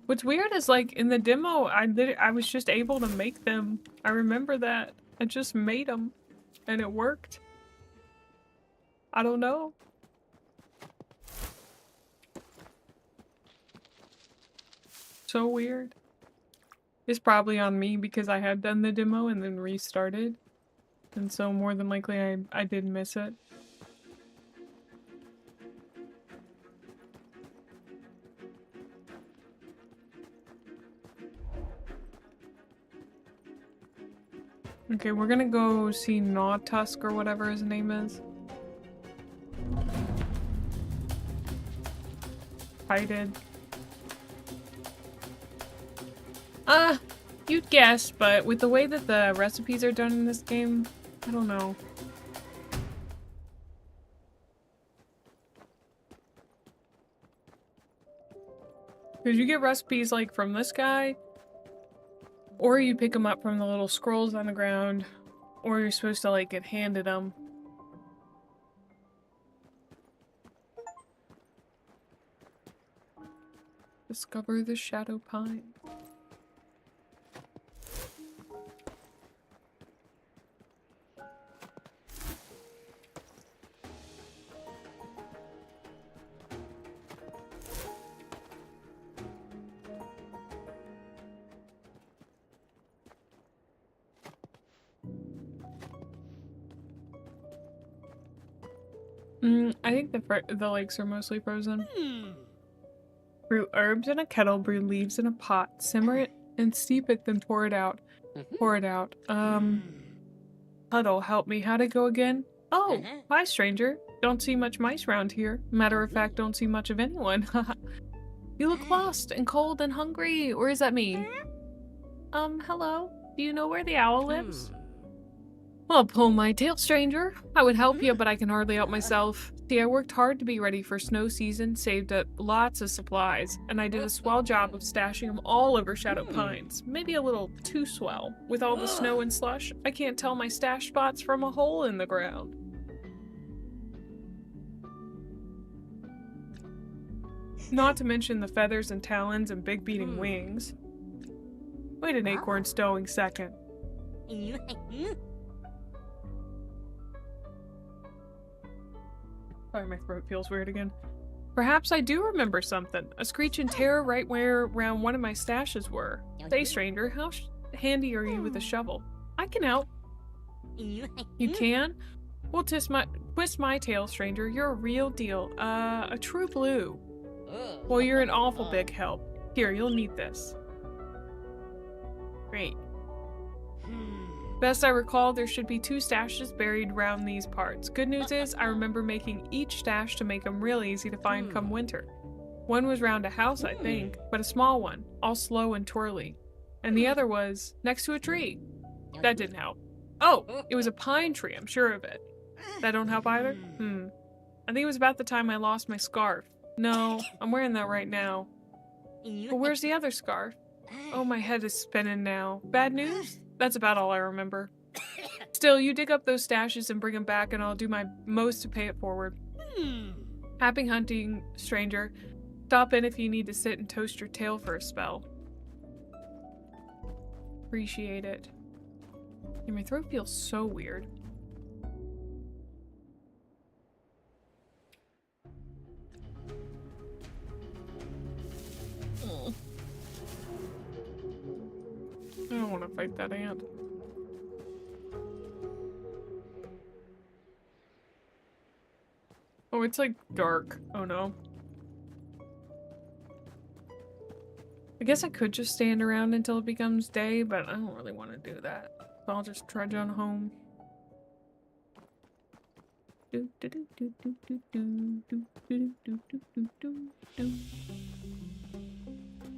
What's weird is like in the demo, I was just able to make them. I remember that. I just made them and it worked. I don't know. So weird. It's probably on me because I had done the demo and then restarted. And so more than likely I did miss it. Okay, we're gonna go see Gnawtusk or whatever his name is. Hided. You'd guess, but with the way that the recipes are done in this game, I don't know. Because you get recipes like from this guy, or you pick them up from the little scrolls on the ground, or you're supposed to like get handed them. Discover the Shadow Pine. I think the lakes are mostly frozen. Brew herbs in a kettle, brew leaves in a pot, simmer it and steep it, then pour it out. Pour it out. Huddle, help me. How'd it go again? Oh, hi, stranger. Don't see much mice around here. Matter of fact, don't see much of anyone. You look lost and cold and hungry. Or is that me? Hello? Do you know where the owl lives? Well, pull my tail, stranger. I would help you, but I can hardly help myself. See, I worked hard to be ready for snow season, saved up lots of supplies, and I did a swell job of stashing them all over Shadow Pines. Maybe a little too swell. With all the snow and slush, I can't tell my stash spots from a hole in the ground. Not to mention the feathers and talons and big beating wings. Wait an acorn stowing second. Sorry, my throat feels weird again. Perhaps I do remember something. A screech and tear right where around one of my stashes were. Say, stranger, how handy are you with a shovel? I can help. You can? Well, twist my tail, stranger. You're a real deal. A true blue. Well, you're an awful big help. Here, you'll need this. Great. Best I recall, there should be 2 stashes buried around these parts. Good news is, I remember making each stash to make them real easy to find come winter. One was round a house, I think, but a small one, all slow and twirly. And the other was next to a tree. That didn't help. Oh, it was a pine tree, I'm sure of it. That don't help either? I think it was about the time I lost my scarf. No, I'm wearing that right now. But where's the other scarf? Oh, my head is spinning now. Bad news? That's about all I remember. Still, you dig up those stashes and bring them back and I'll do my most to pay it forward. Happy hunting, stranger. Stop in if you need to sit and toast your tail for a spell. Appreciate it. Yeah, my throat feels so weird. want to fight that ant. Oh, it's like dark. Oh no. I guess I could just stand around until it becomes day, but I don't really want to do that. So I'll just trudge on home.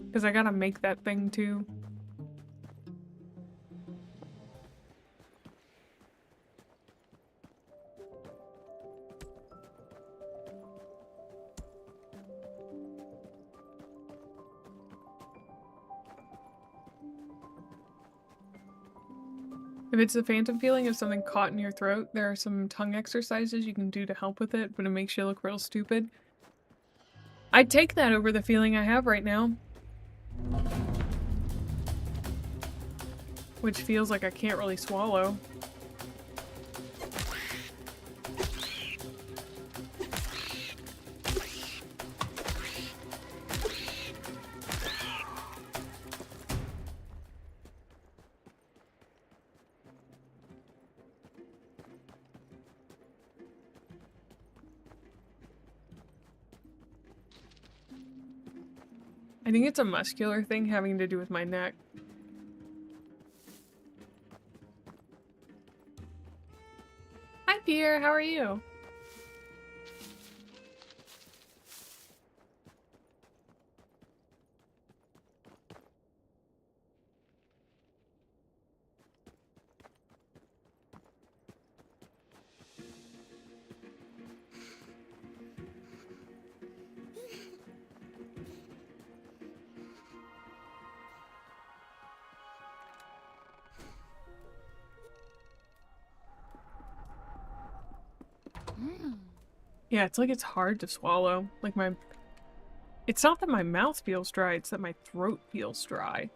Because I gotta make that thing too. If it's the phantom feeling of something caught in your throat, there are some tongue exercises you can do to help with it, but it makes you look real stupid. I'd take that over the feeling I have right now. Which feels like I can't really swallow. I think it's a muscular thing having to do with my neck. Hi, Pierre. How are you? Yeah, it's like it's hard to swallow. Like my... It's not that my mouth feels dry, it's that my throat feels dry.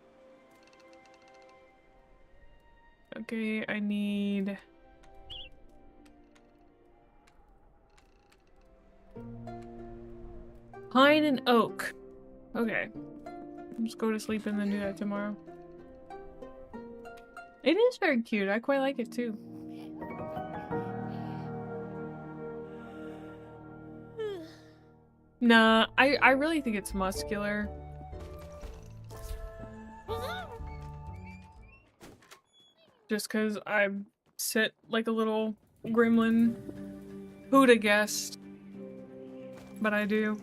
Okay, I need... Pine and oak. Okay. I'll just go to sleep and then do that tomorrow. It is very cute. I quite like it too. Nah, I really think it's muscular. Just because I sit like a little gremlin. Who'd have guessed? But I do.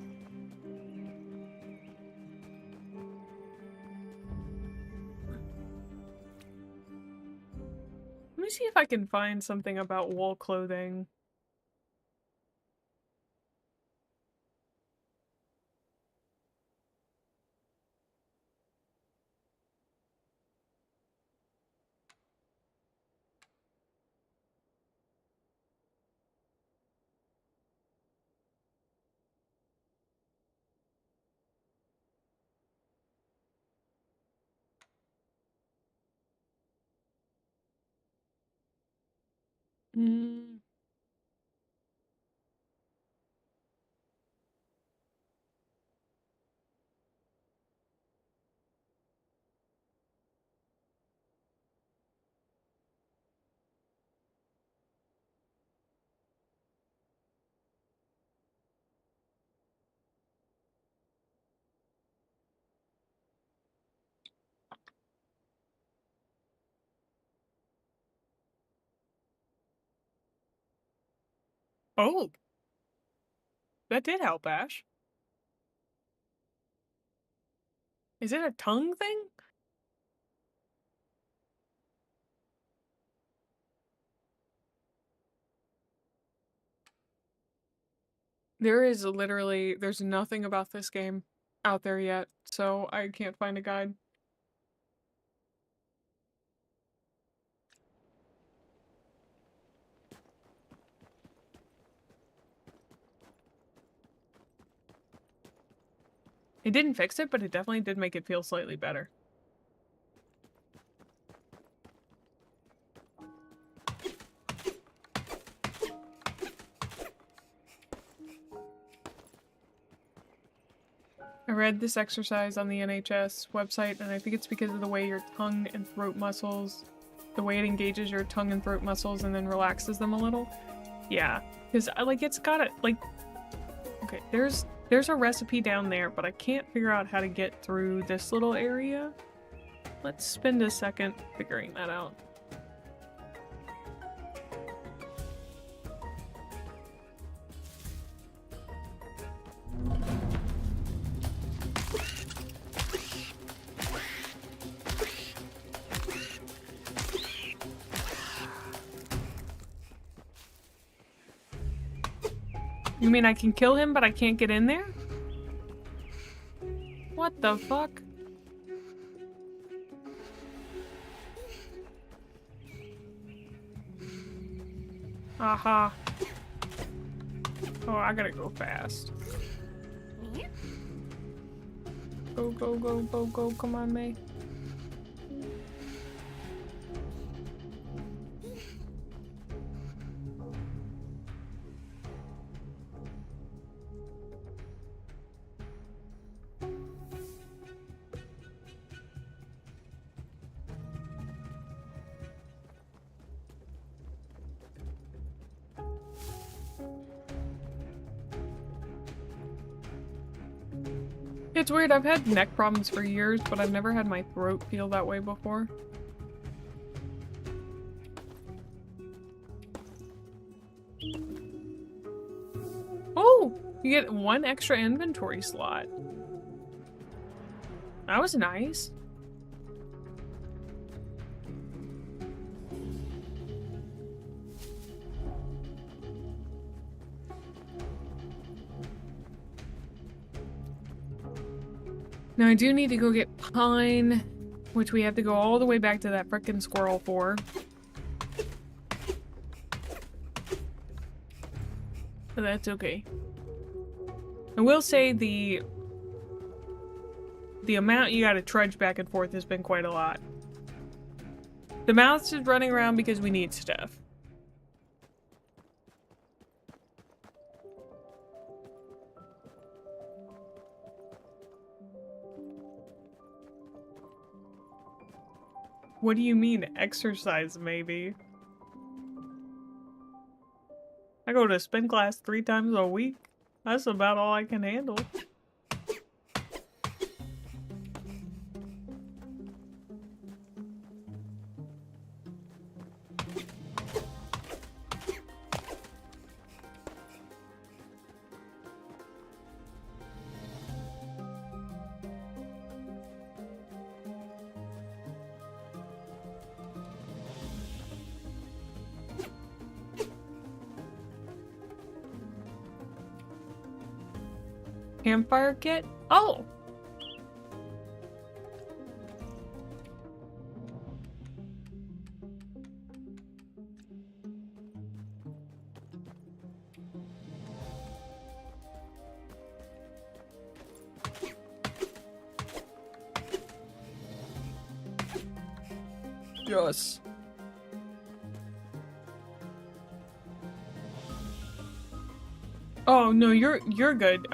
Let me see if I can find something about wool clothing. Mm. Oh, that did help, Ash. Is it a tongue thing? There is literally, there's nothing about this game out there yet, so I can't find a guide. It didn't fix it, but it definitely did make it feel slightly better. I read this exercise on the NHS website, and I think it's because of the way your tongue and throat muscles, the way it engages your tongue and throat muscles and then relaxes them a little. Yeah, because like it's got it like. Okay, there's a recipe down there, but I can't figure out how to get through this little area. Let's spend a second figuring that out. You mean I can kill him, but I can't get in there? What the fuck? Aha. Oh, I gotta go fast. Go, go, go, go, go. Come on, Mae. It's weird, I've had neck problems for years, but I've never had my throat feel that way before. Oh! You get 1 extra inventory slot. That was nice. Now I do need to go get pine, which we have to go all the way back to that frickin' squirrel for. But that's okay. I will say the amount you gotta trudge back and forth has been quite a lot. The mouse is running around because we need stuff. What do you mean, exercise, maybe? I go to spin class 3 times a week. That's about all I can handle. Campfire kit? Oh! Yes. Oh no, you're good.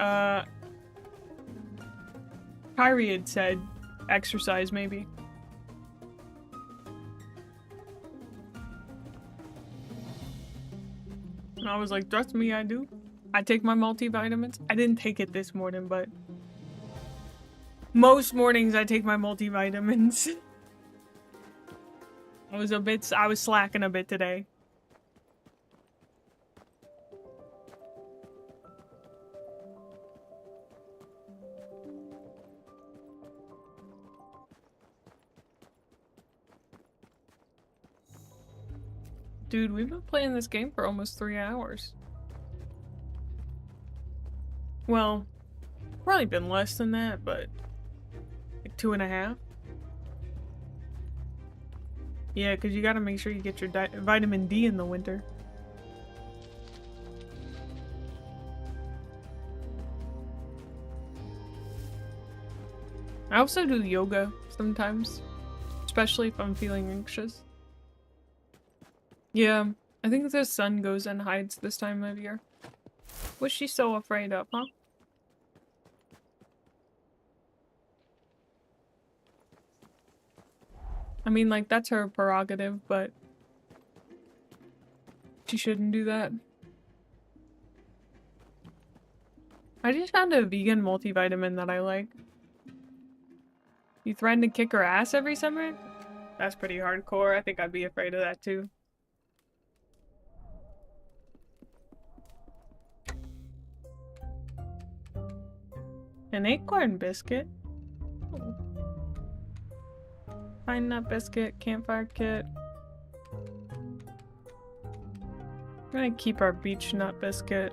Kyrie had said exercise, maybe. And I was like, trust me, I do. I take my multivitamins. I didn't take it this morning, but most mornings I take my multivitamins. I was slacking a bit today. Dude, we've been playing this game for almost 3 hours. Well, probably been less than that, but like 2.5. Yeah, because you gotta make sure you get your vitamin D in the winter. I also do yoga sometimes, especially if I'm feeling anxious. Yeah, I think the sun goes and hides this time of year. What's she so afraid of, huh? I mean, like, that's her prerogative, but she shouldn't do that. I just found a vegan multivitamin that I like. You threaten to kick her ass every summer? That's pretty hardcore. I think I'd be afraid of that too. An acorn biscuit? Oh. Pine nut biscuit, campfire kit. I'm gonna keep our beech nut biscuit.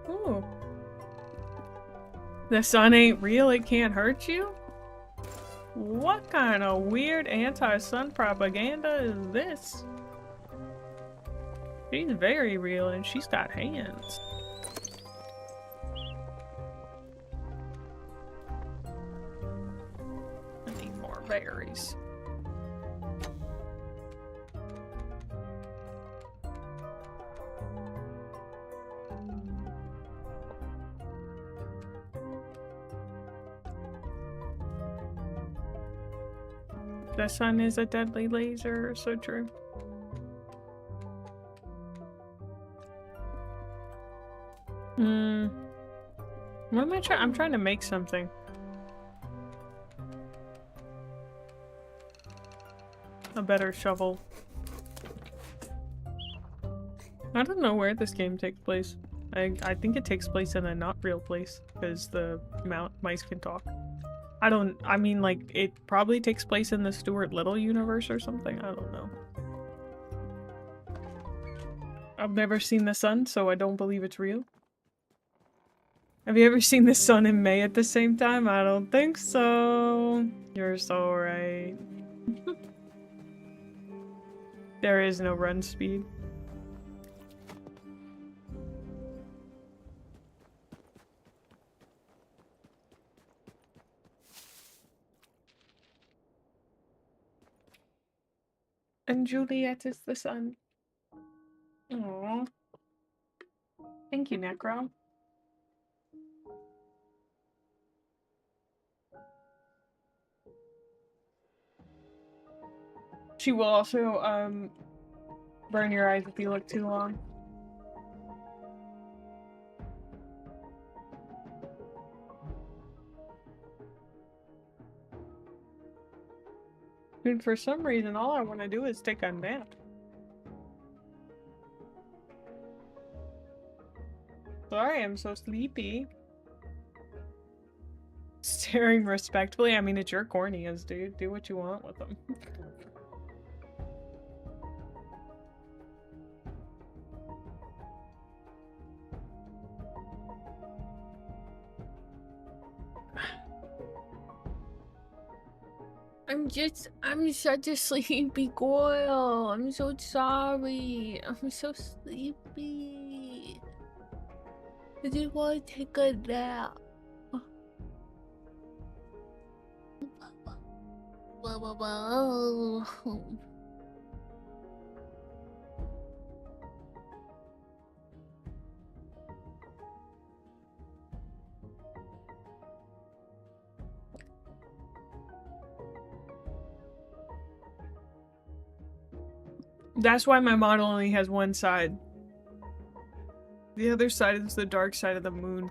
Ooh. The sun ain't real, it can't hurt you? What kind of weird anti-sun propaganda is this? She's very real and she's got hands. I need more berries. The sun is a deadly laser, so true. What am I trying? I'm trying to make something. A better shovel. I don't know where this game takes place. I think it takes place in a not real place because the mice can talk. I mean, like, it probably takes place in the Stuart Little universe or something. I don't know. I've never seen the sun, so I don't believe it's real. Have you ever seen the sun and May at the same time? I don't think so. You're so right. There is no run speed. And Juliet is the sun. Aww. Thank you, Necro. She will also, burn your eyes if you look too long. Dude, for some reason, all I want to do is take a nap. Sorry, I'm so sleepy. Staring respectfully? I mean, it's your corneas, dude. Do what you want with them. I'm such a sleepy girl. I'm so sorry. I'm so sleepy. I just want to take a nap. That's why my model only has one side. The other side is the dark side of the moon.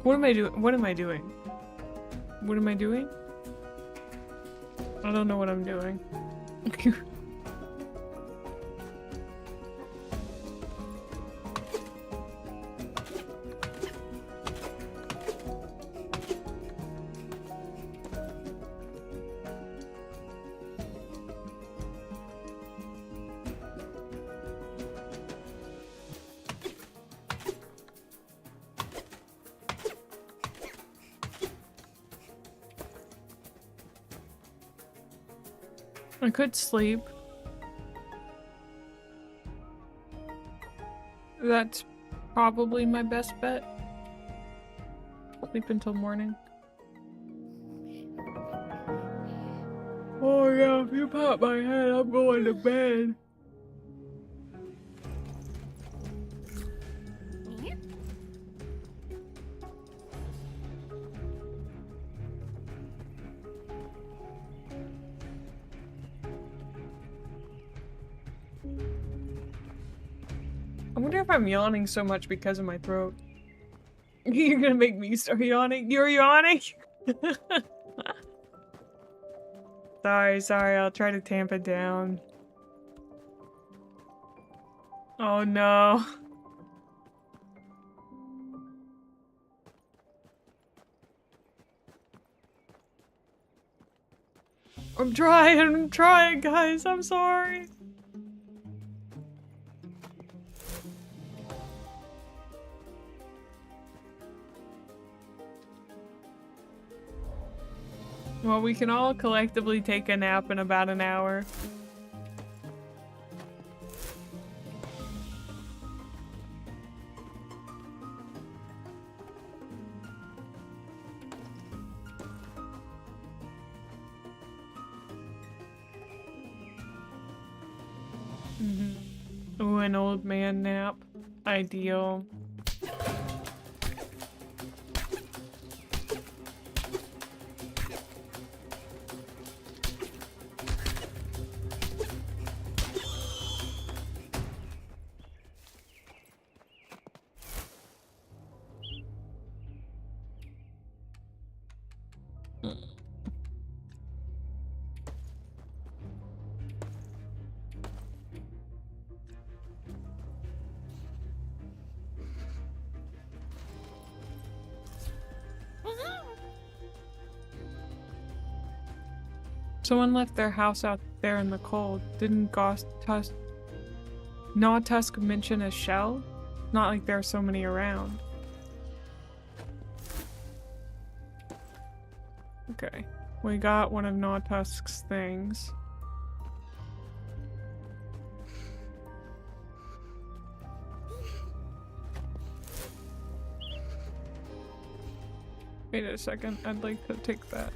What am I doing? What am I doing? What am I doing? I don't know what I'm doing. I could sleep. That's probably my best bet. Sleep until morning. Oh yeah, if you pat my head, I'm going to bed. I wonder if I'm yawning so much because of my throat. You're gonna make me start yawning? You're yawning? Sorry, I'll try to tamp it down. Oh no. I'm trying, guys, I'm sorry. Well, we can all collectively take a nap in about an hour. Ooh, an old man nap. Ideal. Someone left their house out there in the cold. Didn't Gnawtusk mention a shell? Not like there are so many around. Okay, we got one of Gnawtusk's things. Wait a second, I'd like to take that.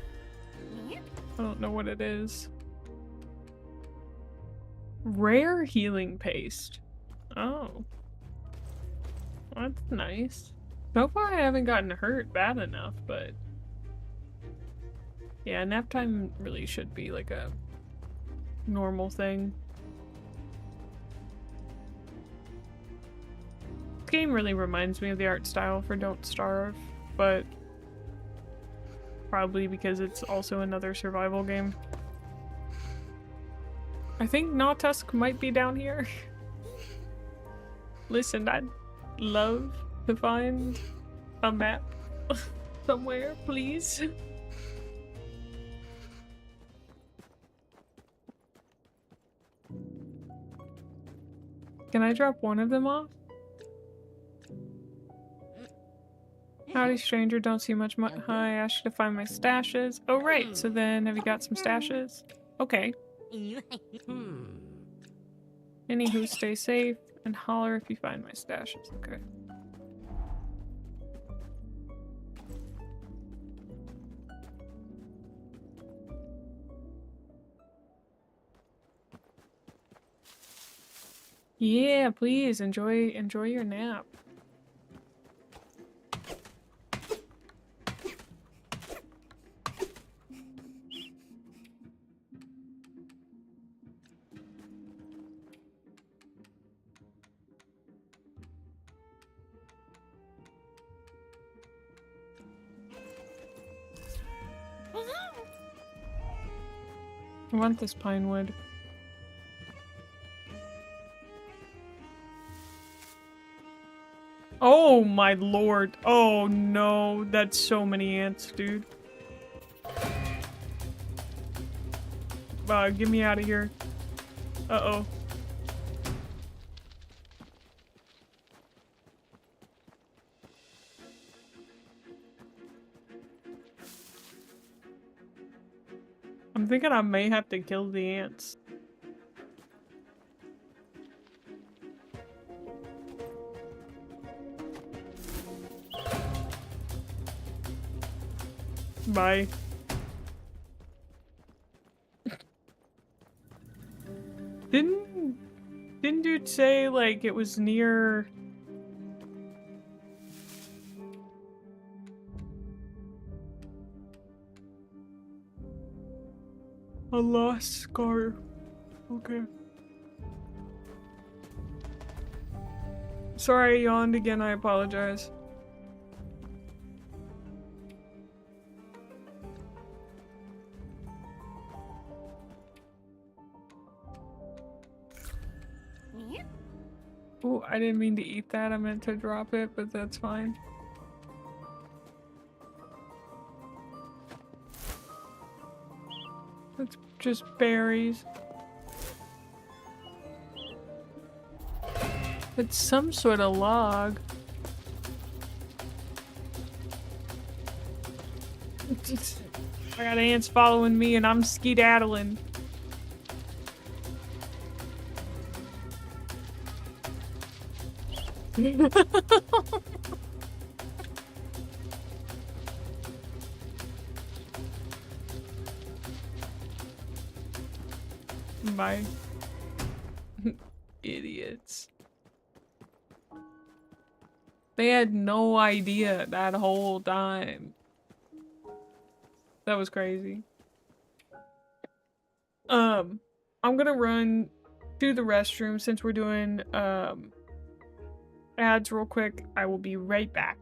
I don't know what it is. Rare healing paste. Oh. That's nice. So far I haven't gotten hurt bad enough, but... yeah, nap time really should be like a normal thing. This game really reminds me of the art style for Don't Starve, but probably because it's also another survival game. I think Gnawtusk might be down here. Listen, I'd love to find a map somewhere, please. Can I drop one of them off? Howdy, stranger. Don't see much. Hi, I asked you to find my stashes. Oh, right. So then, have you got some stashes? Okay. Anywho, stay safe and holler if you find my stashes. Okay. Yeah, please enjoy your nap. I want this pine wood. Oh my lord. Oh no, that's so many ants, dude. Get me out of here. Uh-oh. I'm thinking I may have to kill the ants. Bye. Didn't dude say like it was near a lost scarf? Okay. Sorry I yawned again, I apologize. Oh, I didn't mean to eat that. I meant to drop it, but that's fine. It's just berries. It's some sort of log. I got ants following me and I'm skedaddling. My idiots. They had no idea that whole time. That was crazy. I'm gonna run to the restroom since we're doing ads real quick. I will be right back.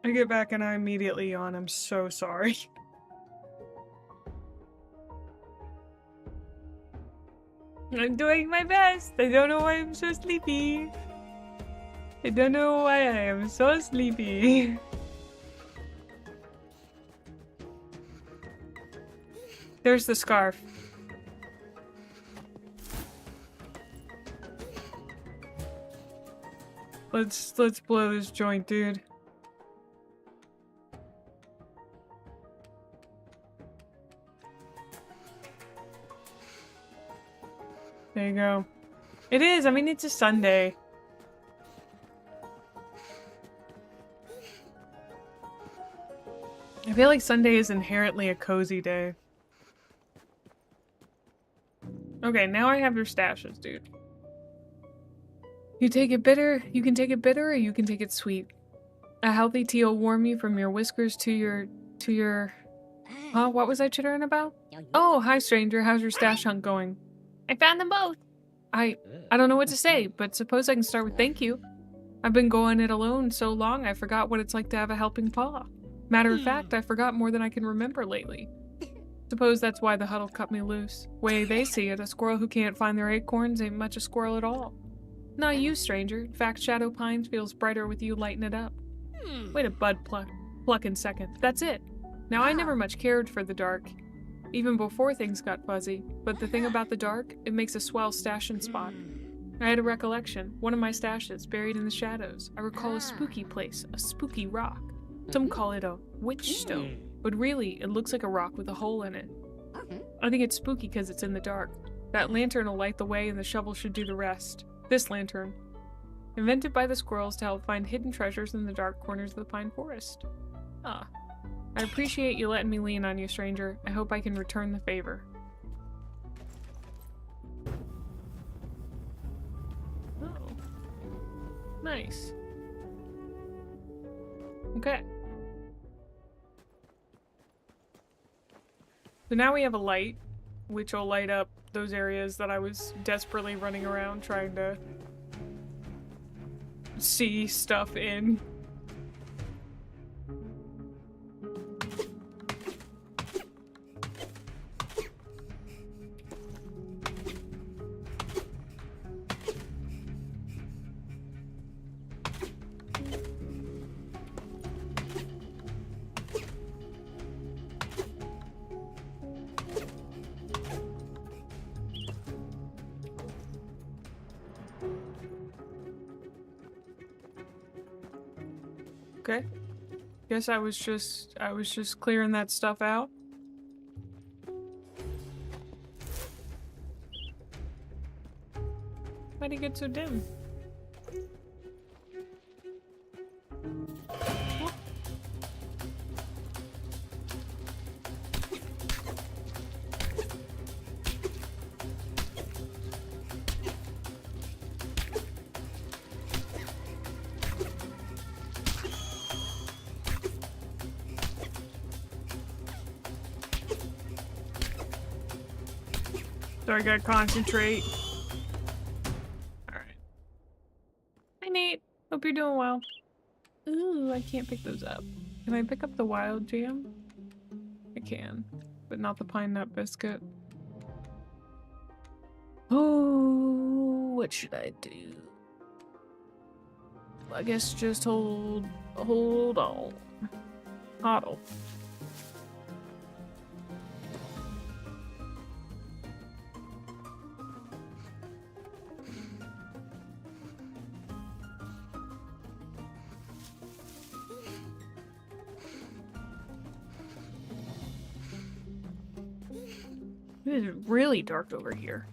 I get back and I immediately yawn. I'm so sorry. I'm doing my best. I don't know why I'm so sleepy. I don't know why I am so sleepy. There's the scarf. Let's blow this joint, dude. There you go. It is. I mean, it's a Sunday. I feel like Sunday is inherently a cozy day. Okay, now I have your stashes, dude. You take it bitter, you can take it bitter, or you can take it sweet. A healthy tea will warm you from your whiskers to your... Huh? What was I chittering about? Oh, hi stranger, how's your stash hunt going? I found them both. I don't know what to say, but suppose I can start with thank you. I've been going it alone so long I forgot what it's like to have a helping paw. Matter of fact, I forgot more than I can remember lately. Suppose that's why the huddle cut me loose. Way they see it, a squirrel who can't find their acorns ain't much a squirrel at all. Not you, stranger. In fact, Shadow Pines feels brighter with you lighting it up. Wait a bud plucking second. That's it. Now, I never much cared for the dark, even before things got fuzzy. But the thing about the dark, it makes a swell stashing spot. I had a recollection. One of my stashes, buried in the shadows. I recall a spooky place, a spooky rock. Some call it a witch stone, but really, it looks like a rock with a hole in it. I think it's spooky because it's in the dark. That lantern will light the way and the shovel should do the rest. This lantern. Invented by the squirrels to help find hidden treasures in the dark corners of the pine forest. Ah. I appreciate you letting me lean on you, stranger. I hope I can return the favor. Oh. Nice. Okay. So now we have a light, which will light up those areas that I was desperately running around trying to see stuff in. Okay. Guess I was just clearing that stuff out. Why'd he get so dim? So I gotta concentrate. Alright. Hi Nate. Hope you're doing well. Ooh, I can't pick those up. Can I pick up the wild jam? I can, but not the pine nut biscuit. Oh, what should I do? I guess just hold on. Hodl. It is really dark over here.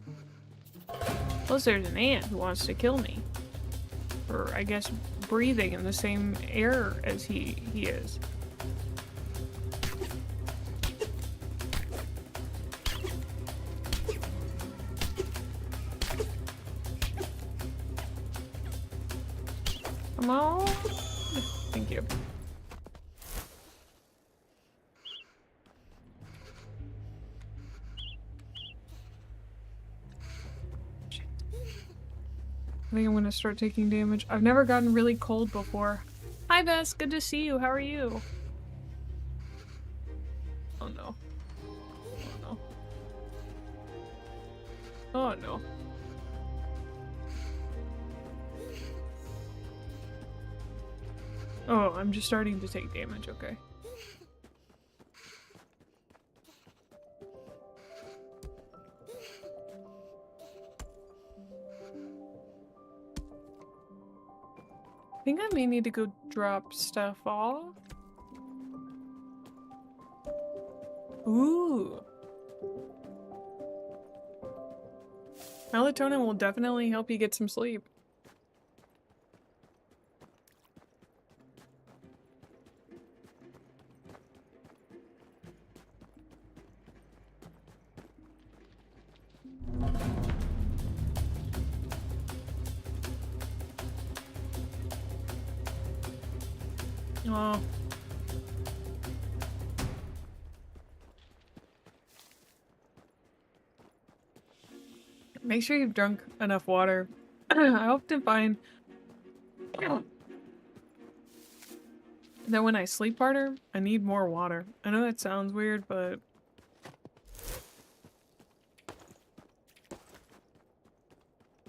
Plus there's an ant who wants to kill me. Or I guess breathing in the same air as he is. Come on. Thank you. I think I'm gonna start taking damage. I've never gotten really cold before. Hi Hi, Vess. Good to see you. How are you? Oh, no. Oh, no. Oh, no. Oh, I'm just starting to take damage. Okay. I think I may need to go drop stuff off. Ooh. Melatonin will definitely help you get some sleep. Oh. Make sure you've drunk enough water. I often find that when I sleep harder, I need more water. I know that sounds weird, but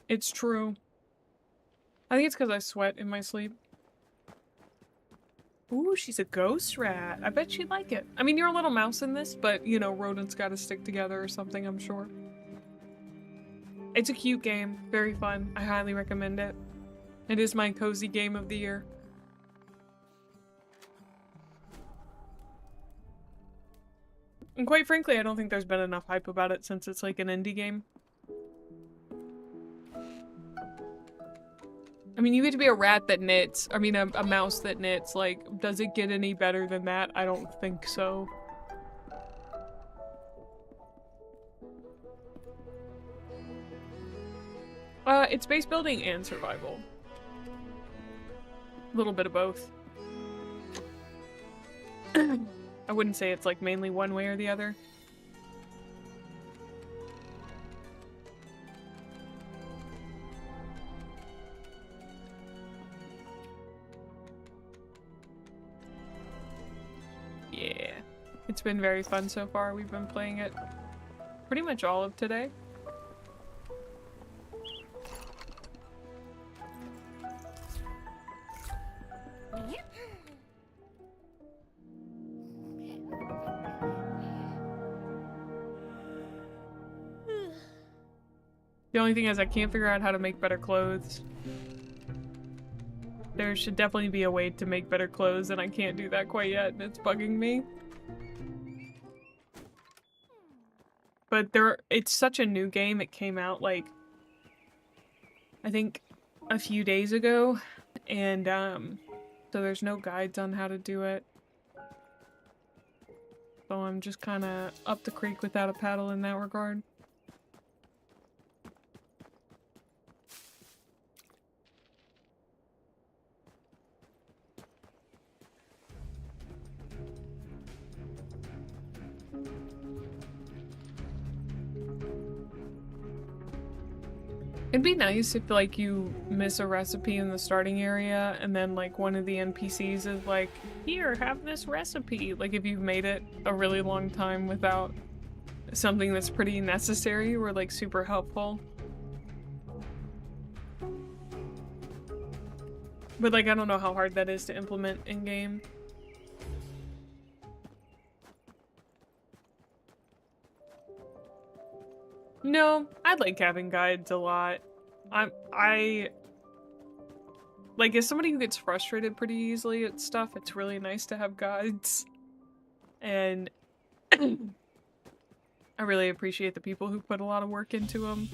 it's true. I think it's because I sweat in my sleep. Ooh, she's a ghost rat. I bet she'd like it. I mean, you're a little mouse in this, but, you know, rodents gotta stick together or something, I'm sure. It's a cute game. Very fun. I highly recommend it. It is my cozy game of the year. And quite frankly, I don't think there's been enough hype about it since it's like an indie game. I mean, you get to be a rat that knits. I mean, a mouse that knits. Like, does it get any better than that? I don't think so. It's base building and survival. A little bit of both. I wouldn't say it's like mainly one way or the other. Yeah. It's been very fun so far. We've been playing it pretty much all of today. The only thing is I can't figure out how to make better clothes. There should definitely be a way to make better clothes, and I can't do that quite yet, and it's bugging me. But it's such a new game. It came out like, I think a few days ago, and so there's no guides on how to do it. So I'm just kind of up the creek without a paddle in that regard. It'd be nice if, like, you miss a recipe in the starting area and then, like, one of the NPCs is like, here, have this recipe. Like, if you've made it a really long time without something that's pretty necessary or, like, super helpful. But, like, I don't know how hard that is to implement in-game. No, I like having guides a lot. Like, as somebody who gets frustrated pretty easily at stuff, it's really nice to have guides. And I really appreciate the people who put a lot of work into them.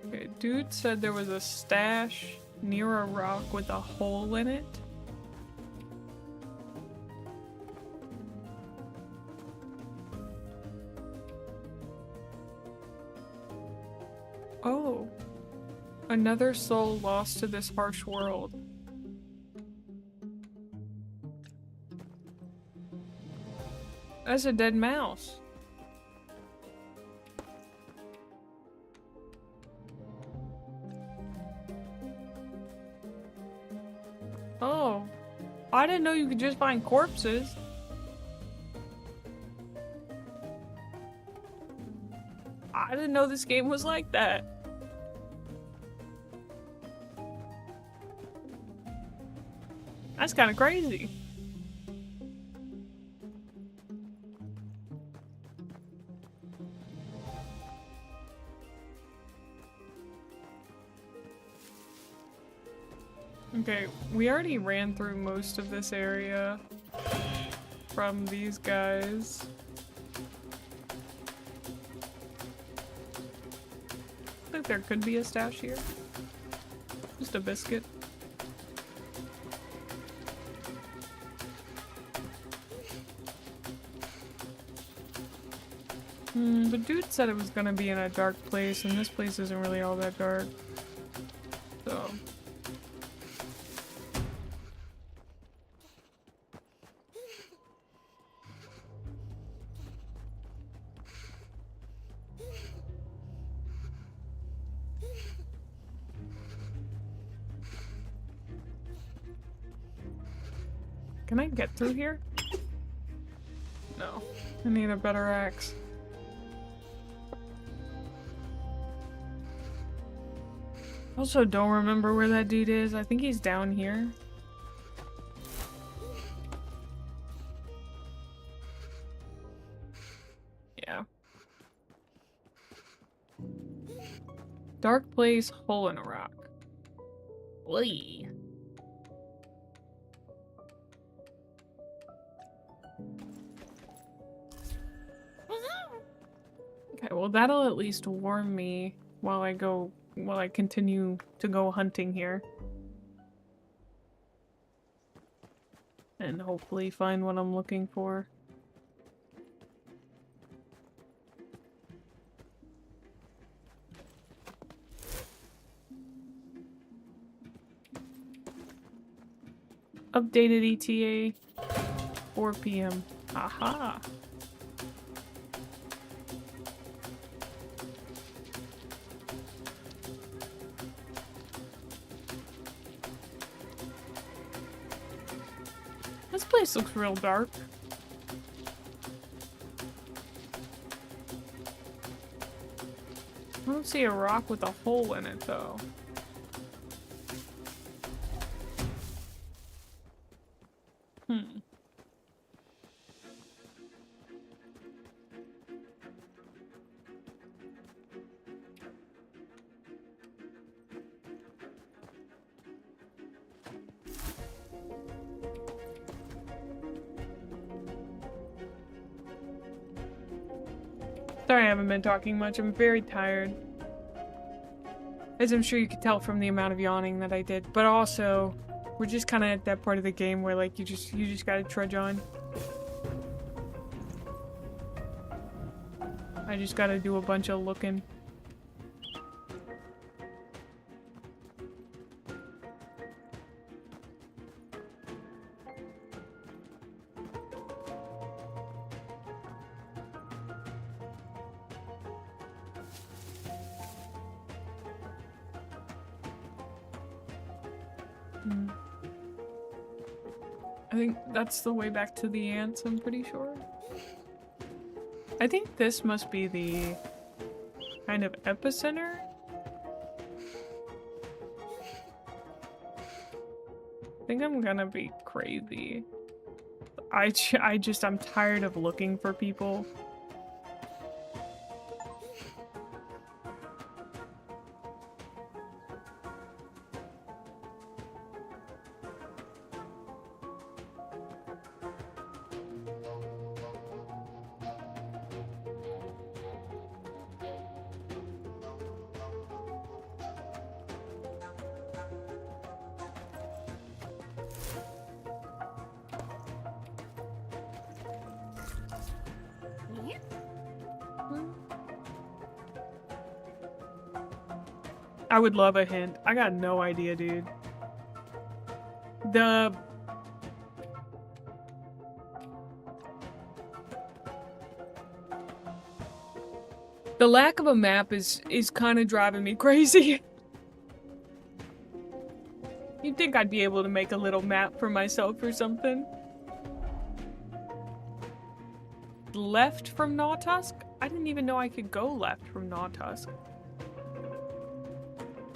Okay, dude said there was a stash near a rock with a hole in it. Oh. Another soul lost to this harsh world. That's a dead mouse. Oh. I didn't know you could just find corpses. I didn't know this game was like that. That's kind of crazy. Okay, we already ran through most of this area from these guys. I think there could be a stash here. Just a biscuit. The dude said it was gonna be in a dark place, and this place isn't really all that dark. So... Can I get through here? No. I need a better axe. Also don't remember where that dude is. I think he's down here. Yeah. Dark place, hole in a rock. Oy. Okay, well that'll at least warm me while I continue to go hunting here. And hopefully find what I'm looking for. Updated ETA 4 p.m. Aha! This place looks real dark. I don't see a rock with a hole in it though. Sorry I haven't been talking much, I'm very tired. As I'm sure you could tell from the amount of yawning that I did. But also, we're just kind of at that part of the game where like you just gotta trudge on. I just gotta do a bunch of looking. I think that's the way back to the ants, I'm pretty sure. I think this must be the kind of epicenter. I think I'm gonna be crazy. I'm tired of looking for people. I would love a hint. I got no idea, dude. The lack of a map is kind of driving me crazy. You'd think I'd be able to make a little map for myself or something. Left from Gnawtusk? I didn't even know I could go left from Gnawtusk.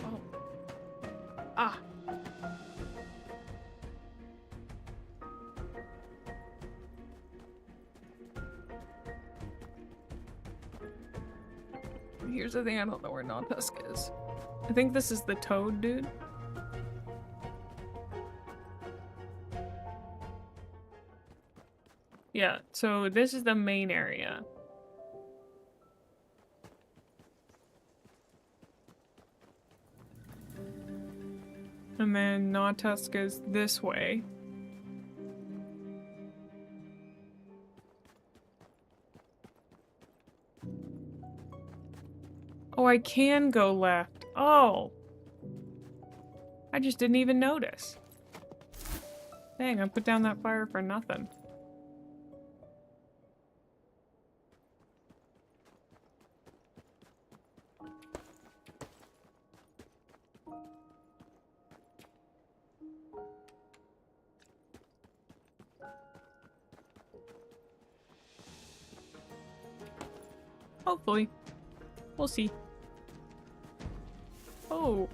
Oh. Ah. Here's the thing, I don't know where Gnawtusk is. I think this is the toad dude. Yeah, so this is the main area. And then Gnawtusk is this way. Oh, I can go left. Oh. I just didn't even notice. Dang, I put down that fire for nothing. Hopefully. We'll see. Oh.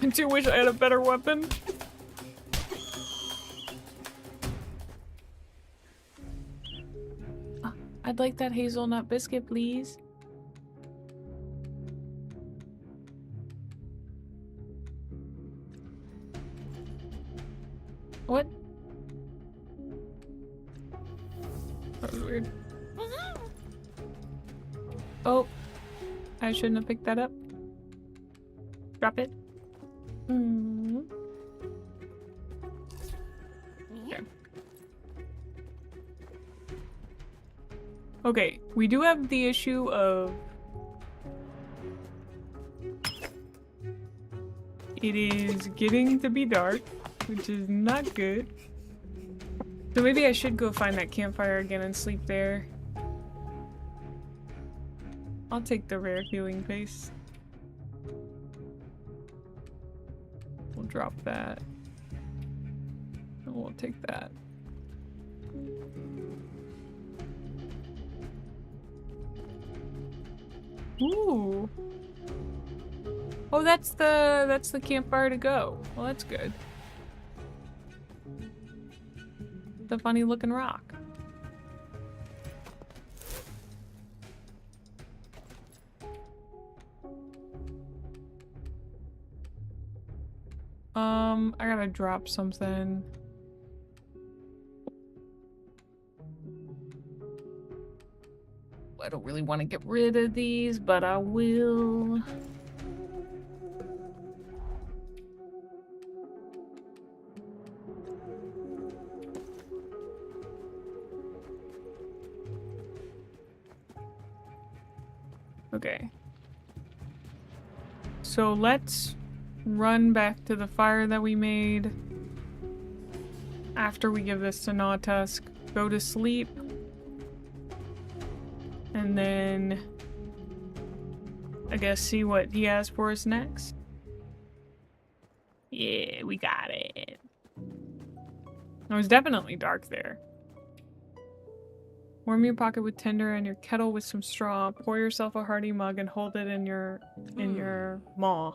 I do wish I had a better weapon. I'd like that hazelnut biscuit, please. What? That was weird. Oh. I shouldn't have picked that up. Drop it. Mm-hmm. Okay. Okay, we do have the issue of it is getting to be dark, which is not good. So maybe I should go find that campfire again and sleep there. I'll take the rare healing paste. We'll drop that. And we'll take that. Ooh. Oh, that's the campfire to go. Well, that's good. The funny looking rock. I gotta drop something. I don't really want to get rid of these, but I will. Okay. So let's run back to the fire that we made after we give this to Gnawtusk. Go to sleep. And then I guess see what he has for us next. Yeah, we got it. It was definitely dark there. Warm your pocket with tinder and your kettle with some straw. Pour yourself a hearty mug and hold it in your maw.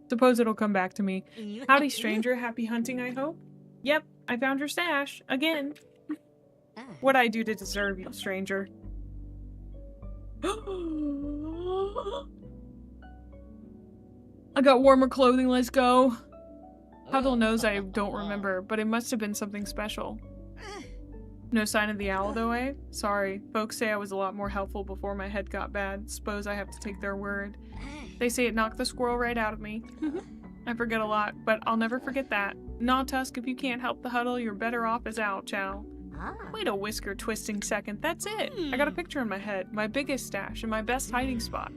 Suppose it'll come back to me. Howdy, stranger. Happy hunting, I hope? Yep, I found your stash. Again. What'd I do to deserve you, stranger? I got warmer clothing, let's go. Huddle knows I don't remember, but it must have been something special. No sign of the owl though, eh? Sorry, folks say I was a lot more helpful before my head got bad. Suppose I have to take their word. They say it knocked the squirrel right out of me. I forget a lot, but I'll never forget that. Gnawtusk, if you can't help the huddle, you're better off as Owl Chow. Wait a whisker twisting second, that's it! I got a picture in my head, my biggest stash, and my best hiding spot.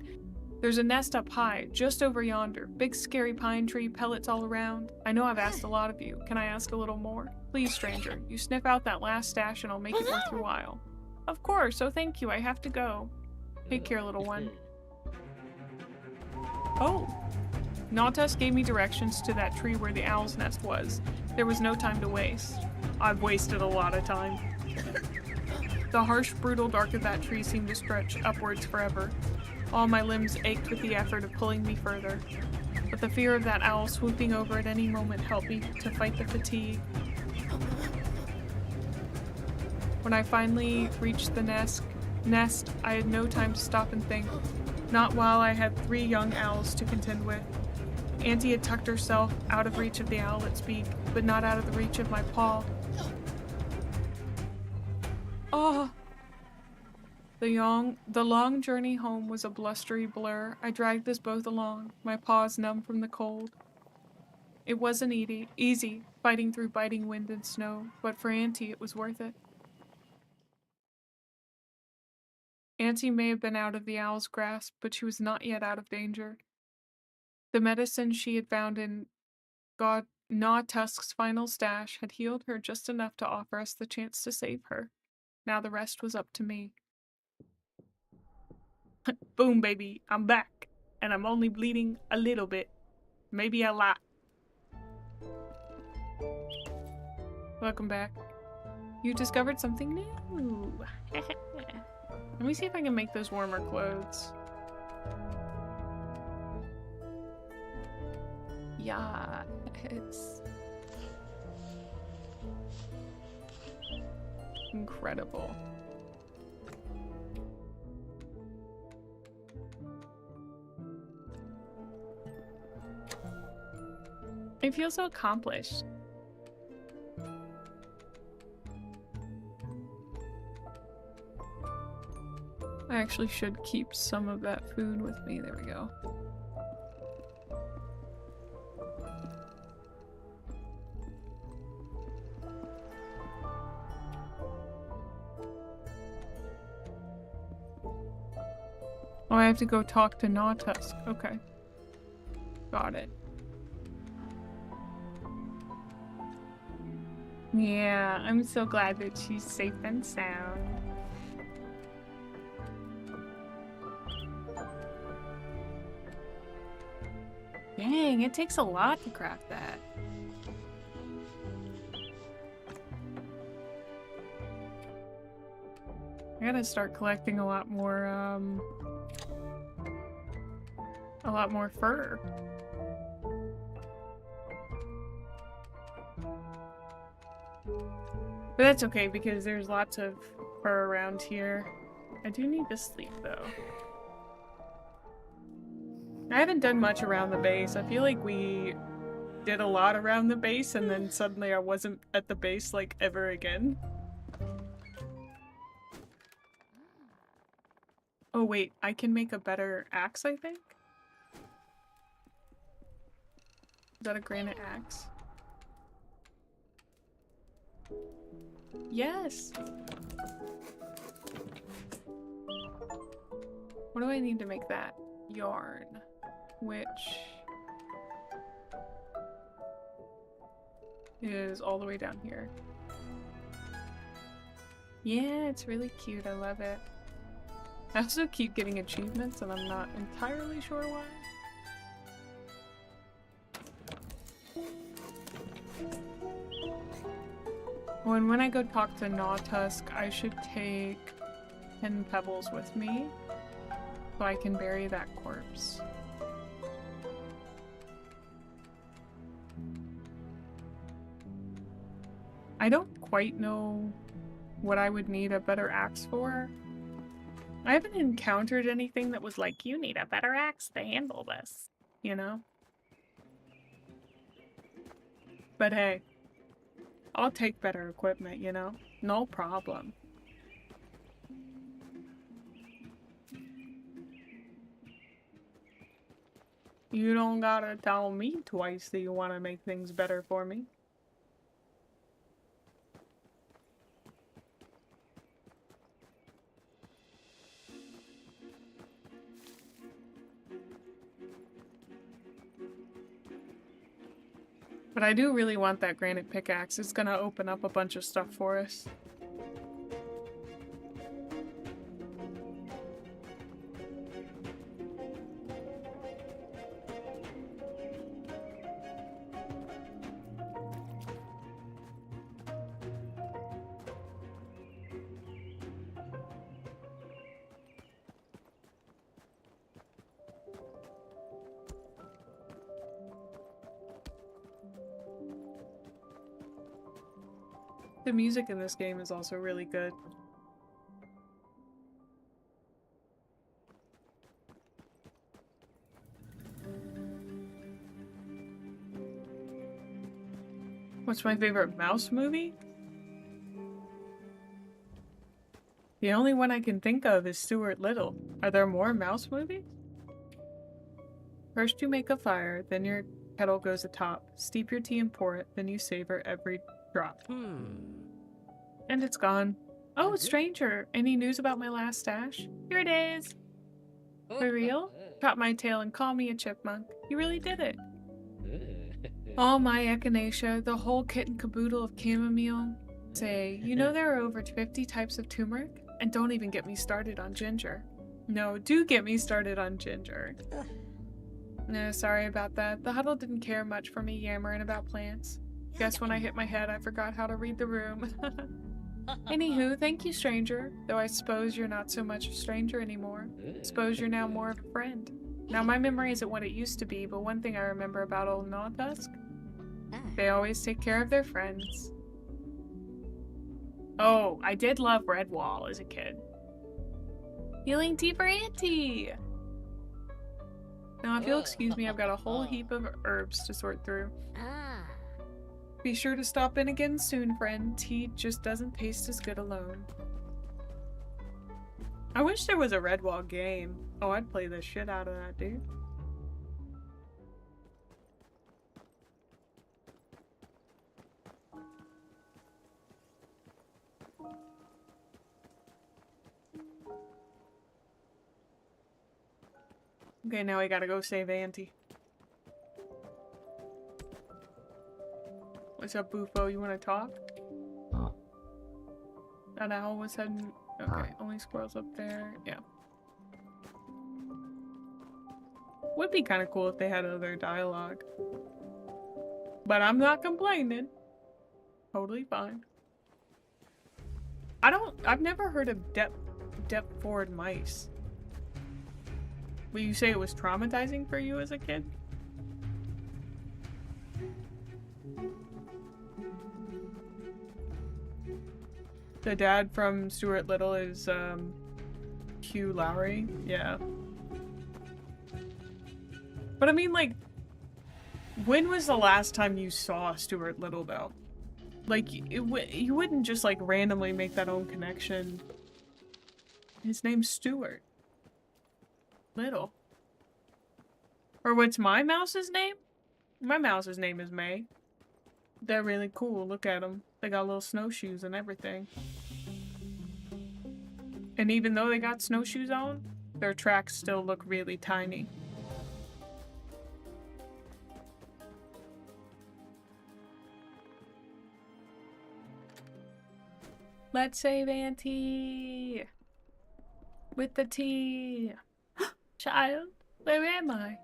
There's a nest up high, just over yonder. Big scary pine tree, pellets all around. I know I've asked a lot of you. Can I ask a little more? Please, stranger, you sniff out that last stash and I'll make it worth your while. Of course, oh thank you, I have to go. Take care, little one. Oh! Nautus gave me directions to that tree where the owl's nest was. There was no time to waste. I've wasted a lot of time. The harsh, brutal dark of that tree seemed to stretch upwards forever. All my limbs ached with the effort of pulling me further. But the fear of that owl swooping over at any moment helped me to fight the fatigue. When I finally reached the nest, I had no time to stop and think. Not while I had 3 young owls to contend with. Auntie had tucked herself out of reach of the owlet's beak, but not out of the reach of my paw. Oh! The long journey home was a blustery blur. I dragged us both along, my paws numb from the cold. It wasn't easy, fighting through biting wind and snow, but for Auntie it was worth it. Auntie may have been out of the owl's grasp, but she was not yet out of danger. The medicine she had found in Gnaw-Tusk's final stash had healed her just enough to offer us the chance to save her. Now the rest was up to me. Boom, baby, I'm back. And I'm only bleeding a little bit. Maybe a lot. Welcome back. You discovered something new. Let me see if I can make those warmer clothes. Yes. Incredible. I feel so accomplished. I actually should keep some of that food with me. There we go. Oh, I have to go talk to Gnaw-Tusk. Okay. Got it. Yeah, I'm so glad that she's safe and sound. Dang, it takes a lot to craft that. I gotta start collecting a lot more fur. But that's okay because there's lots of fur around here. I do need to sleep though. I haven't done much around the base. I feel like we did a lot around the base and then suddenly I wasn't at the base like ever again. Oh wait, I can make a better axe, I think? Is that a granite axe? Yes! What do I need to make that? Yarn. Which is all the way down here. Yeah, it's really cute. I love it. I also keep getting achievements and I'm not entirely sure why. Oh, and when I go talk to Gnaw-Tusk, I should take 10 pebbles with me so I can bury that corpse. I don't quite know what I would need a better axe for. I haven't encountered anything that was like, you need a better axe to handle this, you know? But hey, I'll take better equipment, you know? No problem. You don't gotta tell me twice that you want to make things better for me. But I do really want that granite pickaxe. It's gonna open up a bunch of stuff for us. The music in this game is also really good. What's my favorite mouse movie? The only one I can think of is Stuart Little. Are there more mouse movies? First you make a fire, then your kettle goes atop. Steep your tea and pour it, then you savor every drop. And it's gone. Oh, stranger! Any news about my last stash? Here it is! For real? Caught my tail and call me a chipmunk. You really did it. Oh my echinacea, the whole kit and caboodle of chamomile. Say, you know there are over 50 types of turmeric? And don't even get me started on ginger. No, do get me started on ginger. No, sorry about that. The huddle didn't care much for me yammering about plants. Guess when I hit my head, I forgot how to read the room. Anywho, thank you, stranger. Though I suppose you're not so much a stranger anymore. Suppose you're now more of a friend. Now, my memory isn't what it used to be, but one thing I remember about old Gnawtusk, they always take care of their friends. Oh, I did love Redwall as a kid. Healing tea for Auntie! Now, if you'll excuse me, I've got a whole heap of herbs to sort through. Be sure to stop in again soon, friend. Tea just doesn't taste as good alone. I wish there was a Redwall game. Oh, I'd play the shit out of that, dude. Okay, now we gotta go save Auntie. What's up, Bufo? You wanna talk? That owl was heading... Okay, only squirrels up there. Yeah. Would be kind of cool if they had other dialogue. But I'm not complaining. Totally fine. I've never heard of depth forward mice. Will you say it was traumatizing for you as a kid? The dad from Stuart Little is Hugh Lowry. Yeah. But I mean, like, when was the last time you saw Stuart Little, though? Like, you wouldn't just, like, randomly make that own connection. His name's Stuart Little. Or what's my mouse's name? My mouse's name is Mae. They're really cool. Look at them. They got little snowshoes and everything. And even though they got snowshoes on, their tracks still look really tiny. Let's save Auntie! With the tea! Child, where am I?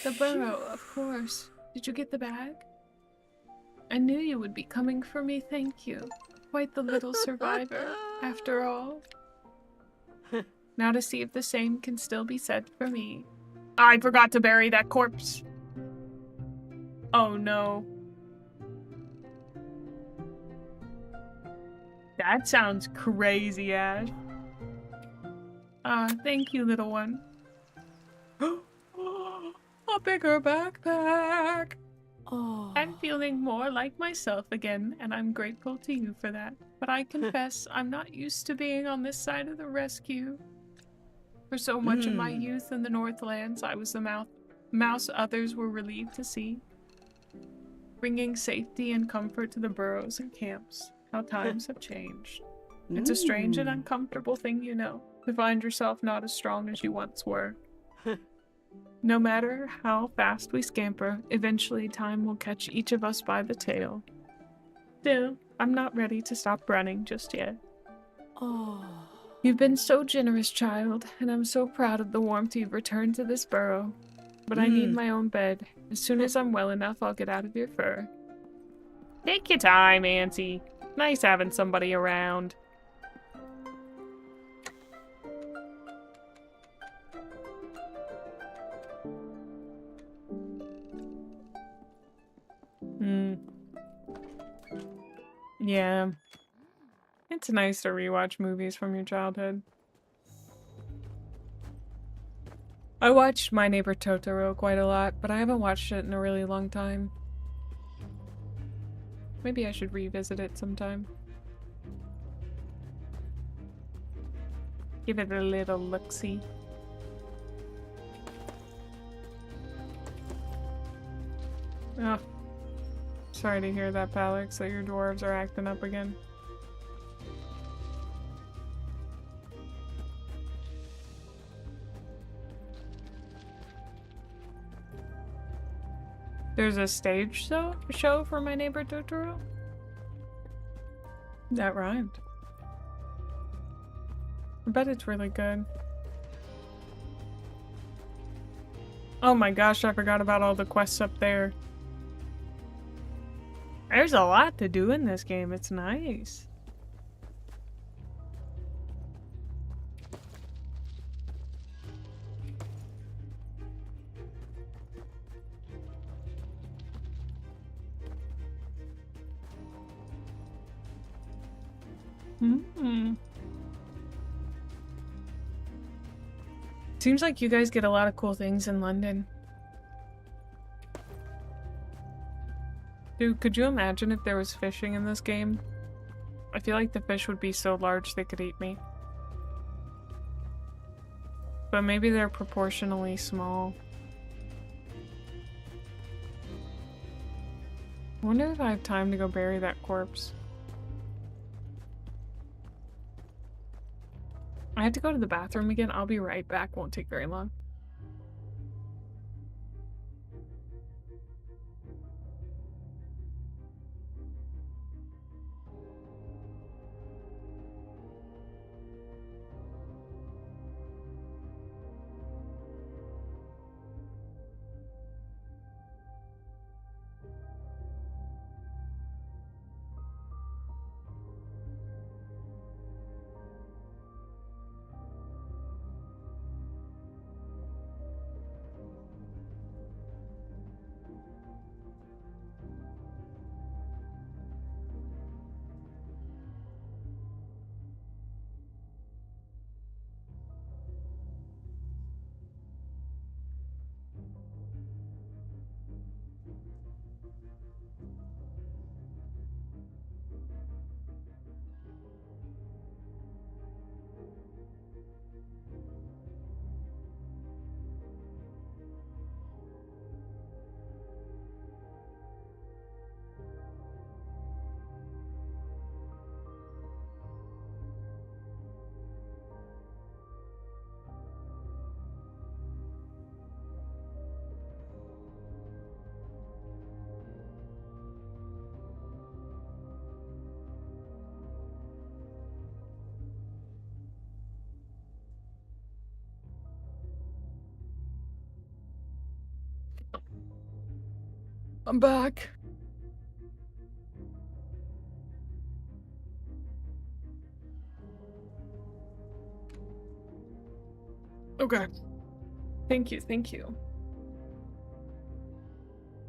The Burrow, of course. Did you get the bag? I knew you would be coming for me, thank you. Quite the little survivor, after all. Now to see if the same can still be said for me. I forgot to bury that corpse! Oh no. That sounds crazy, Ash. Thank you, little one. A bigger backpack! Oh. I'm feeling more like myself again, and I'm grateful to you for that. But I confess, I'm not used to being on this side of the rescue. For so much of my youth in the Northlands, I was the mouse others were relieved to see. Bringing safety and comfort to the burrows and camps. How times have changed. It's a strange and uncomfortable thing, you know, to find yourself not as strong as you once were. No matter how fast we scamper, eventually time will catch each of us by the tail. Still, I'm not ready to stop running just yet. Oh. You've been so generous, child, and I'm so proud of the warmth you've returned to this burrow. But I need my own bed. As soon as I'm well enough, I'll get out of your fur. Take your time, Auntie. Nice having somebody around. Yeah. It's nice to rewatch movies from your childhood. I watched My Neighbor Totoro quite a lot, but I haven't watched it in a really long time. Maybe I should revisit it sometime. Give it a little look-see. Oh. Sorry to hear that, Palix, that your dwarves are acting up again. There's a stage show for My Neighbor Totoro? That rhymed. I bet it's really good. Oh my gosh, I forgot about all the quests up there. There's a lot to do in this game. It's nice. Seems like you guys get a lot of cool things in London. Dude, could you imagine if there was fishing in this game? I feel like the fish would be so large they could eat me. But maybe they're proportionally small. I wonder if I have time to go bury that corpse. I have to go to the bathroom again. I'll be right back. Won't take very long. I'm back. Okay. Thank you, thank you.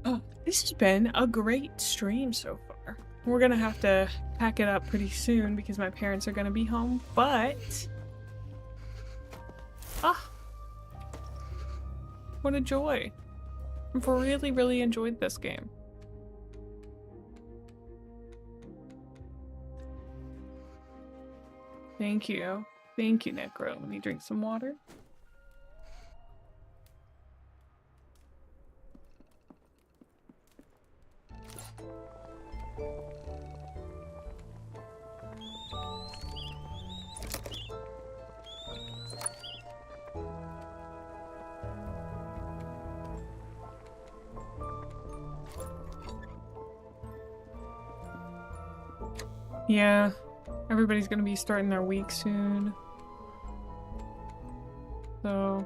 Oh, this has been a great stream so far. We're gonna have to pack it up pretty soon because my parents are gonna be home, but... Ah! What a joy. I've really, really enjoyed this game. Thank you. Thank you, Necro. Let me drink some water. Yeah, everybody's gonna be starting their week soon. So,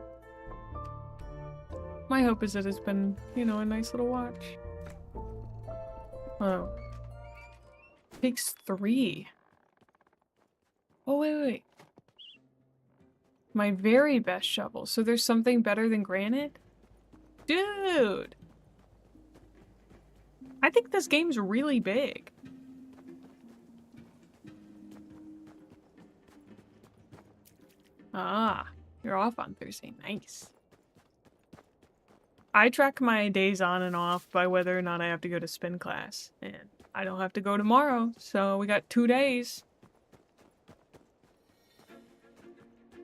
my hope is that it's been, you know, a nice little watch. Oh. Takes 3. Oh, wait. My very best shovel. So there's something better than granite? Dude! I think this game's really big. Ah, you're off on Thursday. Nice. I track my days on and off by whether or not I have to go to spin class. And I don't have to go tomorrow, so we got 2 days.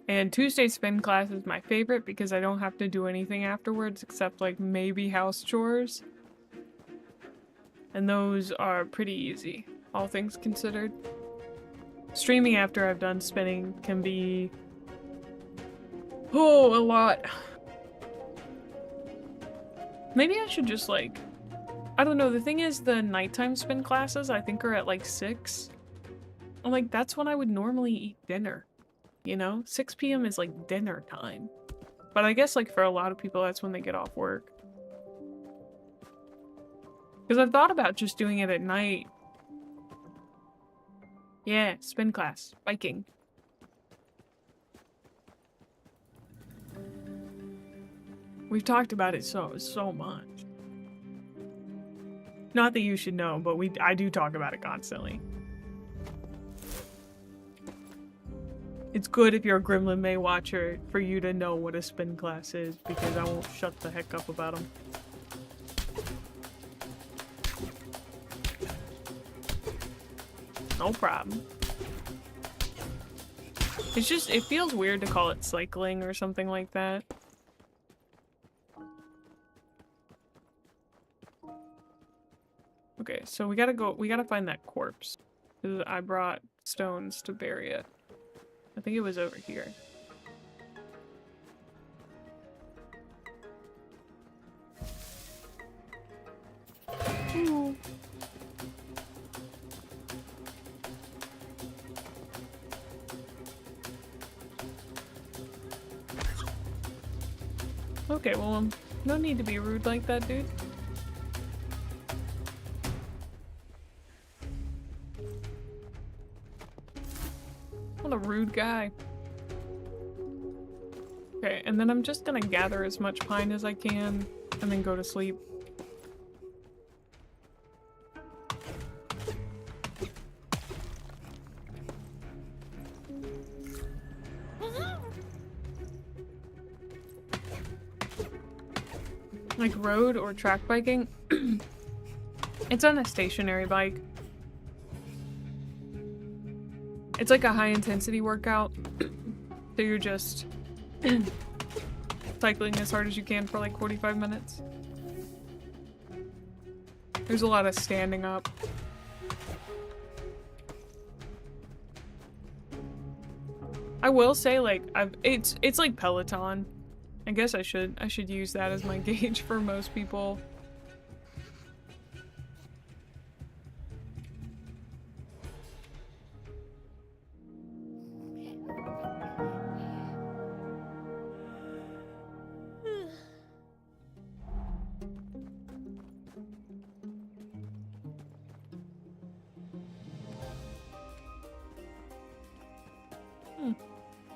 And Tuesday spin class is my favorite because I don't have to do anything afterwards except like maybe house chores. And those are pretty easy, all things considered. Streaming after I've done spinning can be... oh, a lot. Maybe I should just like... I don't know, the thing is the nighttime spin classes I think are at like 6. I'm like, that's when I would normally eat dinner. You know? 6 p.m. is like dinner time. But I guess like for a lot of people that's when they get off work. Because I've thought about just doing it at night. Yeah, spin class. Biking. We've talked about it so much. Not that you should know, but I do talk about it constantly. It's good if you're a Gremlin Mae watcher for you to know what a spin class is, because I won't shut the heck up about them. No problem. It's just, it feels weird to call it cycling or something like that. Okay, so we gotta find that corpse. 'Cause I brought stones to bury it. I think it was over here. Ooh. Okay, well, no need to be rude like that, dude. What a rude guy. Okay, and then I'm just gonna gather as much pine as I can and then go to sleep. Like road or track biking? It's on a stationary bike. It's like a high intensity workout. So you're just cycling as hard as you can for like 45 minutes. There's a lot of standing up. I will say, like, it's like Peloton. I guess I should use that as my gauge for most people.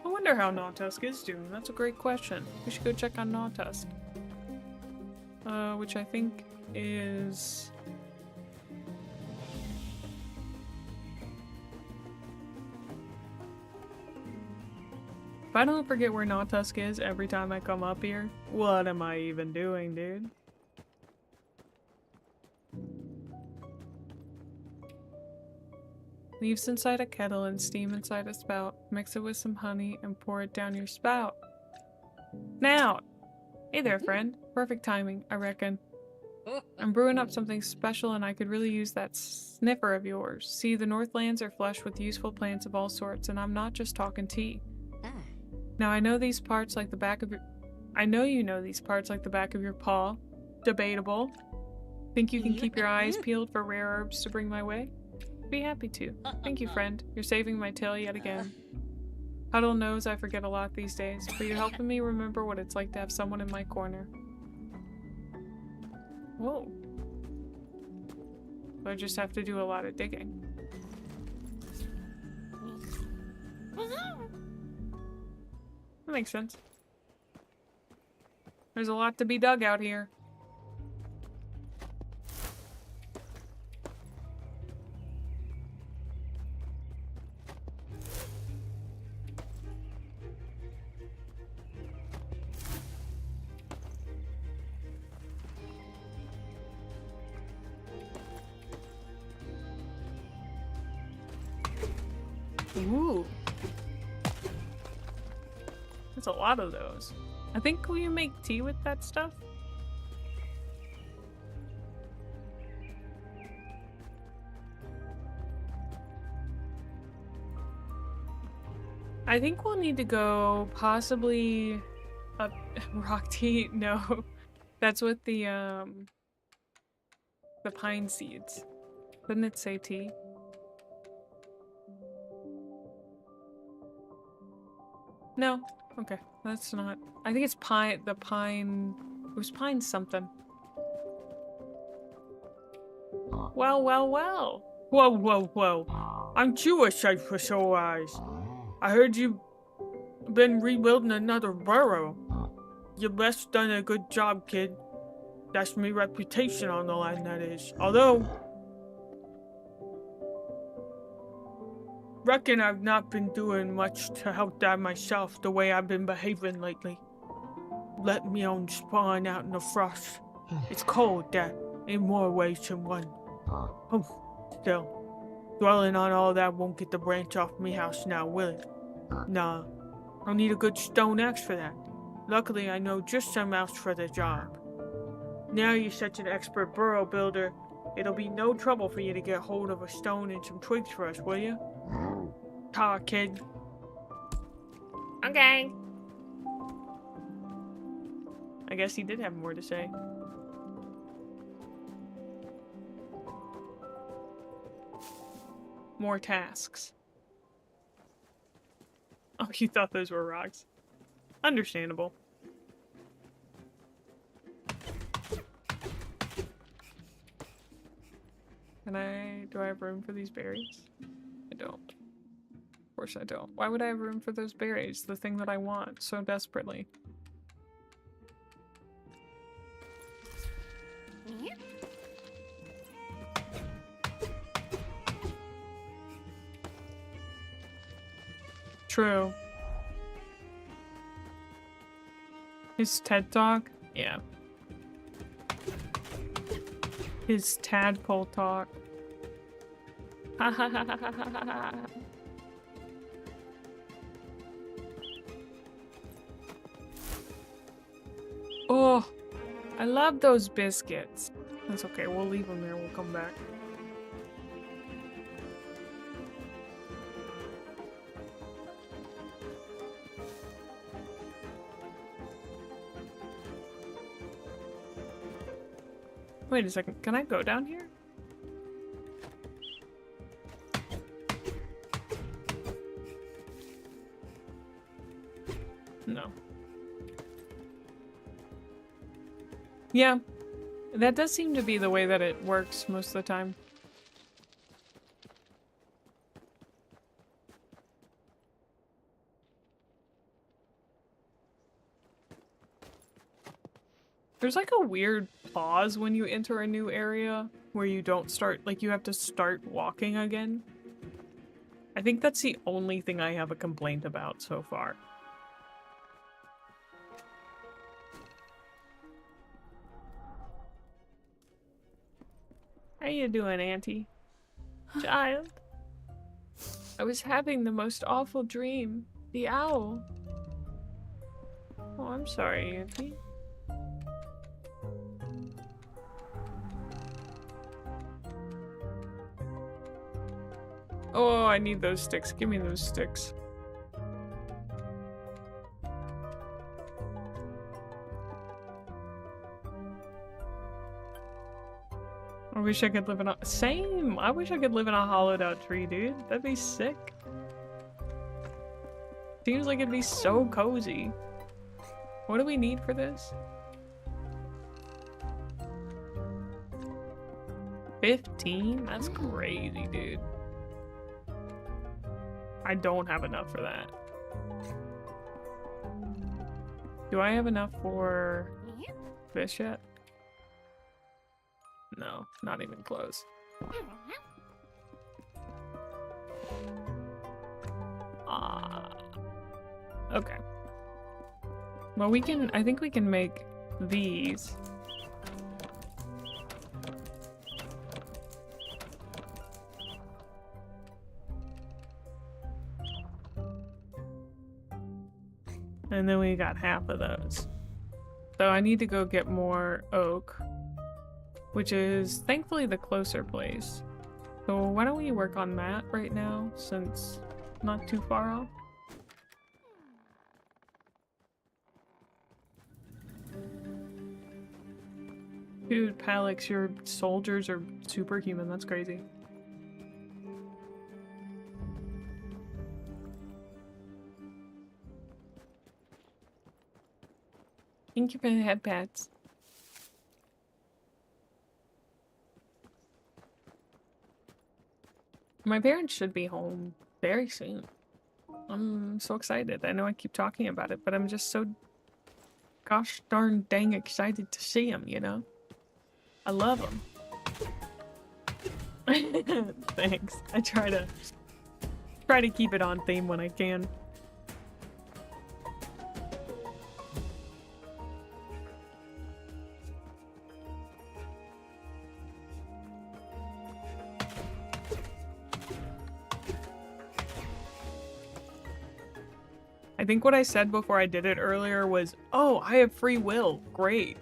I wonder how Gnawtusk is doing. That's a great question. We should go check on Gnawtusk. Which I think is... If I don't forget where Gnawtusk is every time I come up here, what am I even doing, dude? Leaves inside a kettle and steam inside a spout. Mix it with some honey and pour it down your spout. Now! Hey there, friend. Perfect timing, I reckon. I'm brewing up something special and I could really use that sniffer of yours. See, the Northlands are flush with useful plants of all sorts, and I'm not just talking tea. Now, I know these parts like the back of your... I know you know these parts like the back of your paw. Debatable. Think you can keep your eyes peeled for rare herbs to bring my way? Be happy to. Thank you, friend. You're saving my tail yet again. Huddle knows I forget a lot these days, but you're helping me remember what it's like to have someone in my corner. Whoa. I just have to do a lot of digging. That makes sense. There's a lot to be dug out here. Ooh. There's a lot of those. I think we make tea with that stuff. I think we'll need to go possibly up rock tea. No, that's with the pine seeds. Didn't it say tea? No. Okay, that's not. I think it's pine. The pine. It was pine something. Well, well, well. Whoa, whoa, whoa. Aren't you a sight for sore eyes? I heard you've been rebuilding another burrow. You best done a good job, kid. That's me reputation on the line, that is. Although, reckon I've not been doing much to help Dad myself the way I've been behaving lately. Letting me own spawn out in the frost. It's cold, Dad, in more ways than one. Still, dwelling on all that won't get the branch off me house now, will it? Nah, I'll need a good stone axe for that. Luckily, I know just some else for the job. Now you're such an expert burrow builder, it'll be no trouble for you to get hold of a stone and some twigs for us, will you? Ta, kid. Okay. I guess he did have more to say. More tasks. Oh, you thought those were rocks. Understandable. Do I have room for these berries? I don't. Of course I don't. Why would I have room for those berries? The thing that I want so desperately. True. His TED Talk? Yeah. His tadpole talk. Ha ha ha ha ha ha ha. Oh, I love those biscuits. That's okay, we'll leave them there, we'll come back. Wait a second, can I go down here? No. Yeah, that does seem to be the way that it works most of the time. There's like a weird pause when you enter a new area where you don't start, like you have to start walking again. I think that's the only thing I have a complaint about so far. How you doing, Auntie? Child? I was having the most awful dream. The owl. Oh, I'm sorry, Auntie. Oh, I need those sticks. Give me those sticks. I wish I could live in a- Same! I wish I could live in a hollowed out tree, dude. That'd be sick. Seems like it'd be so cozy. What do we need for this? 15? That's crazy, dude. I don't have enough for that. Do I have enough for fish yet? No, not even close. Okay. Well, we can, I think we can make these. And then we got half of those. So I need to go get more oak, which is thankfully the closer place. So why don't we work on that right now, since not too far off. Dude, Palix, your soldiers are superhuman. That's crazy. Thank you for the head pats. My parents should be home very soon. I'm so excited. I know I keep talking about it, but I'm just so gosh darn dang excited to see them, you know? I love them. Thanks. I try to keep it on theme when I can. I think what I said before I did it earlier was, oh, I have free will. Great.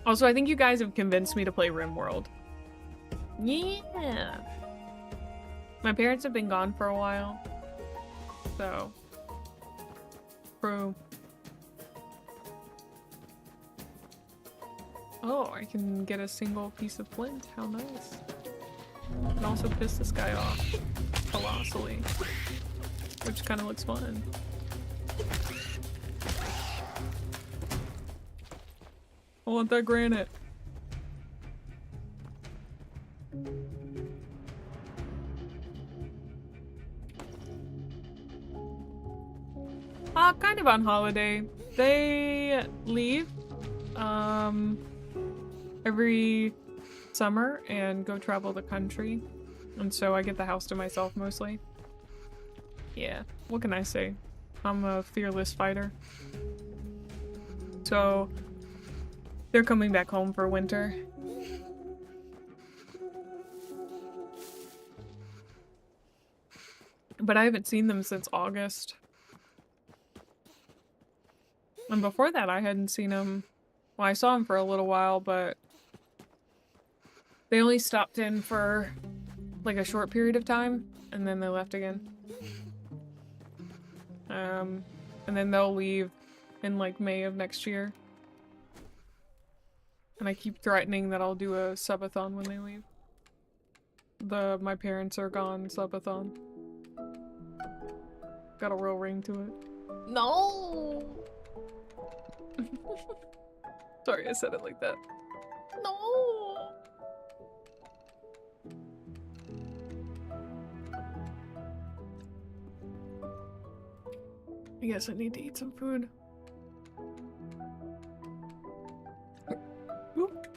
Also, I think you guys have convinced me to play RimWorld. Yeah. My parents have been gone for a while. So. True. Oh, I can get a single piece of flint. How nice. I can also piss this guy off colossally, which kind of looks fun. I want that granite. Kind of on holiday. They leave every summer and go travel the country, and so I get the house to myself mostly. Yeah, what can I say? I'm a fearless fighter. So they're coming back home for winter. But I haven't seen them since August. And before that I hadn't seen them. Well, I saw them for a little while, but they only stopped in for like a short period of time, and then they left again. And then they'll leave in like May of next year. And I keep threatening that I'll do a subathon when they leave. The my parents are gone subathon. Got a real ring to it. No. Sorry, I said it like that. No. I guess I need to eat some food. Oop.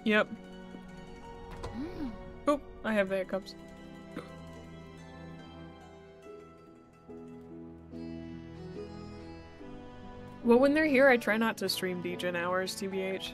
Yep. Oh, I have the hiccups. Well, when they're here, I try not to stream Degen hours, TBH.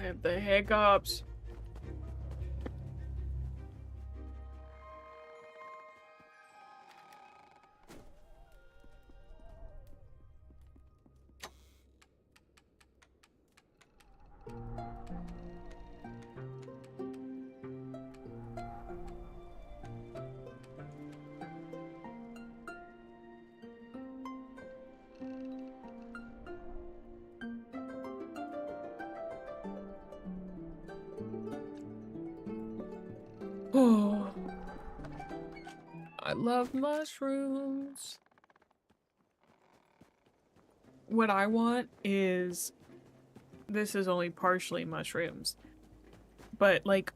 have the hiccups. Oh, I love mushrooms. What I want is, this is only partially mushrooms, but like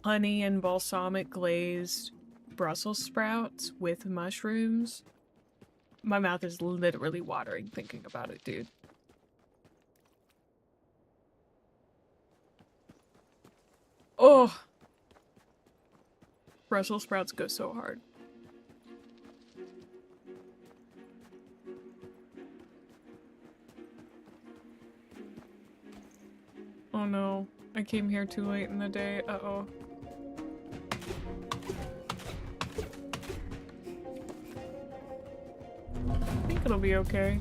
honey and balsamic glazed Brussels sprouts with mushrooms. My mouth is literally watering thinking about it, dude. Oh, Brussels sprouts go so hard. Oh no, I came here too late in the day. Uh-oh. I think it'll be okay.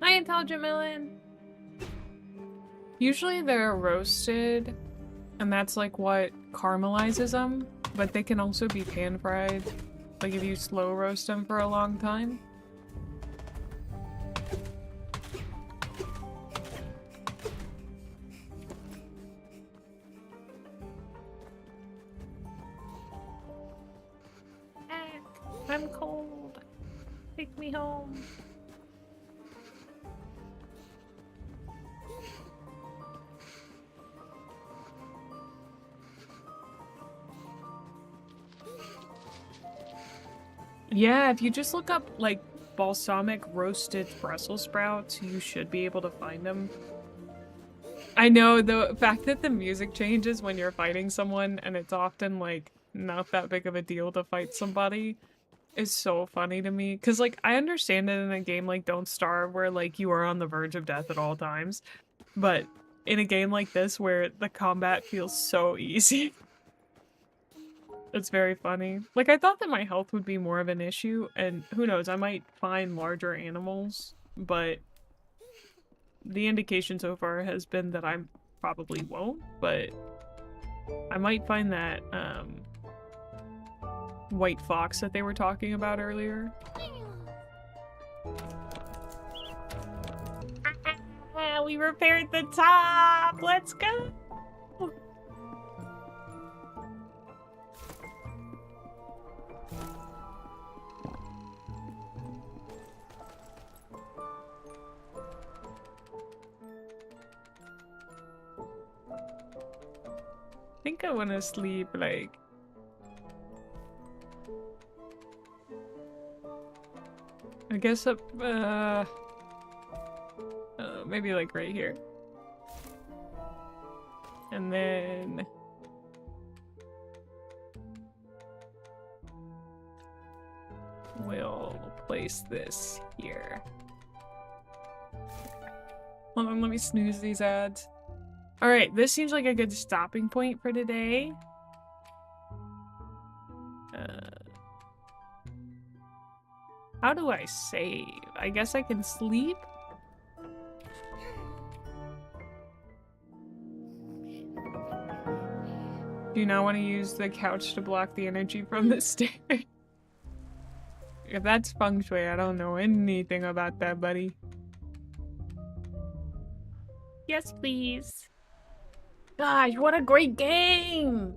Hi, Intelligent Melon! Usually they're roasted, and that's like what caramelizes them, but they can also be pan-fried, like if you slow roast them for a long time. I'm cold. Take me home. Yeah, if you just look up like balsamic roasted Brussels sprouts, you should be able to find them. I know the fact that the music changes when you're fighting someone and it's often like not that big of a deal to fight somebody is so funny to me. Cause like I understand it in a game like Don't Starve where like you are on the verge of death at all times. But in a game like this where the combat feels so easy, it's very funny. Like I thought that my health would be more of an issue, and who knows, I might find larger animals, but the indication so far has been that I probably won't, but I might find that white fox that they were talking about earlier. We repaired the top! Let's go! I think I want to sleep like... I guess up, maybe like right here. And then... we'll place this here. Hold on, let me snooze these ads. Alright, this seems like a good stopping point for today. How do I save? I guess I can sleep? Do you not want to use the couch to block the energy from the stairs? If that's feng shui, I don't know anything about that, buddy. Yes, please. Gosh, what a great game!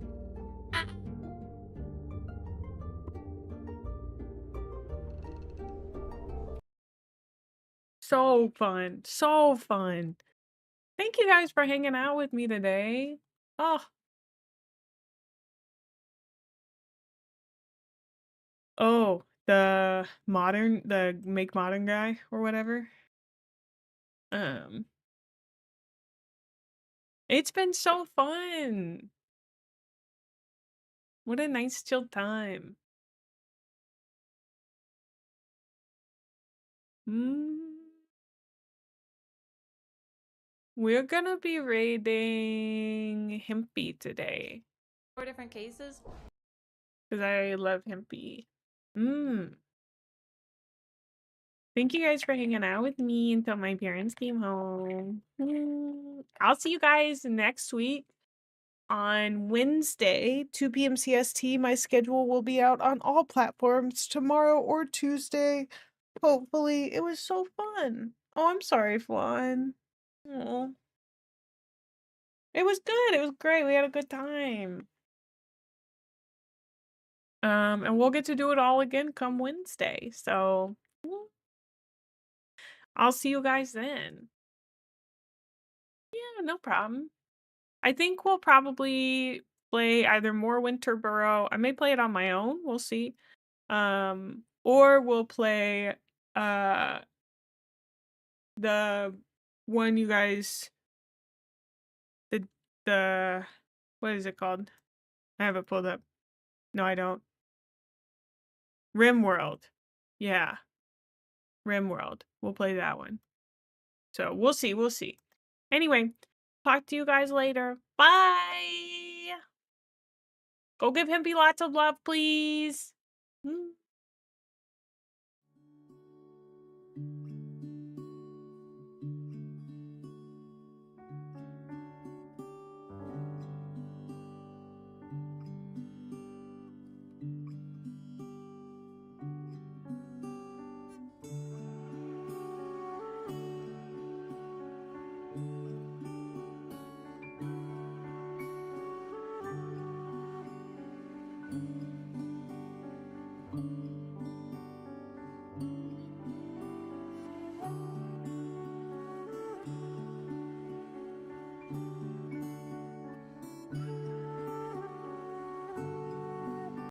So fun. So fun. Thank you guys for hanging out with me today. Oh. Oh, the make modern guy or whatever. It's been so fun. What a nice chill time. We're gonna be raiding Hempy today. 4 different cases. Because I love Hempy. Thank you guys for hanging out with me until my parents came home. I'll see you guys next week on Wednesday, 2 p.m. CST. My schedule will be out on all platforms tomorrow or Tuesday. Hopefully. It was so fun. Oh, I'm sorry, Flan. Oh. It was good. It was great. We had a good time. And we'll get to do it all again come Wednesday. So I'll see you guys then. Yeah, no problem. I think we'll probably play either more Winter Burrow. I may play it on my own. We'll see. Or we'll play the one you guys the what is it called? I have it pulled up. No, I don't. RimWorld. Yeah. RimWorld. We'll play that one. So we'll see. We'll see. Anyway, talk to you guys later. Bye. Go give Hempy lots of love, please.